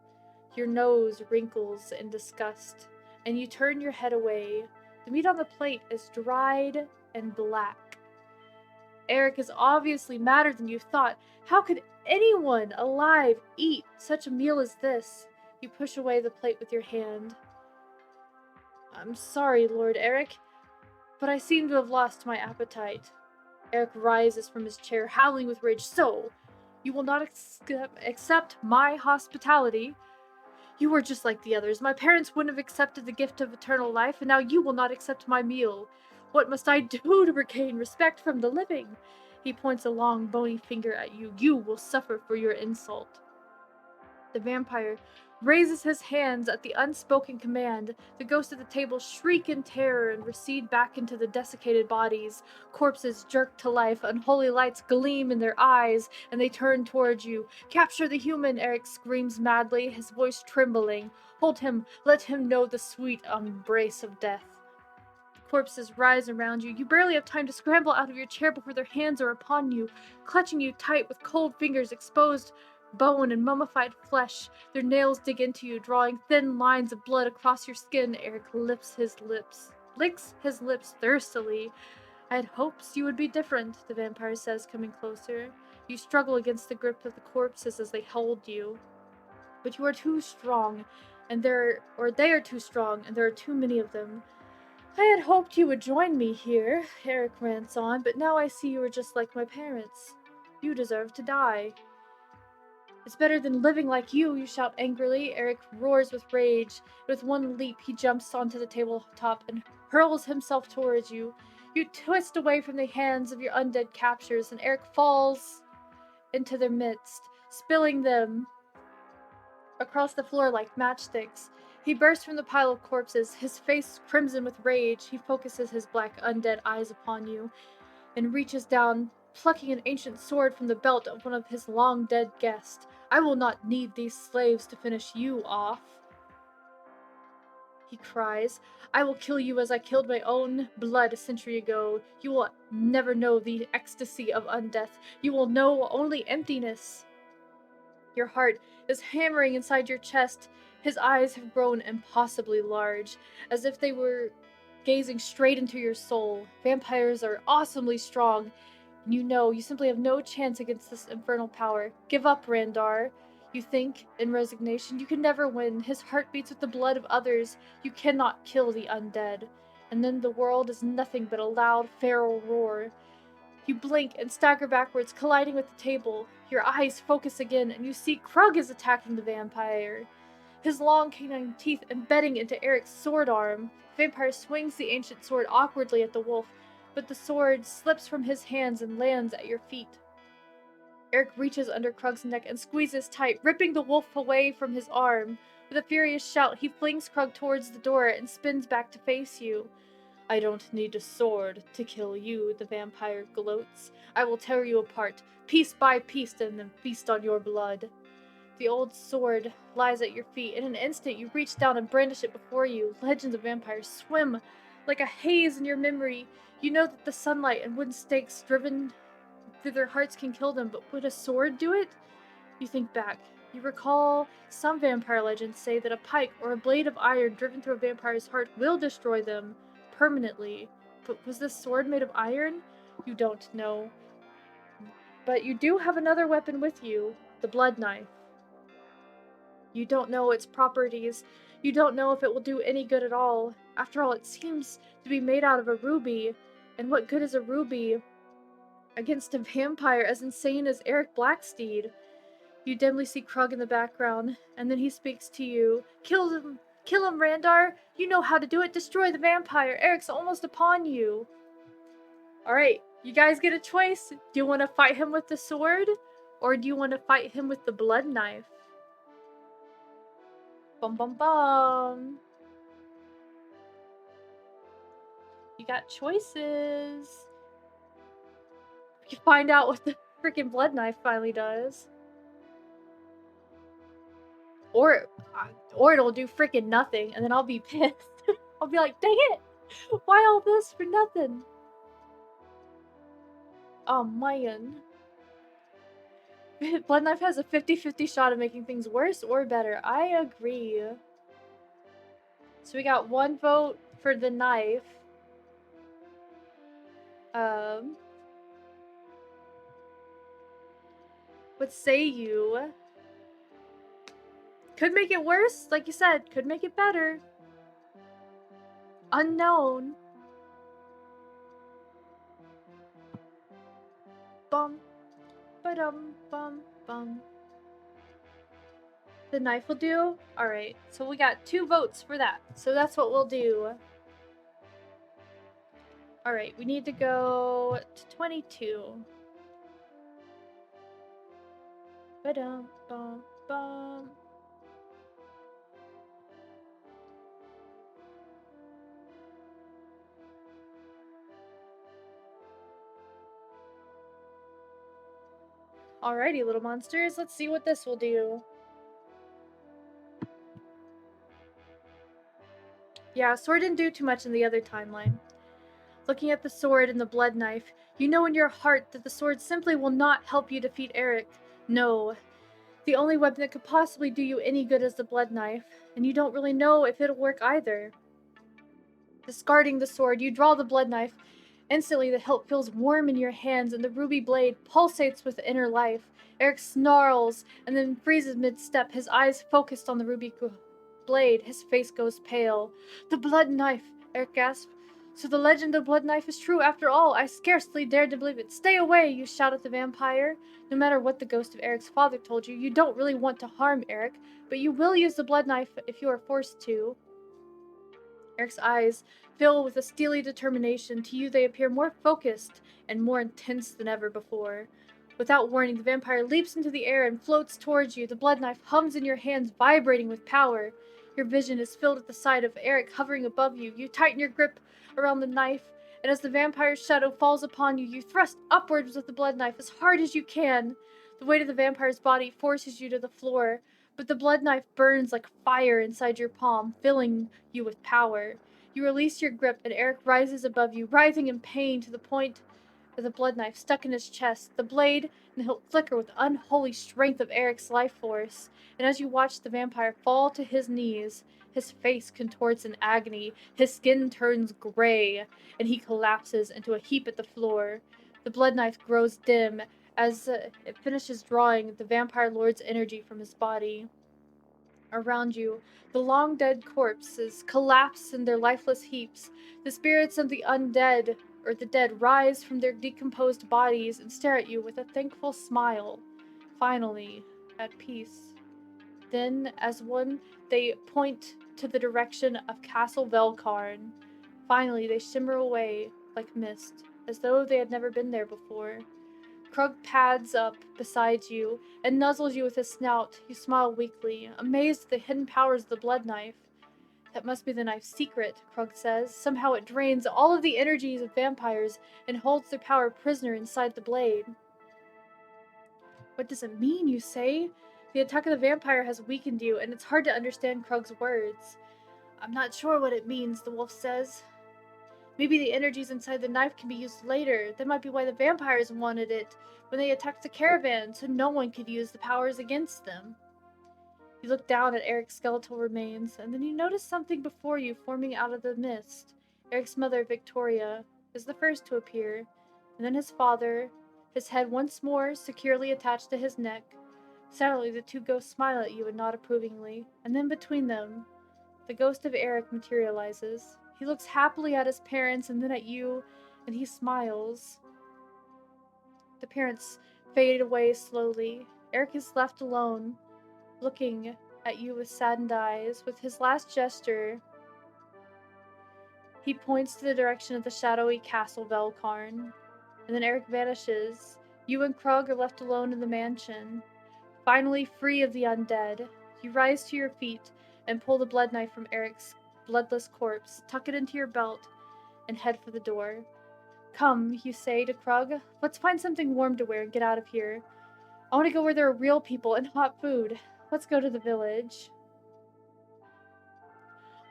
Your nose wrinkles in disgust, and you turn your head away. The meat on the plate is dried and black. Eric is obviously madder than you thought. How could anyone alive eat such a meal as this? You push away the plate with your hand. I'm sorry, Lord Eric, but I seem to have lost my appetite. Eric rises from his chair, howling with rage. So, you will not accept my hospitality? You are just like the others. My parents wouldn't have accepted the gift of eternal life, and now you will not accept my meal. What must I do to regain respect from the living? He points a long, bony finger at you. You will suffer for your insult. The vampire raises his hands at the unspoken command. The ghosts at the table shriek in terror and recede back into the desiccated bodies. Corpses jerk to life, unholy lights gleam in their eyes, and they turn towards you. Capture the human, Eric screams madly, his voice trembling. Hold him, let him know the sweet embrace of death. Corpses rise around you. You barely have time to scramble out of your chair before their hands are upon you, clutching you tight with cold fingers, exposed bone and mummified flesh. Their nails dig into you, drawing thin lines of blood across your skin. Eric licks his lips thirstily. I had hopes you would be different, the vampire says, coming closer. You struggle against the grip of the corpses as they hold you. But you are too strong, they are too strong, and there are too many of them. I had hoped you would join me here, Eric rants on, but now I see you are just like my parents. You deserve to die. It's better than living like you shout angrily. Eric roars with rage. With one leap, he jumps onto the tabletop and hurls himself towards you. You twist away from the hands of your undead captors, and Eric falls into their midst, spilling them across the floor like matchsticks. He bursts from the pile of corpses, his face crimson with rage. He focuses his black undead eyes upon you and reaches down, plucking an ancient sword from the belt of one of his long-dead guests. I will not need these slaves to finish you off, he cries. I will kill you as I killed my own blood a century ago. You will never know the ecstasy of undeath. You will know only emptiness. Your heart is hammering inside your chest. His eyes have grown impossibly large, as if they were gazing straight into your soul. Vampires are awesomely strong, and you know you simply have no chance against this infernal power. Give up, Randar. You think, in resignation, you can never win. His heart beats with the blood of others. You cannot kill the undead. And then the world is nothing but a loud, feral roar. You blink and stagger backwards, colliding with the table. Your eyes focus again, and you see Krug is attacking the vampire, his long canine teeth embedding into Eric's sword arm. The vampire swings the ancient sword awkwardly at the wolf, but the sword slips from his hands and lands at your feet. Eric reaches under Krug's neck and squeezes tight, ripping the wolf away from his arm. With a furious shout, he flings Krug towards the door and spins back to face you. I don't need a sword to kill you, the vampire gloats. I will tear you apart, piece by piece, and then feast on your blood. The old sword lies at your feet. In an instant, you reach down and brandish it before you. Legends of vampires swim like a haze in your memory. You know that the sunlight and wooden stakes driven through their hearts can kill them, but would a sword do it? You think back. You recall some vampire legends say that a pike or a blade of iron driven through a vampire's heart will destroy them permanently. But was this sword made of iron? You don't know. But you do have another weapon with you, the blood knife. You don't know its properties. You don't know if it will do any good at all. After all, it seems to be made out of a ruby. And what good is a ruby against a vampire as insane as Eric Blacksteed? You dimly see Krug in the background, and then he speaks to you. Kill him, Randar! You know how to do it! Destroy the vampire! Eric's almost upon you! Alright, you guys get a choice. Do you want to fight him with the sword? Or do you want to fight him with the blood knife? Bum bum bum! You got choices. You find out what the freaking blood knife finally does. Or it'll do freaking nothing, and then I'll be pissed. I'll be like, dang it! Why all this for nothing? Oh man. Blood knife has a 50-50 shot of making things worse or better. I agree. So we got one vote for the knife. What say you? Could make it worse, like you said. Could make it better. Unknown. Bum. Ba-dum. Bum. Bum. The knife will do? Alright, so we got 2 votes for that. So that's what we'll do. Alright, we need to go to 22. Ba-dum. Bum. Bum. Alrighty, little monsters, let's see what this will do. Yeah, sword didn't do too much in the other timeline. Looking at the sword and the blood knife, you know in your heart that the sword simply will not help you defeat Eric. No. The only weapon that could possibly do you any good is the blood knife, and you don't really know if it'll work either. Discarding the sword, you draw the blood knife. Instantly, the hilt feels warm in your hands, and the ruby blade pulsates with inner life. Eric snarls and then freezes mid-step, his eyes focused on the ruby blade. His face goes pale. The blood knife, Eric gasped. So the legend of the blood knife is true after all. I scarcely dared to believe it. Stay away, you shout at the vampire. No matter what the ghost of Eric's father told you, you don't really want to harm Eric, but you will use the blood knife if you are forced to. Eric's eyes fill with a steely determination. To you, they appear more focused and more intense than ever before. Without warning, the vampire leaps into the air and floats towards you. The blood knife hums in your hands, vibrating with power. Your vision is filled at the sight of Eric hovering above you. You tighten your grip around the knife, and as the vampire's shadow falls upon you, you thrust upwards with the blood knife as hard as you can. The weight of the vampire's body forces you to the floor, but the blood knife burns like fire inside your palm, filling you with power. You release your grip, and Eric rises above you, writhing in pain to the point of the blood knife stuck in his chest. The blade and the hilt flicker with the unholy strength of Eric's life force, and as you watch the vampire fall to his knees, his face contorts in agony, his skin turns gray, and he collapses into a heap at the floor. The blood knife grows dim as it finishes drawing the vampire lord's energy from his body. Around you, the long dead corpses collapse in their lifeless heaps. The spirits of the undead, or the dead, rise from their decomposed bodies and stare at you with a thankful smile. Finally, at peace. Then, as one, they point to the direction of Castle Velkarn. Finally, they shimmer away like mist, as though they had never been there before. Krug pads up beside you and nuzzles you with his snout. You smile weakly, amazed at the hidden powers of the blood knife. That must be the knife's secret, Krug says. Somehow it drains all of the energies of vampires and holds their power prisoner inside the blade. What does it mean, you say? The attack of the vampire has weakened you, and it's hard to understand Krug's words. I'm not sure what it means, the wolf says. Maybe the energies inside the knife can be used later. That might be why the vampires wanted it when they attacked the caravan, so no one could use the powers against them. You look down at Eric's skeletal remains, and then you notice something before you forming out of the mist. Eric's mother, Victoria, is the first to appear, and then his father, his head once more securely attached to his neck. Silently, the two ghosts smile at you and nod approvingly, and then between them, the ghost of Eric materializes. He looks happily at his parents and then at you, and he smiles. The parents fade away slowly. Eric is left alone, looking at you with saddened eyes. With his last gesture, he points to the direction of the shadowy castle Velkarn, and then Eric vanishes. You and Krug are left alone in the mansion. Finally free of the undead, you rise to your feet and pull the blood knife from Eric's bloodless corpse, tuck it into your belt, and head for the door. Come, you say to Krug, let's find something warm to wear and get out of here. I want to go where there are real people and hot food. Let's go to the village.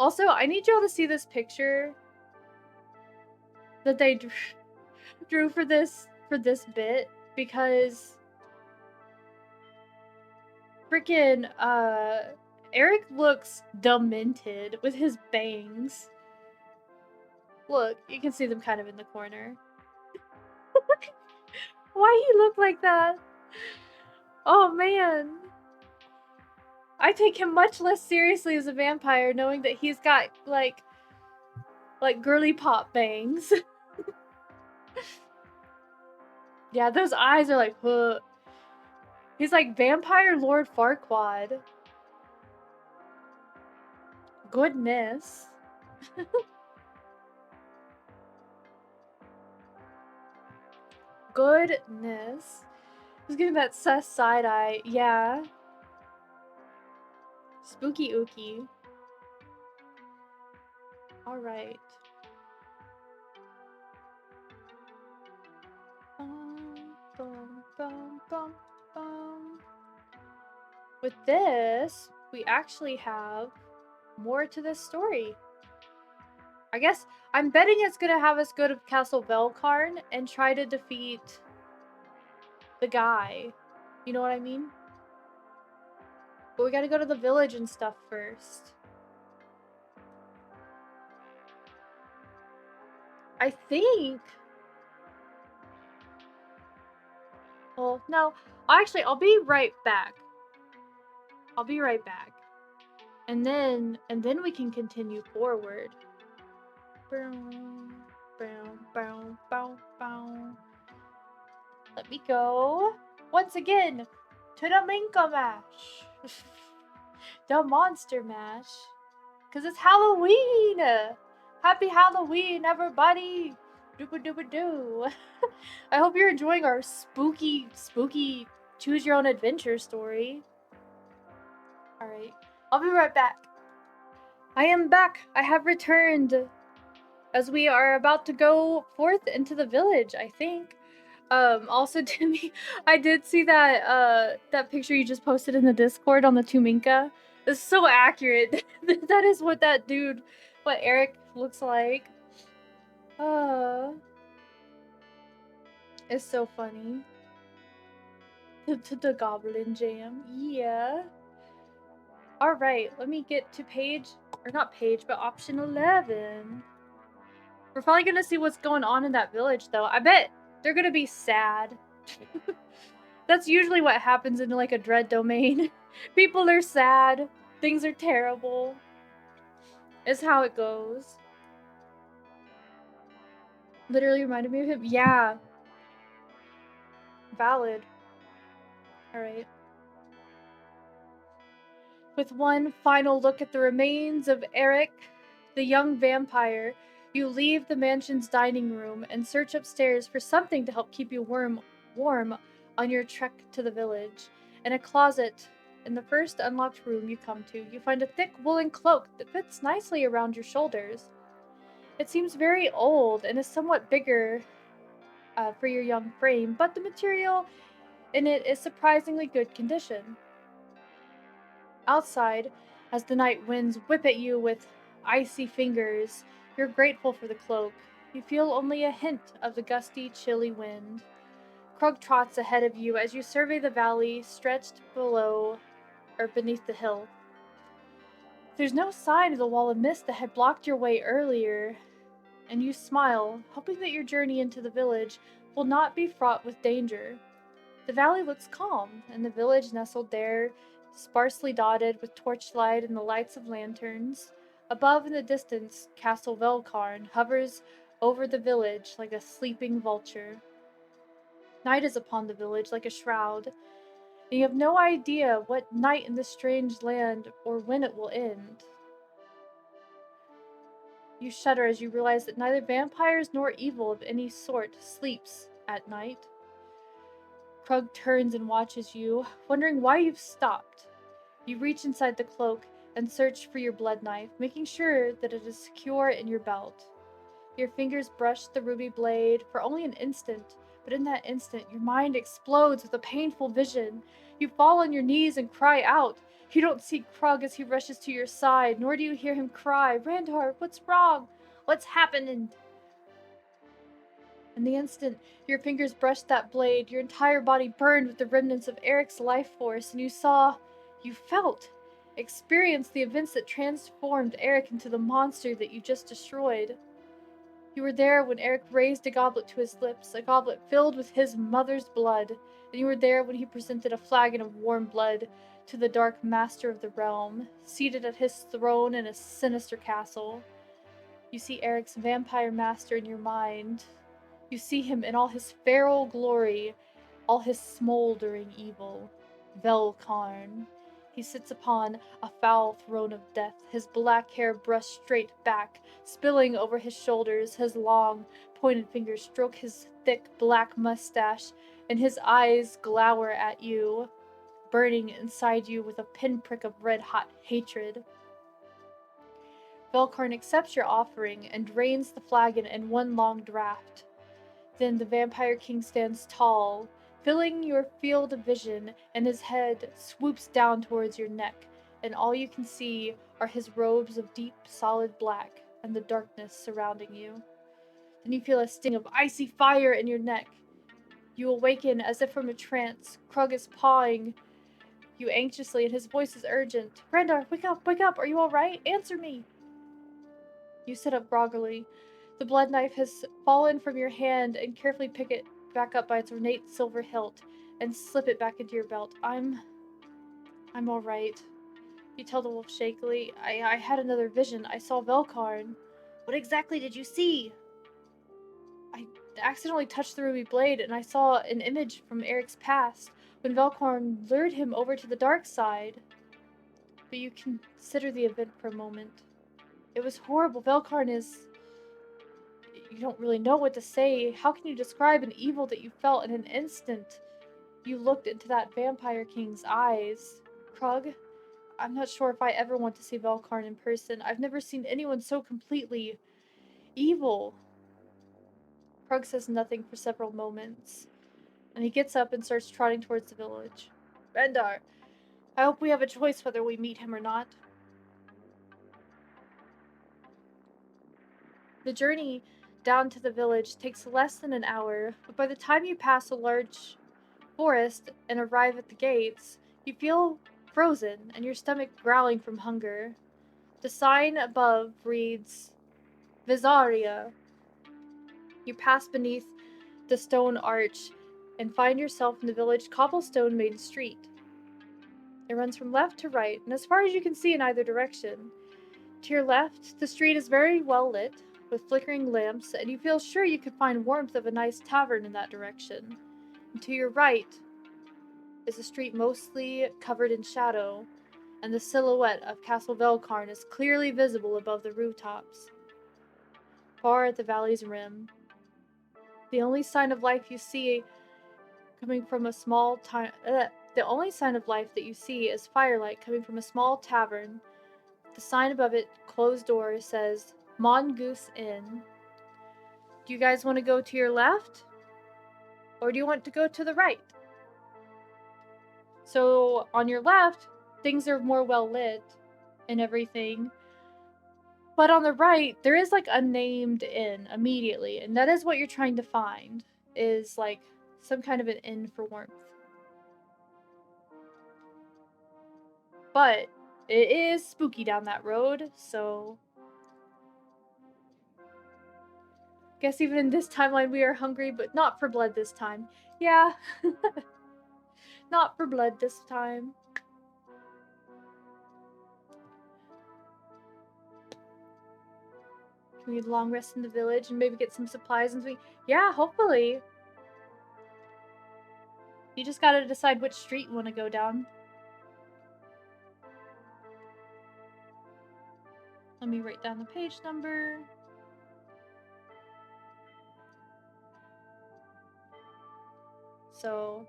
Also, I need y'all to see this picture that they drew for this bit, because freaking Eric looks demented with his bangs. Look, you can see them kind of in the corner. Why he look like that? Oh man. I take him much less seriously as a vampire, knowing that he's got like girly pop bangs. Yeah, those eyes are like, huh. He's like Vampire Lord Farquaad. Goodness. Goodness. He's giving that sus side eye. Yeah. Spooky ooky. Alright. With this, we actually have more to this story. I guess I'm betting it's gonna have us go to Castle Velkarn and try to defeat the guy. You know what I mean? But we gotta go to the village and stuff first. I think... Well, no. Actually, I'll be right back. I'll be right back. And then we can continue forward. Let me go once again to the Minka Mash. The Monster Mash. Because it's Halloween! Happy Halloween, everybody! Dooba dooba doo. I hope you're enjoying our spooky choose your own adventure story. Alright, I'll be right back. I am back. I have returned. As we are about to go forth into the village, I think. Also, Timmy, I did see that that picture you just posted in the Discord on the Tuminka. It's so accurate. That is what that dude, what Eric looks like. It's so funny. The Goblin Jam. Yeah. Alright, let me get to page, or not page, but option 11. We're probably gonna see what's going on in that village, though. I bet they're gonna be sad. That's usually what happens in, like, a Dread domain. People are sad. Things are terrible. It's how it goes. Literally reminded me of him. Yeah. Valid. Alright. With one final look at the remains of Eric, the young vampire, you leave the mansion's dining room and search upstairs for something to help keep you warm on your trek to the village. In a closet, in the first unlocked room you come to, you find a thick woolen cloak that fits nicely around your shoulders. It seems very old and is somewhat bigger for your young frame, but the material in it is surprisingly good condition. Outside, as the night winds whip at you with icy fingers, you're grateful for the cloak. You feel only a hint of the gusty, chilly wind. Krug trots ahead of you as you survey the valley stretched below or beneath the hill. There's no sign of the wall of mist that had blocked your way earlier, and you smile, hoping that your journey into the village will not be fraught with danger. The valley looks calm, and the village nestled there, sparsely dotted with torchlight and the lights of lanterns. Above in the distance, Castle Velkarn hovers over the village like a sleeping vulture. Night is upon the village like a shroud, and you have no idea what night in this strange land or when it will end. You shudder as you realize that neither vampires nor evil of any sort sleeps at night. Krug turns and watches you, wondering why you've stopped. You reach inside the cloak and search for your blood knife, making sure that it is secure in your belt. Your fingers brush the ruby blade for only an instant, but in that instant, your mind explodes with a painful vision. You fall on your knees and cry out. You don't see Krug as he rushes to your side, nor do you hear him cry, "Randar, what's wrong? What's happened?" In the instant your fingers brushed that blade, your entire body burned with the remnants of Eric's life force, and you felt, experienced the events that transformed Eric into the monster that you just destroyed. You were there when Eric raised a goblet to his lips, a goblet filled with his mother's blood, and you were there when he presented a flagon of warm blood to the Dark Master of the Realm, seated at his throne in a sinister castle. You see Eric's vampire master in your mind. You see him in all his feral glory, all his smoldering evil. Velkarn. He sits upon a foul throne of death, his black hair brushed straight back, spilling over his shoulders, his long, pointed fingers stroke his thick black mustache, and his eyes glower at you, burning inside you with a pinprick of red-hot hatred. Velkarn accepts your offering and drains the flagon in one long draught. Then the Vampire King stands tall, filling your field of vision, and his head swoops down towards your neck, and all you can see are his robes of deep, solid black and the darkness surrounding you. Then you feel a sting of icy fire in your neck. You awaken as if from a trance. Krug is pawing you anxiously, and his voice is urgent. "Randar, wake up, wake up! Are you all right? Answer me!" You sit up groggily. The blood knife has fallen from your hand, and carefully pick it back up by its ornate silver hilt and slip it back into your belt. I'm all right. You tell the wolf shakily. I had another vision. I saw Velkarn." "What exactly did you see?" "I accidentally touched the ruby blade, and I saw an image from Eric's past, when Velkarn lured him over to the dark side." But you consider the event for a moment. "It was horrible. Velkarn is..." You don't really know what to say. How can you describe an evil that you felt in an instant? You looked into that Vampire King's eyes. "Krug, I'm not sure if I ever want to see Velkarn in person. I've never seen anyone so completely evil." Krug says nothing for several moments, and he gets up and starts trotting towards the village. "Rendar, I hope we have a choice whether we meet him or not." The journey down to the village takes less than an hour, but by the time you pass a large forest and arrive at the gates, you feel frozen and your stomach growling from hunger. The sign above reads, "Visaria." You pass beneath the stone arch and find yourself in the village cobblestone main street. It runs from left to right, and as far as you can see in either direction. To your left, the street is very well lit, with flickering lamps, and you feel sure you could find warmth of a nice tavern in that direction. And to your right is a street mostly covered in shadow, and the silhouette of Castle Velkarn is clearly visible above the rooftops. Far at the valley's rim, the only sign of life you see coming from a small the only sign of life that you see is firelight coming from a small tavern. The sign above it, closed door, says Mongoose Inn. Do you guys want to go to your left? Or do you want to go to the right? So on your left, things are more well lit and everything. But on the right, there is like a named inn immediately, and that is what you're trying to find, is like some kind of an inn for warmth. But it is spooky down that road, so guess even in this timeline we are hungry, but not for blood this time. Yeah. Not for blood this time. Can we long rest in the village and maybe get some supplies and something? Yeah, hopefully. You just gotta decide which street you want to go down. Let me write down the page number. So,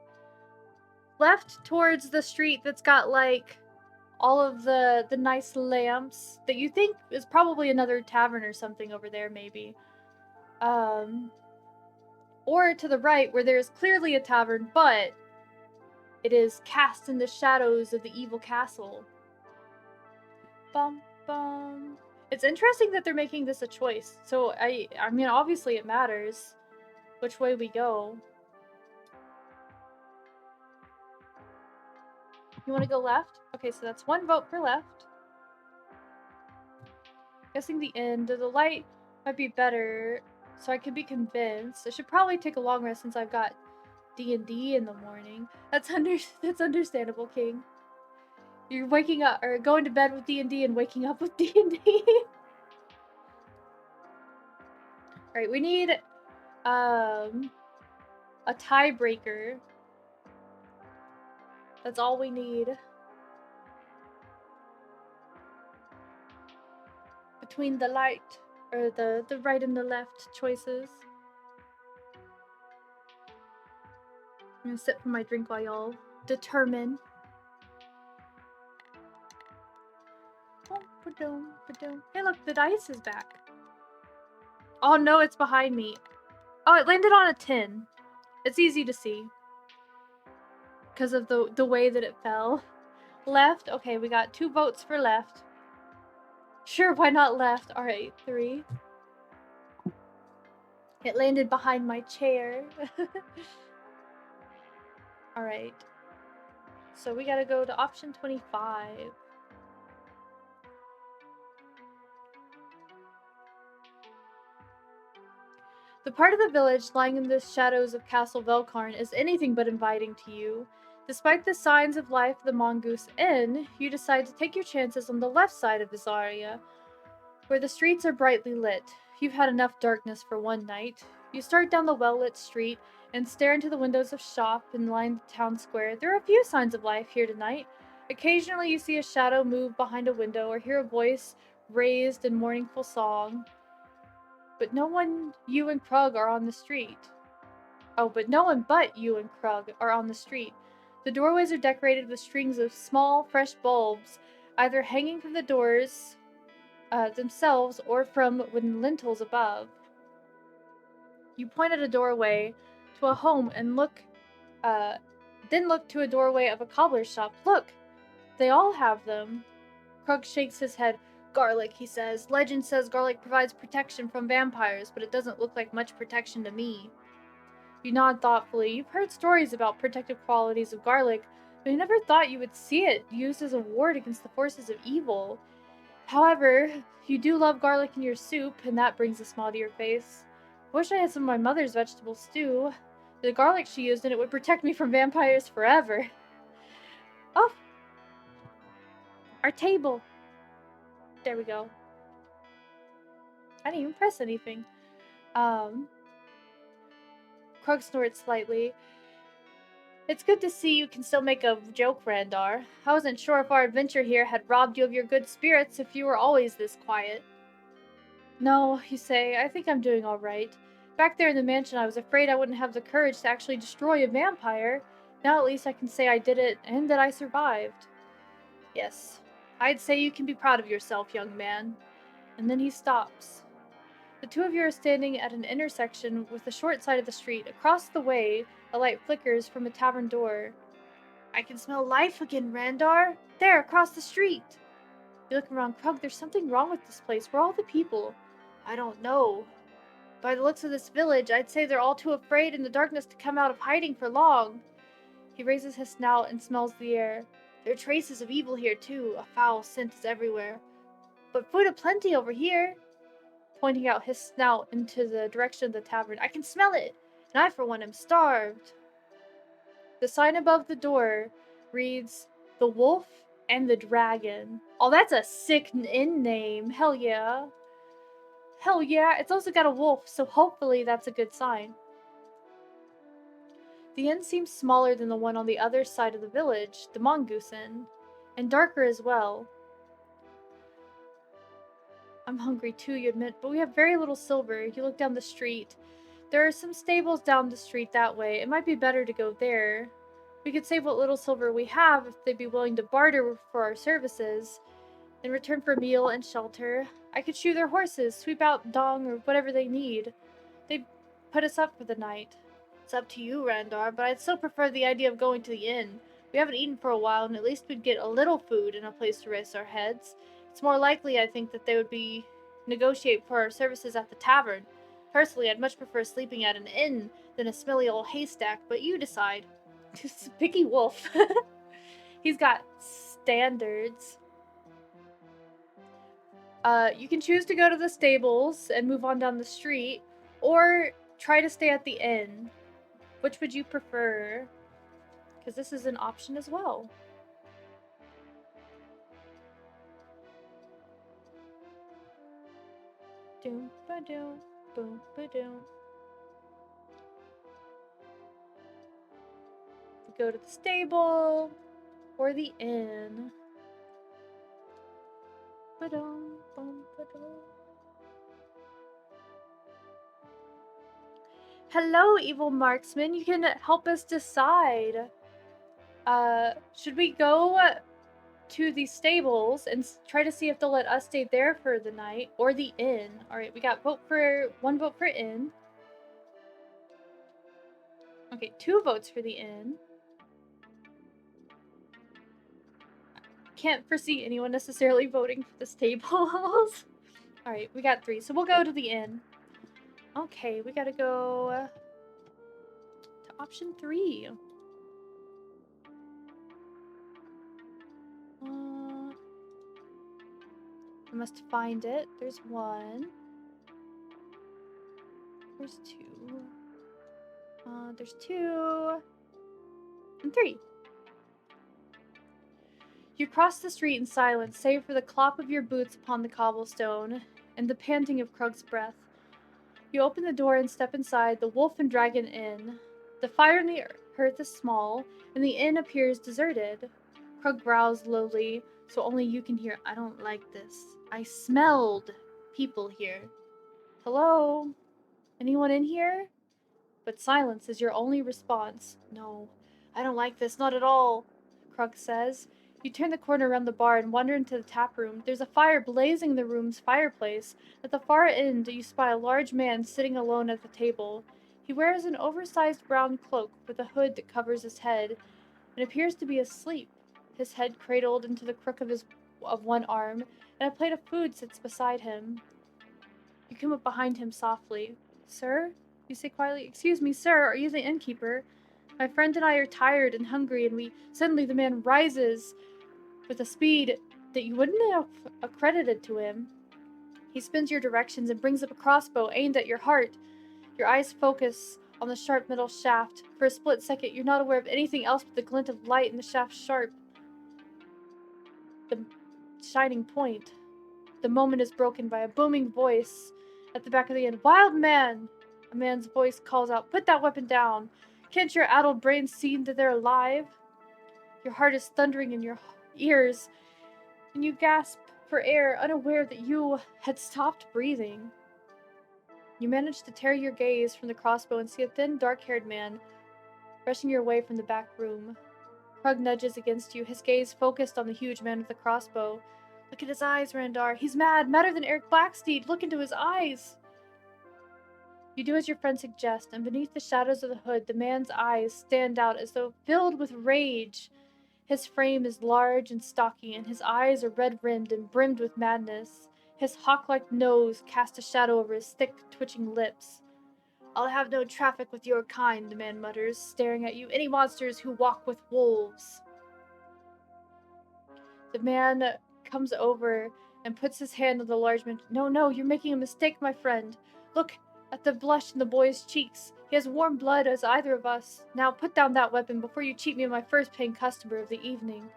left towards the street that's got like all of the nice lamps that you think is probably another tavern or something over there, maybe. Or to the right where there's clearly a tavern, but it is cast in the shadows of the evil castle. Bum bum. It's interesting that they're making this a choice. So I mean, obviously it matters which way we go. You want to go left? Okay, so that's one vote for left. Guessing the inn. The light might be better, so I could be convinced. I should probably take a long rest since I've got D&D in the morning. That's understandable, King. You're waking up or going to bed with D&D and waking up with D&D. Alright, we need a tiebreaker. That's all we need. Between the light or the right and the left choices. I'm gonna sip from my drink while y'all determine. Hey, look, the dice is back. Oh no, it's behind me. Oh, it landed on a 10. It's easy to see because of the way that it fell. Left. Okay, we got 2 votes for left. Sure, why not left? All right, 3. It landed behind my chair. All right. So we gotta go to option 25. The part of the village lying in the shadows of Castle Velkarn is anything but inviting to you. Despite the signs of life at the Mongoose Inn, you decide to take your chances on the left side of this area, where the streets are brightly lit. You've had enough darkness for one night. You start down the well-lit street and stare into the windows of shop and line the town square. There are a few signs of life here tonight. Occasionally you see a shadow move behind a window or hear a voice raised in mournful song. But no one, you and Krug are on the street. Oh, but no one but you and Krug are on the street. The doorways are decorated with strings of small, fresh bulbs, either hanging from the doors themselves or from wooden lintels above. You point at a doorway to a home and then look to a doorway of a cobbler's shop. Look, they all have them. Krug shakes his head. Garlic, he says. Legend says garlic provides protection from vampires, but it doesn't look like much protection to me. You nod thoughtfully. You've heard stories about protective qualities of garlic, but you never thought you would see it used as a ward against the forces of evil. However, you do love garlic in your soup, and that brings a smile to your face. I wish I had some of my mother's vegetable stew. The garlic she used in it would protect me from vampires forever. Oh! Our table! There we go. I didn't even press anything. Krug snorts slightly. It's good to see you can still make a joke, Randar. I wasn't sure if our adventure here had robbed you of your good spirits if you were always this quiet. No, you say, I think I'm doing all right. Back there in the mansion, I was afraid I wouldn't have the courage to actually destroy a vampire. Now at least I can say I did it and that I survived. Yes, I'd say you can be proud of yourself, young man. And then he stops. The two of you are standing at an intersection with the short side of the street. Across the way, a light flickers from a tavern door. I can smell life again, Randar. There, across the street. You look around. Krug, there's something wrong with this place. Where are all the people? I don't know. By the looks of this village, I'd say they're all too afraid in the darkness to come out of hiding for long. He raises his snout and smells the air. There are traces of evil here, too. A foul scent is everywhere. But food aplenty over here. Pointing out his snout into the direction of the tavern. I can smell it, and I, for one, am starved. The sign above the door reads, The Wolf and the Dragon. Oh, that's a sick inn name. Hell yeah. Hell yeah. It's also got a wolf, so hopefully that's a good sign. The inn seems smaller than the one on the other side of the village, the Mongoose Inn, and darker as well. I'm hungry too, you admit, but we have very little silver. You look down the street. There are some stables down the street that way. It might be better to go there. We could save what little silver we have if they'd be willing to barter for our services. In return for meal and shelter, I could shoe their horses, sweep out dung, or whatever they need. They'd put us up for the night. It's up to you, Randar, but I'd still prefer the idea of going to the inn. We haven't eaten for a while, and at least we'd get a little food and a place to rest our heads. It's more likely, I think, that they would negotiate for our services at the tavern. Personally, I'd much prefer sleeping at an inn than a smelly old haystack, but you decide. Picky wolf. He's got standards. You can choose to go to the stables and move on down the street, or try to stay at the inn. Which would you prefer? Because this is an option as well. Doom ba doom, boom ba doom. Go to the stable or the inn. Ba-dum, bum, ba-dum. Hello, evil marksman. You can help us decide. Should we go to the stables and try to see if they'll let us stay there for the night, or the inn? All right, we got one vote for inn. Okay, 2 votes for the inn. Can't foresee anyone necessarily voting for the stables. All right, we got 3, so we'll go to the inn. Okay, we gotta go to option 3. I must find it. There's 1. There's 2. There's 2. And 3. You cross the street in silence, save for the clop of your boots upon the cobblestone and the panting of Krug's breath. You open the door and step inside the Wolf and Dragon Inn. The fire in the hearth is small, and the inn appears deserted. Krug growls lowly, so only you can hear, I don't like this. I smelled people here. Hello? Anyone in here? But silence is your only response. No, I don't like this, not at all, Krug says. You turn the corner around the bar and wander into the tap room. There's a fire blazing in the room's fireplace. At the far end, you spy a large man sitting alone at the table. He wears an oversized brown cloak with a hood that covers his head and appears to be asleep, his head cradled into the crook of one arm, and a plate of food sits beside him. You come up behind him softly. Sir? You say quietly, Excuse me, sir, are you the innkeeper? My friend and I are tired and hungry, and suddenly the man rises with a speed that you wouldn't have accredited to him. He spins your directions and brings up a crossbow aimed at your heart. Your eyes focus on the sharp metal shaft. For a split second, you're not aware of anything else but the glint of light and the shaft's the shining point. The moment is broken by a booming voice at the back of the inn. Wild man! A man's voice calls out, Put that weapon down! Can't your addled brain see that they're alive? Your heart is thundering in your ears, and you gasp for air, unaware that you had stopped breathing. You manage to tear your gaze from the crossbow and see a thin, dark-haired man rushing your way from the back room. Krug nudges against you, his gaze focused on the huge man with the crossbow. Look at his eyes, Randar. He's mad, madder than Eric Blacksteed. Look into his eyes. You do as your friend suggests, and beneath the shadows of the hood, the man's eyes stand out as though filled with rage. His frame is large and stocky, and his eyes are red-rimmed and brimmed with madness. His hawk-like nose casts a shadow over his thick, twitching lips. "I'll have no traffic with your kind," the man mutters, staring at you. "Any monsters who walk with wolves." The man comes over and puts his hand on the large man. No, you're making a mistake, my friend. Look at the blush in the boy's cheeks. He has warm blood as either of us. Now put down that weapon before you cheat me of my first paying customer of the evening."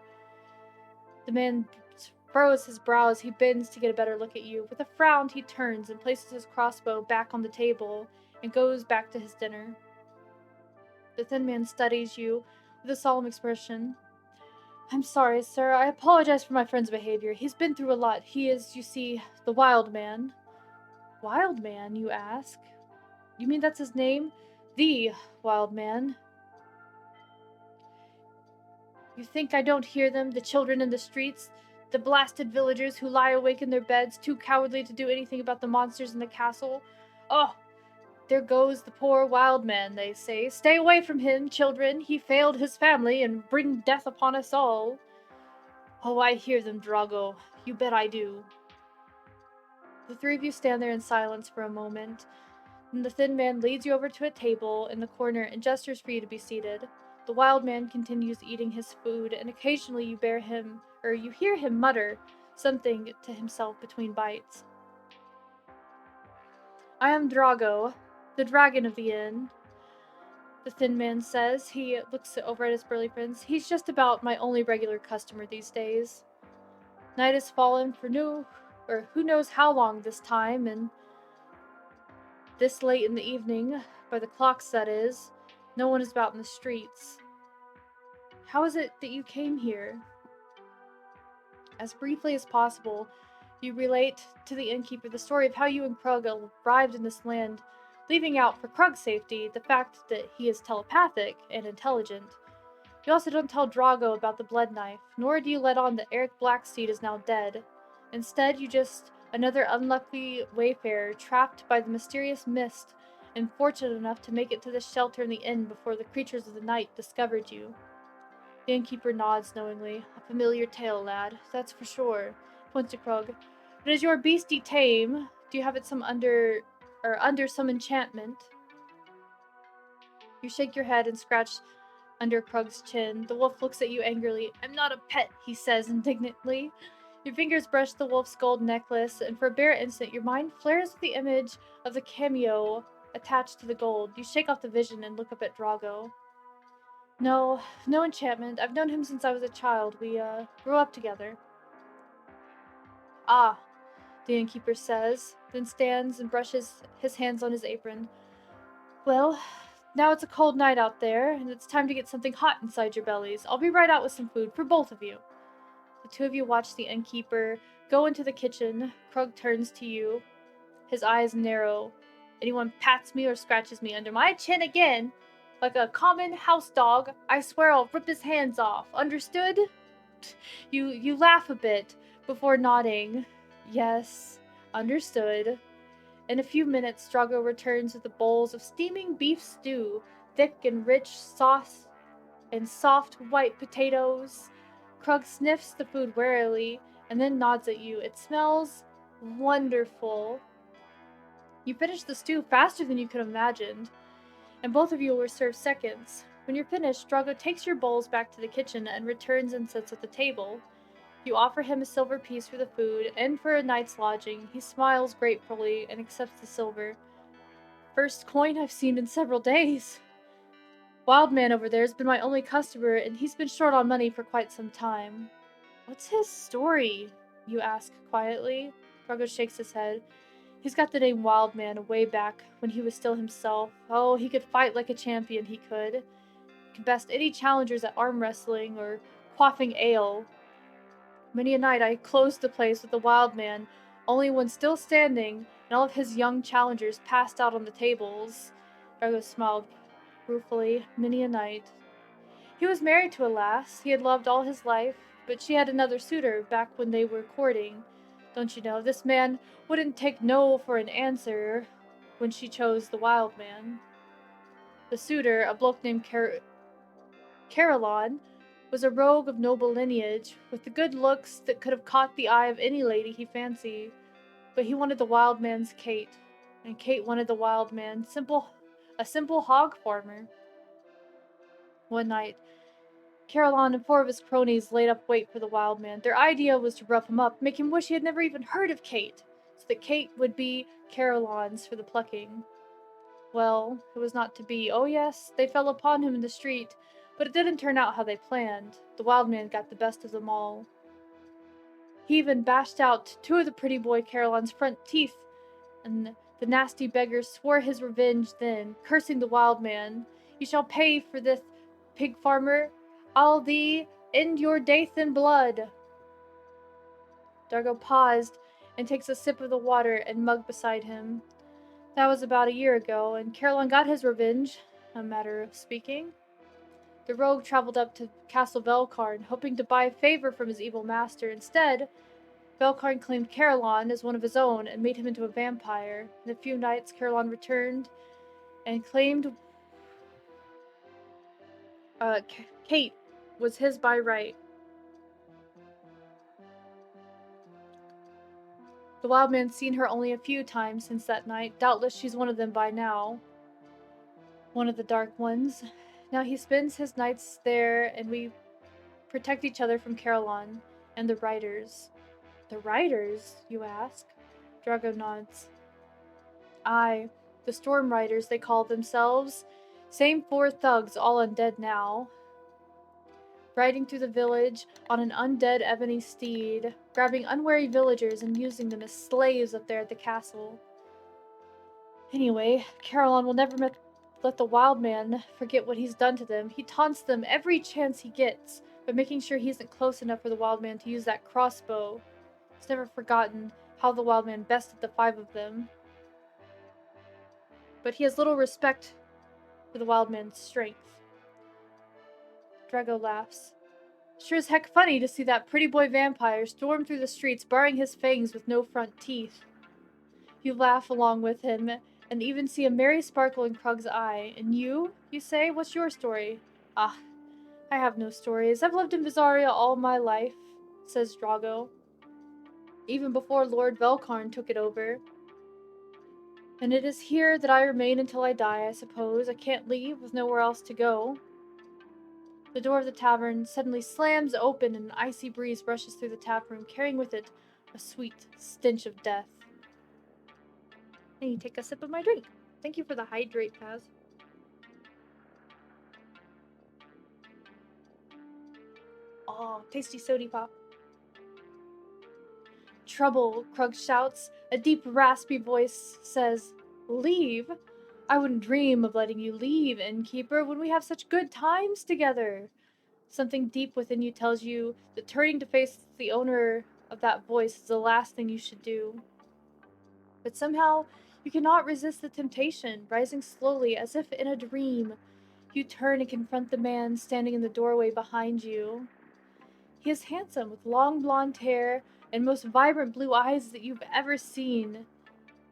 The man furrows his brow as he bends to get a better look at you. With a frown, he turns and places his crossbow back on the table and goes back to his dinner. The thin man studies you with a solemn expression. "I'm sorry, sir. I apologize for my friend's behavior. He's been through a lot. He is, you see, the wild man." "Wild man, you ask? You mean that's his name? The wild man?" "You think I don't hear them, the children in the streets? The blasted villagers who lie awake in their beds, too cowardly to do anything about the monsters in the castle? Oh, there goes the poor wild man, they say. Stay away from him, children. He failed his family and bring death upon us all." "Oh, I hear them, Drago. You bet I do." The three of you stand there in silence for a moment. Then the thin man leads you over to a table in the corner and gestures for you to be seated. The wild man continues eating his food, and occasionally you hear him mutter something to himself between bites. "I am Drago, the dragon of the inn," the thin man says. He looks over at his burly friends. "He's just about my only regular customer these days. Night has fallen for who knows how long this time, and this late in the evening, by the clocks that is, no one is about in the streets. How is it that you came here?" As briefly as possible, you relate to the innkeeper the story of how you and Krug arrived in this land, leaving out for Krug's safety the fact that he is telepathic and intelligent. You also don't tell Drago about the blood knife, nor do you let on that Eric Blacksteed is now dead. Instead, you just another unlucky wayfarer trapped by the mysterious mist and fortunate enough to make it to the shelter in the inn before the creatures of the night discovered you. The innkeeper nods knowingly. "A familiar tale, lad, that's for sure," points to Krug. "But is your beastie tame? Do you have it under some enchantment?" You shake your head and scratch under Krug's chin. The wolf looks at you angrily. "I'm not a pet," he says indignantly. Your fingers brush the wolf's gold necklace, and for a bare instant your mind flares with the image of the cameo attached to the gold. You shake off the vision and look up at Drago. "No enchantment. I've known him since I was a child. We, grew up together." "Ah," the innkeeper says, then stands and brushes his hands on his apron. "Well, now it's a cold night out there, and it's time to get something hot inside your bellies. I'll be right out with some food for both of you." The two of you watch the innkeeper go into the kitchen. Krug turns to you. His eyes narrow. "Anyone pats me or scratches me under my chin again, like a common house dog, I swear I'll rip his hands off. Understood?" You laugh a bit before nodding. "Yes, understood." In a few minutes, Drago returns with the bowls of steaming beef stew, thick and rich sauce, and soft white potatoes. Krug sniffs the food warily and then nods at you. "It smells wonderful." You finish the stew faster than you could have imagined, and both of you were served seconds. When you're finished, Drago takes your bowls back to the kitchen and returns and sits at the table. You offer him a silver piece for the food and for a night's lodging. He smiles gratefully and accepts the silver. "First coin I've seen in several days. Wild man over there's been my only customer, and he's been short on money for quite some time." "What's his story?" you ask quietly. Drago shakes his head. "He's got the name Wild Man way back when he was still himself. Oh, he could fight like a champion, he could. He could best any challengers at arm wrestling or quaffing ale. Many a night I closed the place with the Wild Man, only one still standing, and all of his young challengers passed out on the tables." Drago smiled ruefully. "Many a night." "He was married to a lass he had loved all his life, but she had another suitor back when they were courting. Don't you know, this man wouldn't take no for an answer when she chose the Wild Man. The suitor, a bloke named Caroline, was a rogue of noble lineage, with the good looks that could have caught the eye of any lady he fancied. But he wanted the wild man's Kate, and Kate wanted the wild man, a simple hog farmer. One night, Caroline and 4 of his cronies laid up wait for the wild man. Their idea was to rough him up, make him wish he had never even heard of Kate, so that Kate would be Caroline's for the plucking. Well, it was not to be. Oh yes, they fell upon him in the street, but it didn't turn out how they planned. The wild man got the best of them all. He even bashed out 2 of the pretty boy Caroline's front teeth, and the nasty beggar swore his revenge then, cursing the wild man. "You shall pay for this, pig farmer. I'll thee end your daith in blood." Dargo paused and takes a sip of the water and mug beside him. That was about a year ago, and Caroline got his revenge, a matter of speaking. The rogue traveled up to Castle Velkarn, hoping to buy favor from his evil master. Instead, Velkarn claimed Caroline as one of his own and made him into a vampire. In a few nights, Caroline returned and claimed Kate was his by right. The wild man's seen her only a few times since that night. Doubtless she's one of them by now. One of the Dark Ones. Now he spends his nights there, and we protect each other from Caroline and the Riders. The Riders, you ask? Drago nods. Aye, the Storm Riders they call themselves. Same 4 thugs, all undead now. Riding through the village on an undead ebony steed, grabbing unwary villagers and using them as slaves up there at the castle. Anyway, Caroline will never let the wild man forget what he's done to them. He taunts them every chance he gets by making sure he isn't close enough for the wild man to use that crossbow. He's never forgotten how the wild man bested the 5 of them. But he has little respect for the wild man's strength. Drago laughs. Sure as heck funny to see that pretty boy vampire storm through the streets, baring his fangs with no front teeth. You laugh along with him, and even see a merry sparkle in Krug's eye. And you say, what's your story? Ah, I have no stories. I've lived in Visaria all my life, says Drago. Even before Lord Velkarn took it over. And it is here that I remain until I die, I suppose. I can't leave, with nowhere else to go. The door of the tavern suddenly slams open and an icy breeze rushes through the tap room, carrying with it a sweet stench of death. And you take a sip of my drink. Thank you for the hydrate, Paz. Oh, tasty sody pop. Trouble, Krug shouts. A deep, raspy voice says, "Leave? I wouldn't dream of letting you leave, innkeeper, when we have such good times together." Something deep within you tells you that turning to face the owner of that voice is the last thing you should do. But somehow, you cannot resist the temptation. Rising slowly, as if in a dream, you turn and confront the man standing in the doorway behind you. He is handsome, with long blonde hair and most vibrant blue eyes that you've ever seen.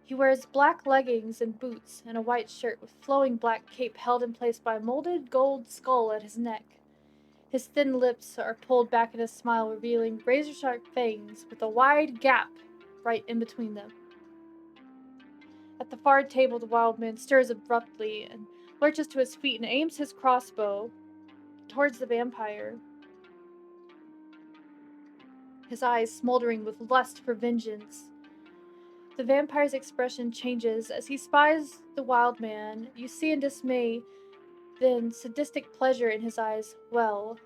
He wears black leggings and boots and a white shirt with flowing black cape held in place by a molded gold skull at his neck. His thin lips are pulled back in a smile, revealing razor-sharp fangs with a wide gap right in between them. At the far table, the wild man stirs abruptly and lurches to his feet and aims his crossbow towards the vampire. His eyes smoldering with lust for vengeance. The vampire's expression changes as he spies the wild man. You see in dismay, then sadistic pleasure in his eyes. Well,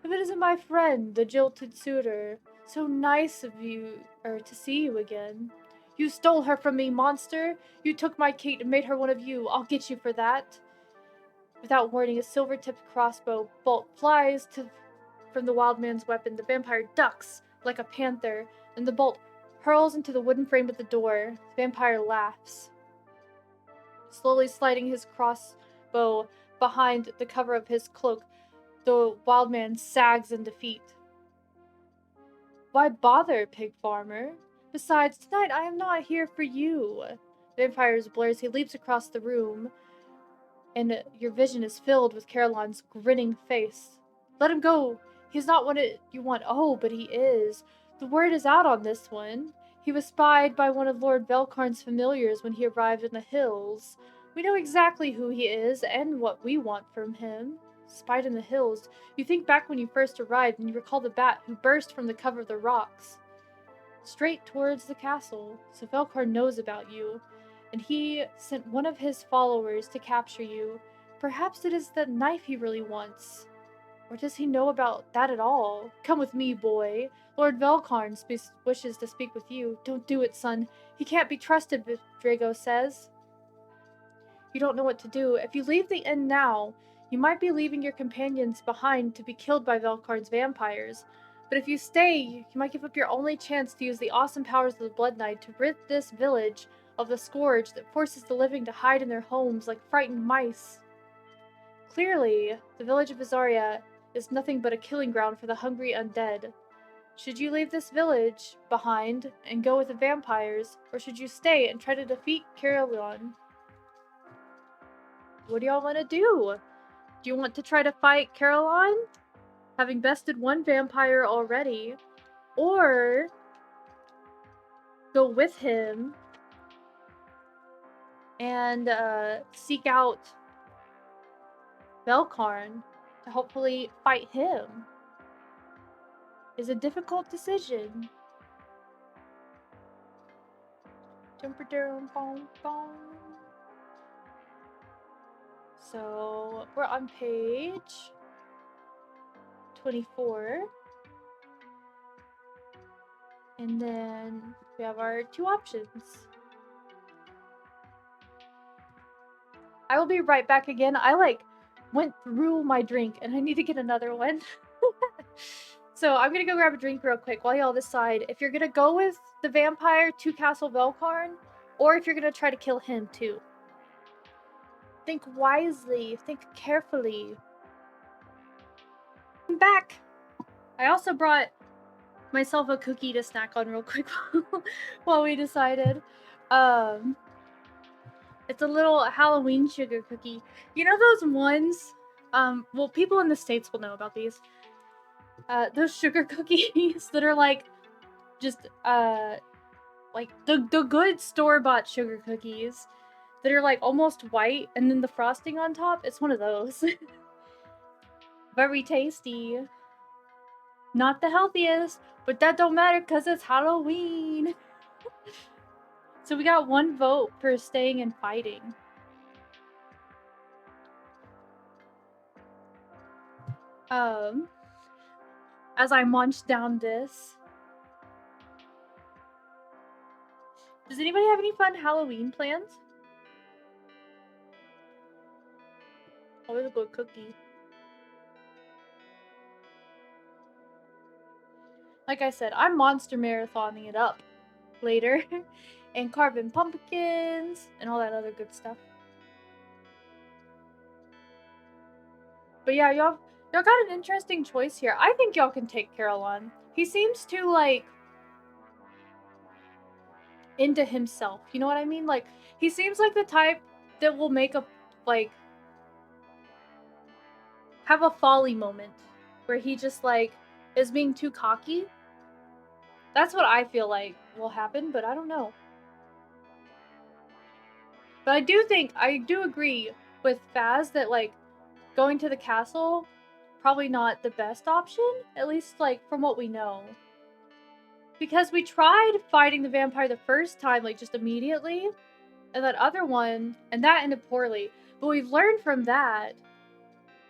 if it isn't my friend, the jilted suitor, so nice of you, to see you again. You stole her from me, monster! You took my Kate and made her one of you. I'll get you for that. Without warning, a silver-tipped crossbow bolt flies from the wild man's weapon. The vampire ducks like a panther, and the bolt hurls into the wooden frame of the door. The vampire laughs, slowly sliding his crossbow behind the cover of his cloak. The wild man sags in defeat. Why bother, pig farmer? Besides, tonight I am not here for you. The vampire blurs. He leaps across the room, and your vision is filled with Caroline's grinning face. Let him go. He's not what you want. Oh, but he is. The word is out on this one. He was spied by one of Lord Velkarn's familiars when he arrived in the hills. We know exactly who he is and what we want from him. Spied in the hills. You think back when you first arrived and you recall the bat who burst from the cover of the rocks. Straight towards the castle. So Velkarn knows about you. And he sent one of his followers to capture you. Perhaps it is the knife he really wants. Or does he know about that at all? Come with me, boy. Lord Velkarn wishes to speak with you. Don't do it, son. He can't be trusted, Drago says. You don't know what to do. If you leave the inn now, you might be leaving your companions behind to be killed by Velkarn's vampires. But if you stay, you might give up your only chance to use the awesome powers of the Blood Knight to rid this village of the scourge that forces the living to hide in their homes like frightened mice. Clearly, the village of Azaria is nothing but a killing ground for the hungry undead. Should you leave this village behind and go with the vampires, or should you stay and try to defeat Caroline? What do y'all want to do? Do you want to try to fight Caroline, having bested one vampire already, or go with him and seek out Velkarn to hopefully fight him? Is a difficult decision. So we're on page 24. And then we have our two options. I will be right back again. I went through my drink and I need to get another one. So I'm gonna go grab a drink real quick while y'all decide if you're gonna go with the vampire to Castle Velkarn, or if you're gonna try to kill him too. Think wisely, think carefully. I'm back! I also brought myself a cookie to snack on real quick while we decided. It's a little Halloween sugar cookie. You know those ones? Well, people in the States will know about these. Those sugar cookies that are like the good store-bought sugar cookies that are like almost white and then the frosting on top. It's one of those. Very tasty. Not the healthiest, but that don't matter because it's Halloween. So we got one vote for staying and fighting. As I munch down this. Does anybody have any fun Halloween plans? Always a good cookie. Like I said, I'm monster marathoning it up later. And carving pumpkins and all that other good stuff. But yeah, y'all got an interesting choice here. I think y'all can take Caroline. He seems too, like, into himself. You know what I mean? Like, he seems like the type that will make a, like, have a folly moment where he just, like, is being too cocky. That's what I feel like will happen, but I don't know. But I do agree with Faz that, like, going to the castle, probably not the best option, at least, like, from what we know. Because we tried fighting the vampire the first time, like, just immediately, and that other one, and that ended poorly. But we've learned from that.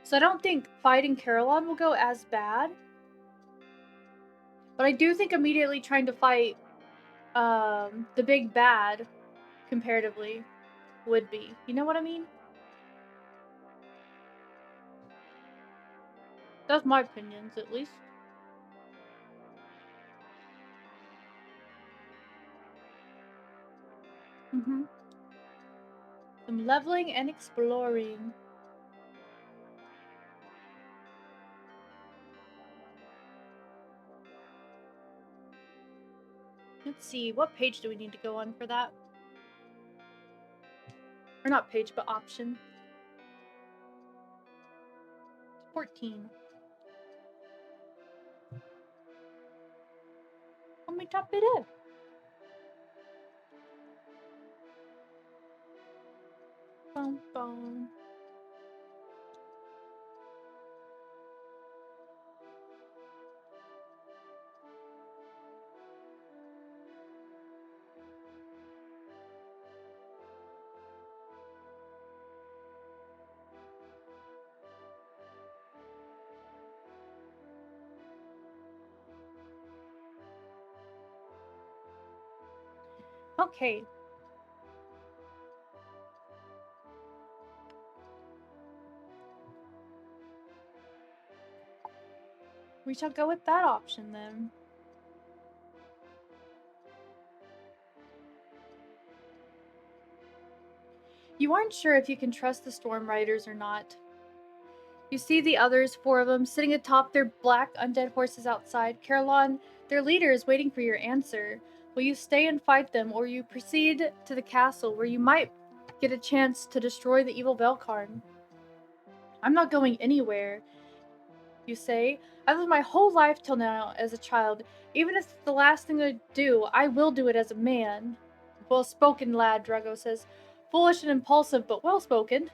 So I don't think fighting Caroline will go as bad. But I do think immediately trying to fight the big bad, comparatively, would be. You know what I mean? That's my opinions, at least. Some leveling and exploring. Let's see, what page do we need to go on for that? Or not page, but option. 14. me top it up. Boom, boom. Okay. We shall go with that option then. You aren't sure if you can trust the Storm Riders or not. You see the others, 4 of them, sitting atop their black undead horses outside. Caroline, their leader, is waiting for your answer. Will you stay and fight them, or you proceed to the castle where you might get a chance to destroy the evil Velkarn? I'm not going anywhere, you say. I've lived my whole life till now as a child. Even if it's the last thing I do, I will do it as a man. Well spoken, lad, Drago says. Foolish and impulsive, but well spoken.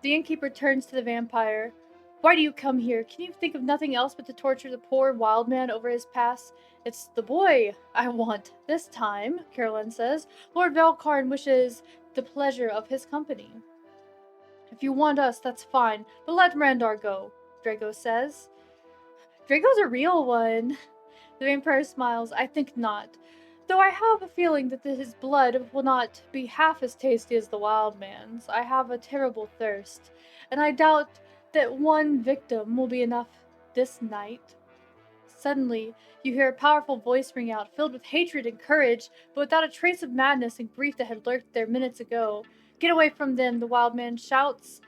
The innkeeper turns to the vampire. Why do you come here? Can you think of nothing else but to torture the poor wild man over his past? It's the boy I want this time, Caroline says. Lord Velkarn wishes the pleasure of his company. If you want us, that's fine, but let Randar go, Drago says. Drago's a real one. The vampire smiles. I think not. Though I have a feeling that his blood will not be half as tasty as the wild man's. I have a terrible thirst, and I doubt that one victim will be enough this night. Suddenly, you hear a powerful voice ring out, filled with hatred and courage, but without a trace of madness and grief that had lurked there minutes ago. Get away from them, the wild man shouts.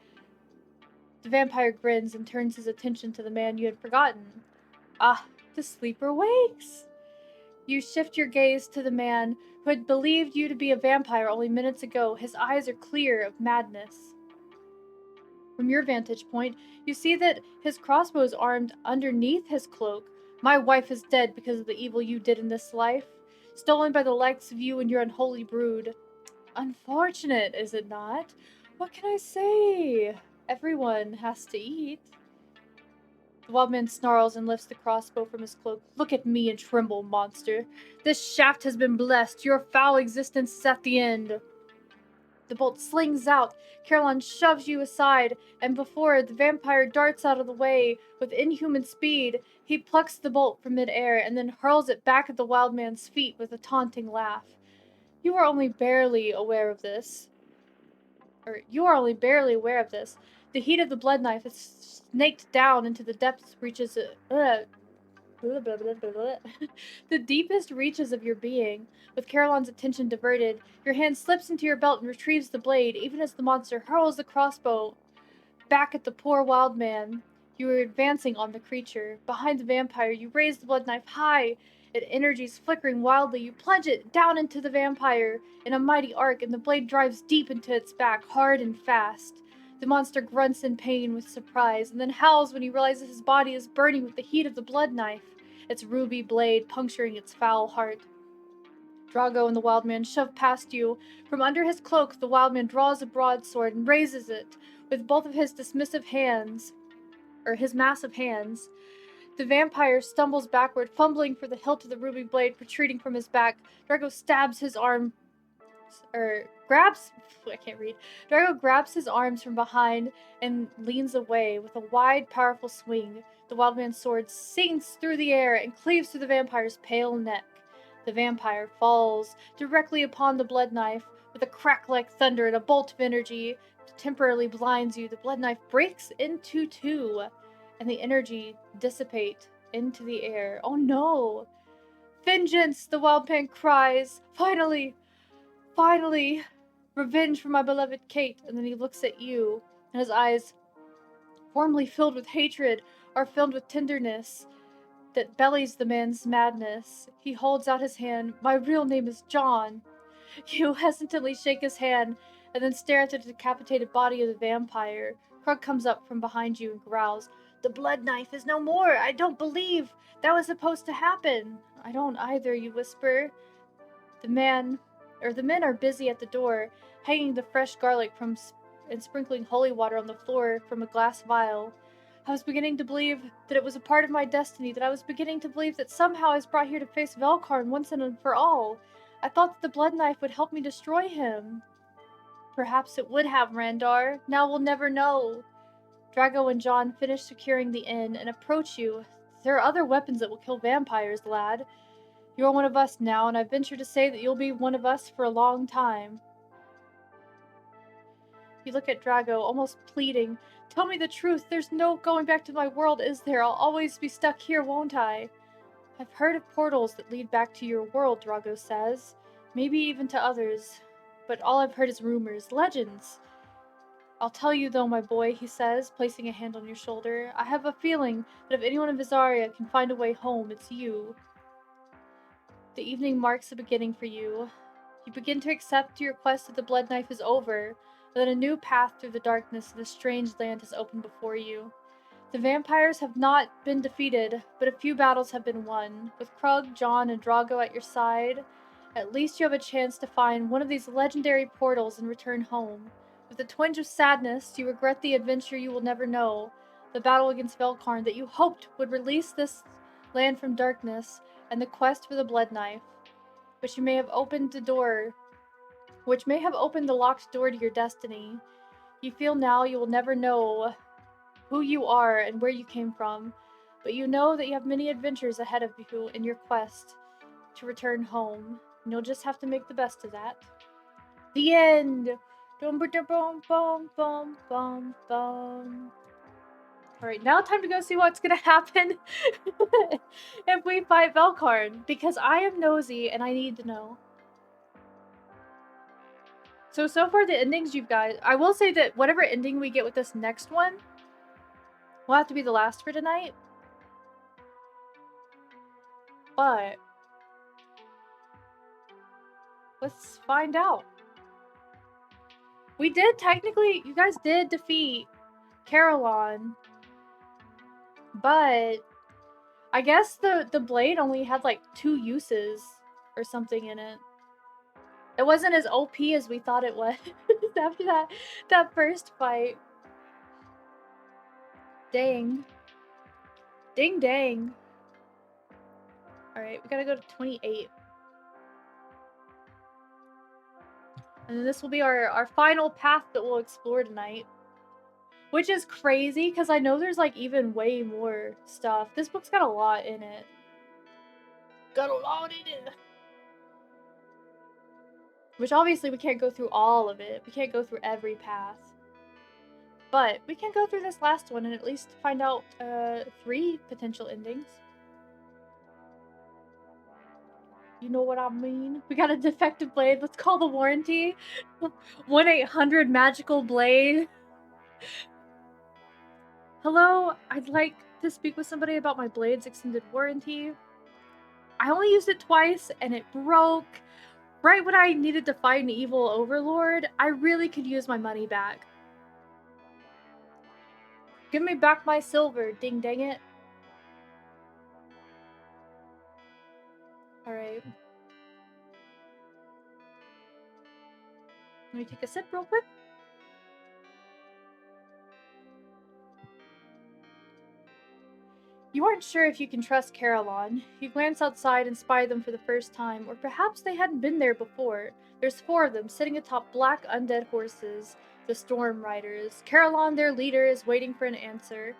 The vampire grins and turns his attention to the man you had forgotten. Ah, the sleeper wakes! You shift your gaze to the man who had believed you to be a vampire only minutes ago. His eyes are clear of madness. From your vantage point, you see that his crossbow is armed underneath his cloak. My wife is dead because of the evil you did in this life, stolen by the likes of you and your unholy brood. Unfortunate, is it not? What can I say? Everyone has to eat. The wild man snarls and lifts the crossbow from his cloak. Look at me and tremble, monster. This shaft has been blessed. Your foul existence is at the end. The bolt slings out. Caroline shoves you aside, and before the vampire darts out of the way with inhuman speed, he plucks the bolt from midair and then hurls it back at the wild man's feet with a taunting laugh. You are only barely aware of this. The heat of the blood knife is snaked down into the depths reaches the deepest reaches of your being. With Caroline's attention diverted, your hand slips into your belt and retrieves the blade, even as the monster hurls the crossbow back at the poor wild man. You are advancing on the creature. Behind the vampire, you raise the blood knife high. Its energies flickering wildly, you plunge it down into the vampire in a mighty arc, and the blade drives deep into its back, hard and fast. The monster grunts in pain with surprise, and then howls when he realizes his body is burning with the heat of the blood knife, its ruby blade puncturing its foul heart. Drago and the wild man shove past you. From under his cloak, the wild man draws a broadsword and raises it with both of his his massive hands. The vampire stumbles backward, fumbling for the hilt of the ruby blade protruding from his back. Drago stabs his arm, Drago grabs his arms from behind and leans away with a wide, powerful swing. The wild man's sword sinks through the air and cleaves through the vampire's pale neck. The vampire falls directly upon the blood knife with a crack like thunder and a bolt of energy temporarily blinds you. The blood knife breaks into two, and the energy dissipate into the air. Oh no! Vengeance! The wild man cries. Finally! Finally! Revenge for my beloved Kate. And then he looks at you, and his eyes, formerly filled with hatred, are filled with tenderness that bellies the man's madness. He holds out his hand. My real name is John. You hesitantly shake his hand and then stare at the decapitated body of the vampire. Krug comes up from behind you and growls. The blood knife is no more. I don't believe that was supposed to happen. I don't either, you whisper. The men are busy at the door, hanging the fresh garlic and sprinkling holy water on the floor from a glass vial. I was beginning to believe that it was a part of my destiny, that I was beginning to believe that somehow I was brought here to face Velkarn once and for all. I thought that the blood knife would help me destroy him. Perhaps it would have, Randar. Now we'll never know. Drago and John finish securing the inn and approach you. There are other weapons that will kill vampires, lad. You are one of us now, and I venture to say that you'll be one of us for a long time. You look at Drago, almost pleading. Tell me the truth. There's no going back to my world, is there? I'll always be stuck here, won't I? I've heard of portals that lead back to your world, Drago says. Maybe even to others. But all I've heard is rumors, legends. I'll tell you though, my boy, he says, placing a hand on your shoulder. I have a feeling that if anyone in Visaria can find a way home, it's you. The evening marks a beginning for you. You begin to accept your quest that the blood knife is over, that a new path through the darkness of this strange land has opened before you. The vampires have not been defeated, but a few battles have been won. With Krug, John, and Drago at your side, at least you have a chance to find one of these legendary portals and return home. With a twinge of sadness, you regret the adventure you will never know, the battle against Velkarn that you hoped would release this land from darkness, and the quest for the blood knife, which may have opened the locked door to your destiny. You feel now you will never know who you are and where you came from, but you know that you have many adventures ahead of you in your quest to return home, and you'll just have to make the best of that. The end! Alright, now time to go see what's gonna happen if we fight Velkarn, because I am nosy and I need to know. So far the endings you've got, I will say that whatever ending we get with this next one will have to be the last for tonight. But let's find out. We did technically, you guys did defeat Carolon, but I guess the blade only had like 2 uses or something in it. It wasn't as OP as we thought it was after that first fight. Dang. Ding dang. Alright, we gotta go to 28. And then this will be our final path that we'll explore tonight. Which is crazy, because I know there's like even way more stuff. This book's got a lot in it. Got a lot in it. Which obviously we can't go through all of it. We can't go through every path. But we can go through this last one and at least find out 3 potential endings. You know what I mean? We got a defective blade. Let's call the warranty. 1-800-magical-blade. Hello, I'd like to speak with somebody about my blade's extended warranty. I only used it twice and it broke. Right when I needed to fight an evil overlord, I really could use my money back. Give me back my silver, ding dang it. Alright. Let me take a sip real quick. You aren't sure if you can trust Carolon. You glance outside and spy them for the first time, or perhaps they hadn't been there before. There's 4 of them, sitting atop black undead horses, the Storm Riders. Carolon, their leader, is waiting for an answer.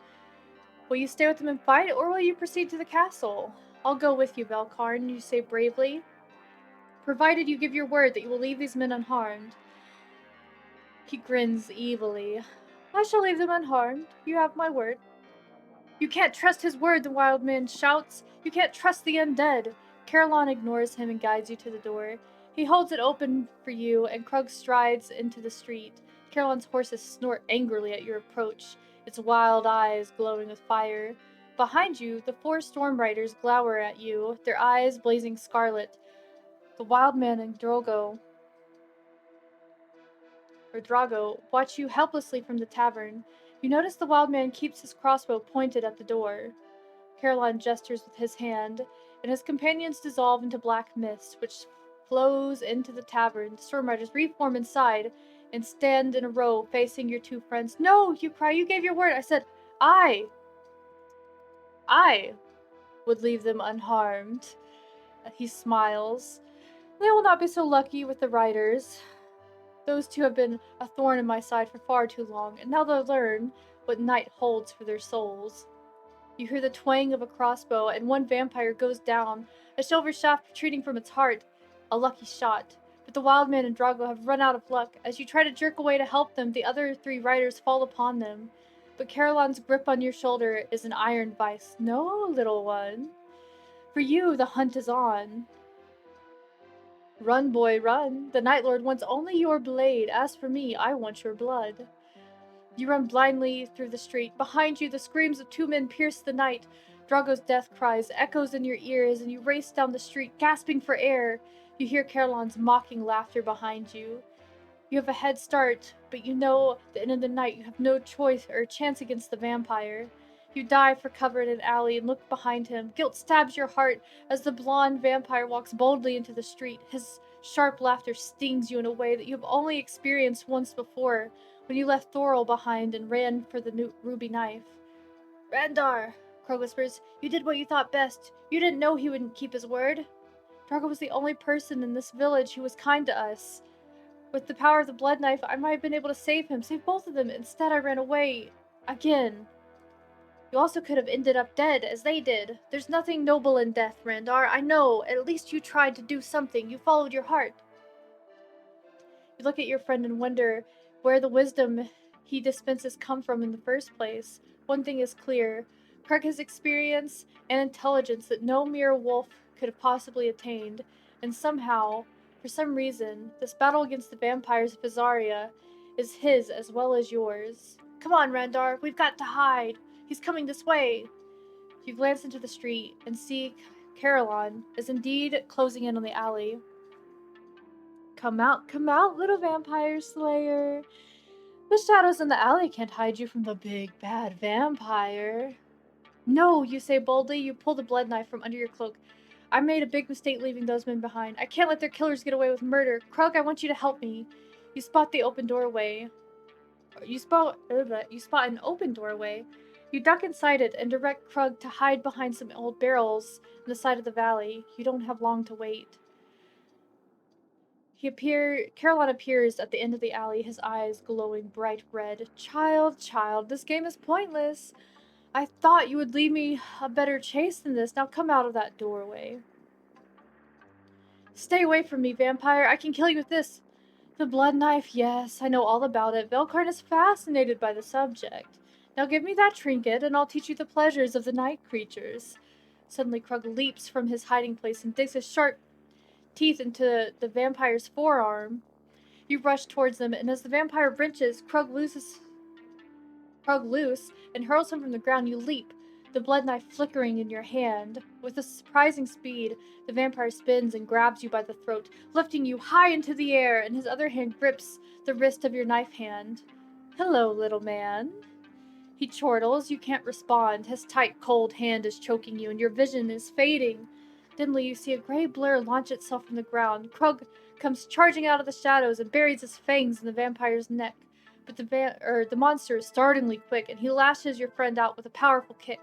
Will you stay with them and fight, or will you proceed to the castle? I'll go with you, Velkarn, you say bravely. Provided you give your word that you will leave these men unharmed. He grins evilly. I shall leave them unharmed. You have my word. You can't trust his word, the wild man shouts. You can't trust the undead. Carolon ignores him and guides you to the door. He holds it open for you, and Krug strides into the street. Carolon's horses snort angrily at your approach, its wild eyes glowing with fire. Behind you, the 4 storm riders glower at you, their eyes blazing scarlet. The wild man and Drago watch you helplessly from the tavern. You notice the wild man keeps his crossbow pointed at the door. Carolon gestures with his hand. and his companions dissolve into black mist, which flows into the tavern. The storm riders reform inside and stand in a row facing your two friends. No, you cry, you gave your word. I said, I would leave them unharmed. He smiles. They will not be so lucky with the riders. Those two have been a thorn in my side for far too long, and now they'll learn what night holds for their souls. You hear the twang of a crossbow, and one vampire goes down, a silver shaft protruding from its heart. A lucky shot. But the wild man and Drago have run out of luck. As you try to jerk away to help them, the other three riders fall upon them. But Caroline's grip on your shoulder is an iron vice. No, little one. For you, the hunt is on. Run, boy, run. The Night Lord wants only your blade. As for me, I want your blood. You run blindly through the street. Behind you, the screams of two men pierce the night. Drago's death cries echoes in your ears, and you race down the street, gasping for air. You hear Caroline's mocking laughter behind you. You have a head start, but you know that in the night you have no choice or chance against the vampire. You dive for cover in an alley and look behind him. Guilt stabs your heart as the blonde vampire walks boldly into the street. His sharp laughter stings you in a way that you have only experienced once before, when you left Thorol behind and ran for the new ruby knife. Randar, Krog whispers, you did what you thought best. You didn't know he wouldn't keep his word. Drago was the only person in this village who was kind to us. With the power of the blood knife, I might have been able to save him, save both of them. Instead, I ran away. Again. You also could have ended up dead, as they did. There's nothing noble in death, Randar. I know. At least you tried to do something. You followed your heart. You look at your friend and wonder where the wisdom he dispenses come from in the first place. One thing is clear. Krug has experience and intelligence that no mere wolf could have possibly attained. And somehow, for some reason, this battle against the vampires of Azaria is his as well as yours. Come on, Randar. We've got to hide. He's coming this way. You glance into the street and see Caroline is indeed closing in on the alley. Come out, little vampire slayer. The shadows in the alley can't hide you from the big bad vampire. No, you say boldly. You pull the blood knife from under your cloak. I made a big mistake leaving those men behind. I can't let their killers get away with murder. Krug, I want you to help me. You spot the open doorway. You spot an open doorway. You duck inside it and direct Krug to hide behind some old barrels on the side of the valley. You don't have long to wait. Caroline appears at the end of the alley, his eyes glowing bright red. Child, this game is pointless. I thought you would leave me a better chase than this. Now come out of that doorway. Stay away from me, vampire. I can kill you with this. The blood knife, yes, I know all about it. Velkarn is fascinated by the subject. Now give me that trinket, and I'll teach you the pleasures of the night creatures. Suddenly Krug leaps from his hiding place and digs his sharp teeth into the vampire's forearm. You rush towards them, and as the vampire wrenches, Krug loose and hurls him from the ground. You leap, the blood knife flickering in your hand. With a surprising speed, the vampire spins and grabs you by the throat, lifting you high into the air, and his other hand grips the wrist of your knife hand. Hello, little man. He chortles. You can't respond. His tight, cold hand is choking you, and your vision is fading. Dimly, you see a gray blur launch itself from the ground. Krug comes charging out of the shadows and buries his fangs in the vampire's neck. But the monster is startlingly quick, and he lashes your friend out with a powerful kick.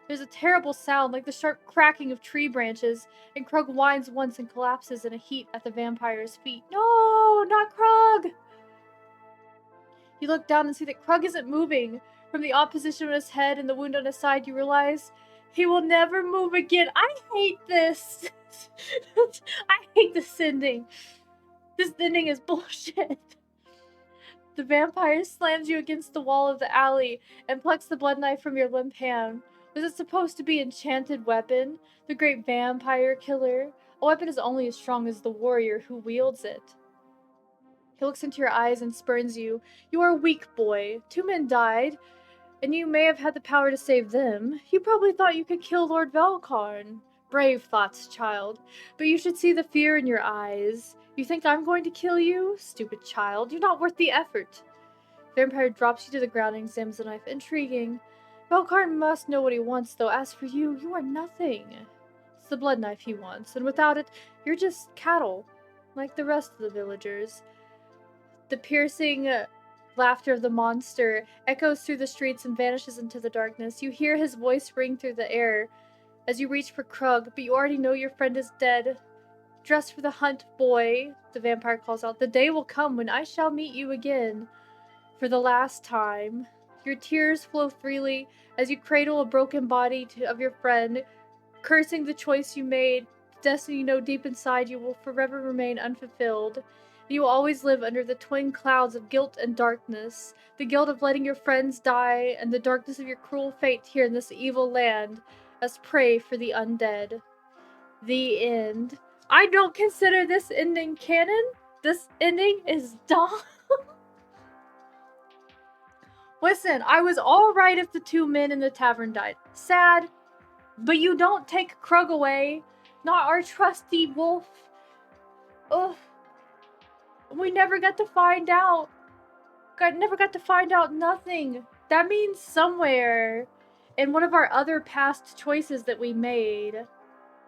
There's a terrible sound, like the sharp cracking of tree branches, and Krug whines once and collapses in a heap at the vampire's feet. No, not Krug! You look down and see that Krug isn't moving. From the opposition on his head and the wound on his side, you realize he will never move again. I hate this. I hate this ending. This ending is bullshit. The vampire slams you against the wall of the alley and plucks the blood knife from your limp hand. Was it supposed to be an enchanted weapon? The great vampire killer? A weapon is only as strong as the warrior who wields it. He looks into your eyes and spurns you. You are a weak boy. 2 men died, and you may have had the power to save them. You probably thought you could kill Lord Velkarn. Brave thoughts, child. But you should see the fear in your eyes. You think I'm going to kill you? Stupid child. You're not worth the effort. Vampire drops you to the ground and examines the knife. Intriguing. Velkarn must know what he wants, though. As for you, you are nothing. It's the blood knife he wants, and without it, you're just cattle, like the rest of the villagers. The piercing laughter of the monster echoes through the streets and vanishes into the darkness. You hear his voice ring through the air as you reach for Krug, but you already know your friend is dead. Dress for the hunt, boy, the vampire calls out. The day will come when I shall meet you again. For the last time. Your tears flow freely as you cradle a broken body of your friend, cursing the choice you made. The destiny you know deep inside you will forever remain unfulfilled. You will always live under the twin clouds of guilt and darkness. The guilt of letting your friends die, and the darkness of your cruel fate here in this evil land, as prey for the undead. The end. I don't consider this ending canon. This ending is dumb. Listen, I was alright if the two men in the tavern died. Sad, but you don't take Krug away. Not our trusty wolf. Ugh. We never got to find out. Never got to find out nothing. That means somewhere in one of our other past choices that we made,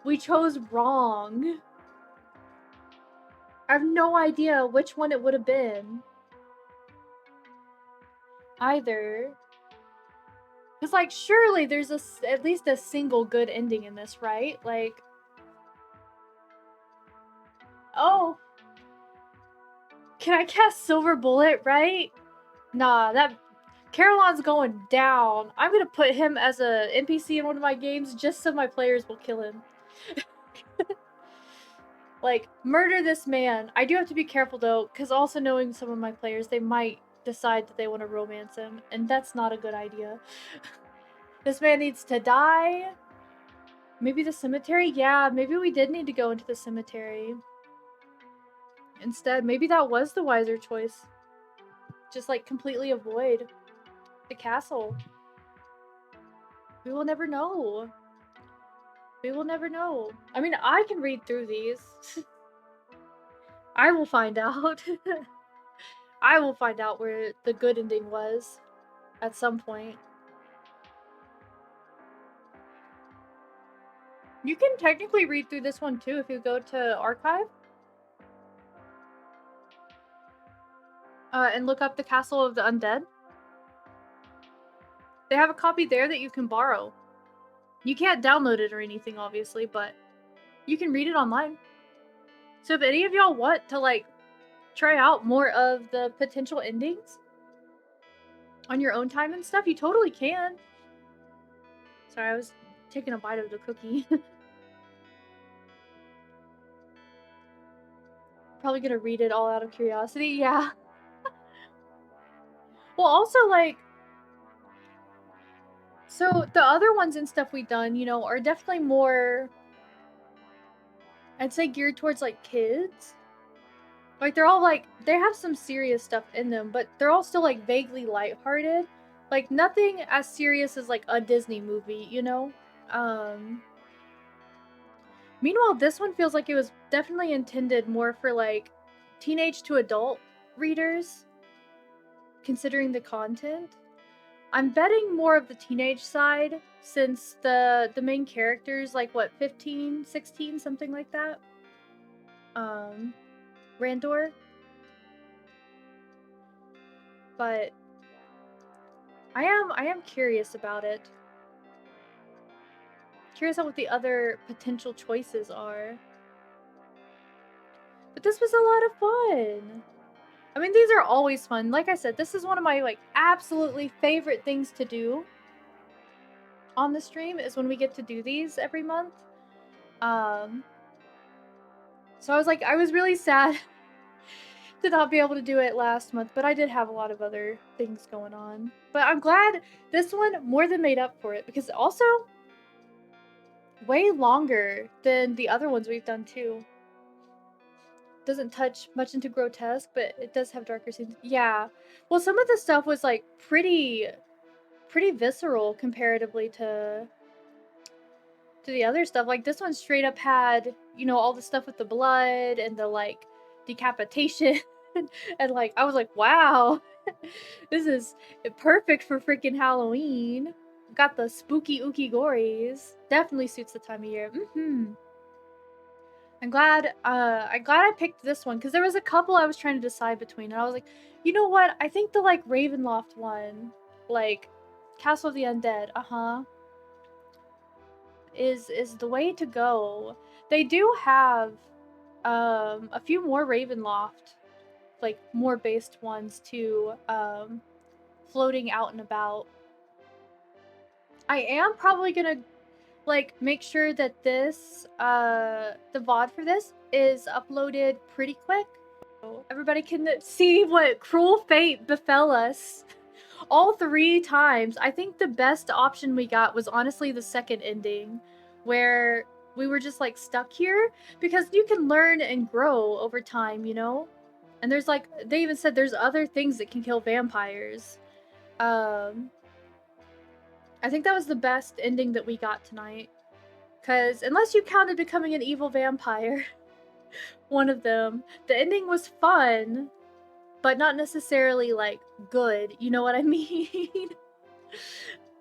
we chose wrong. I have no idea which one it would have been. Either. Because, like, surely there's at least a single good ending in this, right? Like, oh, can I cast Silver Bullet, right? Nah, that Carolon's going down. I'm gonna put him as a NPC in one of my games just so my players will kill him. Like, murder this man. I do have to be careful though, because also knowing some of my players, they might decide that they want to romance him, and that's not a good idea. This man needs to die. Maybe the cemetery? Yeah, maybe we did need to go into the cemetery. Instead, maybe that was the wiser choice. Just, like, completely avoid the castle. We will never know. We will never know. I mean, I can read through these. I will find out. I will find out where the good ending was at some point. You can technically read through this one too if you go to Archive. And look up the Castle of the Undead. They have a copy there that you can borrow. You can't download it or anything, obviously, but you can read it online. So if any of y'all want to, like, try out more of the potential endings on your own time and stuff, you totally can. Sorry, I was taking a bite of the cookie. Probably gonna read it all out of curiosity, yeah. Well, also, like, so the other ones and stuff we've done, you know, are definitely more, I'd say, geared towards, like, kids. Like, they're all, like, they have some serious stuff in them, but they're all still, like, vaguely lighthearted. Like, nothing as serious as, like, a Disney movie, you know? Meanwhile, this one feels like it was definitely intended more for, like, teenage to adult readers, considering the content. I'm betting more of the teenage side, since the main character's, like, what, 15, 16, something like that? Randor? But I am curious about it. Curious about what the other potential choices are. But this was a lot of fun. I mean, these are always fun. Like I said, this is one of my, like, absolutely favorite things to do on the stream, is when we get to do these every month. So I was really sad to not be able to do it last month, but I did have a lot of other things going on. But I'm glad this one more than made up for it, because also way longer than the other ones we've done too. Doesn't touch much into grotesque, but it does have darker scenes. Yeah. Well, some of the stuff was, like, pretty visceral comparatively to the other stuff. Like, this one straight up had, you know, all the stuff with the blood and the, like, decapitation. And, like, I was like, wow, this is perfect for freaking Halloween. Got the spooky ooky gories. Definitely suits the time of year. I'm glad I picked this one because there was a couple I was trying to decide between, and I was like, you know what? I think the like Ravenloft one, like Castle of the Undead, is the way to go. They do have a few more Ravenloft, like more based ones too, floating out and about. I am probably gonna like make sure that this the VOD for this is uploaded pretty quick. So everybody can see what cruel fate befell us all 3 times. I think the best option we got was honestly the second ending, where we were just like stuck here because you can learn and grow over time, you know? And there's like they even said there's other things that can kill vampires. I think that was the best ending that we got tonight. Because unless you counted becoming an evil vampire, one of them, the ending was fun, but not necessarily like good. You know what I mean?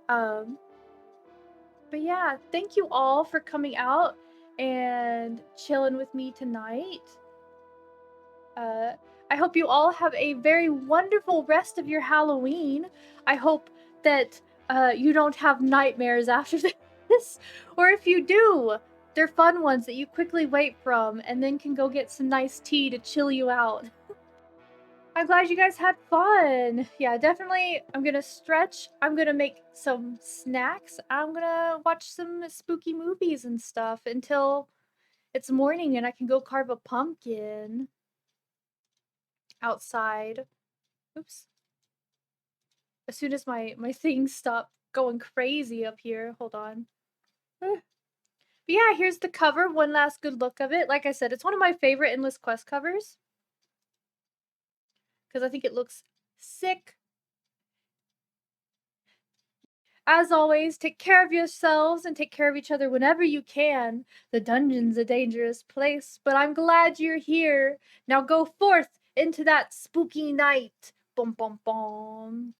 um, but yeah, thank you all for coming out and chilling with me tonight. I hope you all have a very wonderful rest of your Halloween. I hope that you don't have nightmares after this, or if you do, they're fun ones that you quickly wake from and then can go get some nice tea to chill you out. I'm glad you guys had fun. Yeah, definitely. I'm gonna stretch. I'm gonna make some snacks. I'm gonna watch some spooky movies and stuff until it's morning and I can go carve a pumpkin outside. Oops. As soon as my things stop going crazy up here. Hold on. But yeah, here's the cover. One last good look of it. Like I said, it's one of my favorite Endless Quest covers. Because I think it looks sick. As always, take care of yourselves and take care of each other whenever you can. The dungeon's a dangerous place, but I'm glad you're here. Now go forth into that spooky night. Bum bum bum.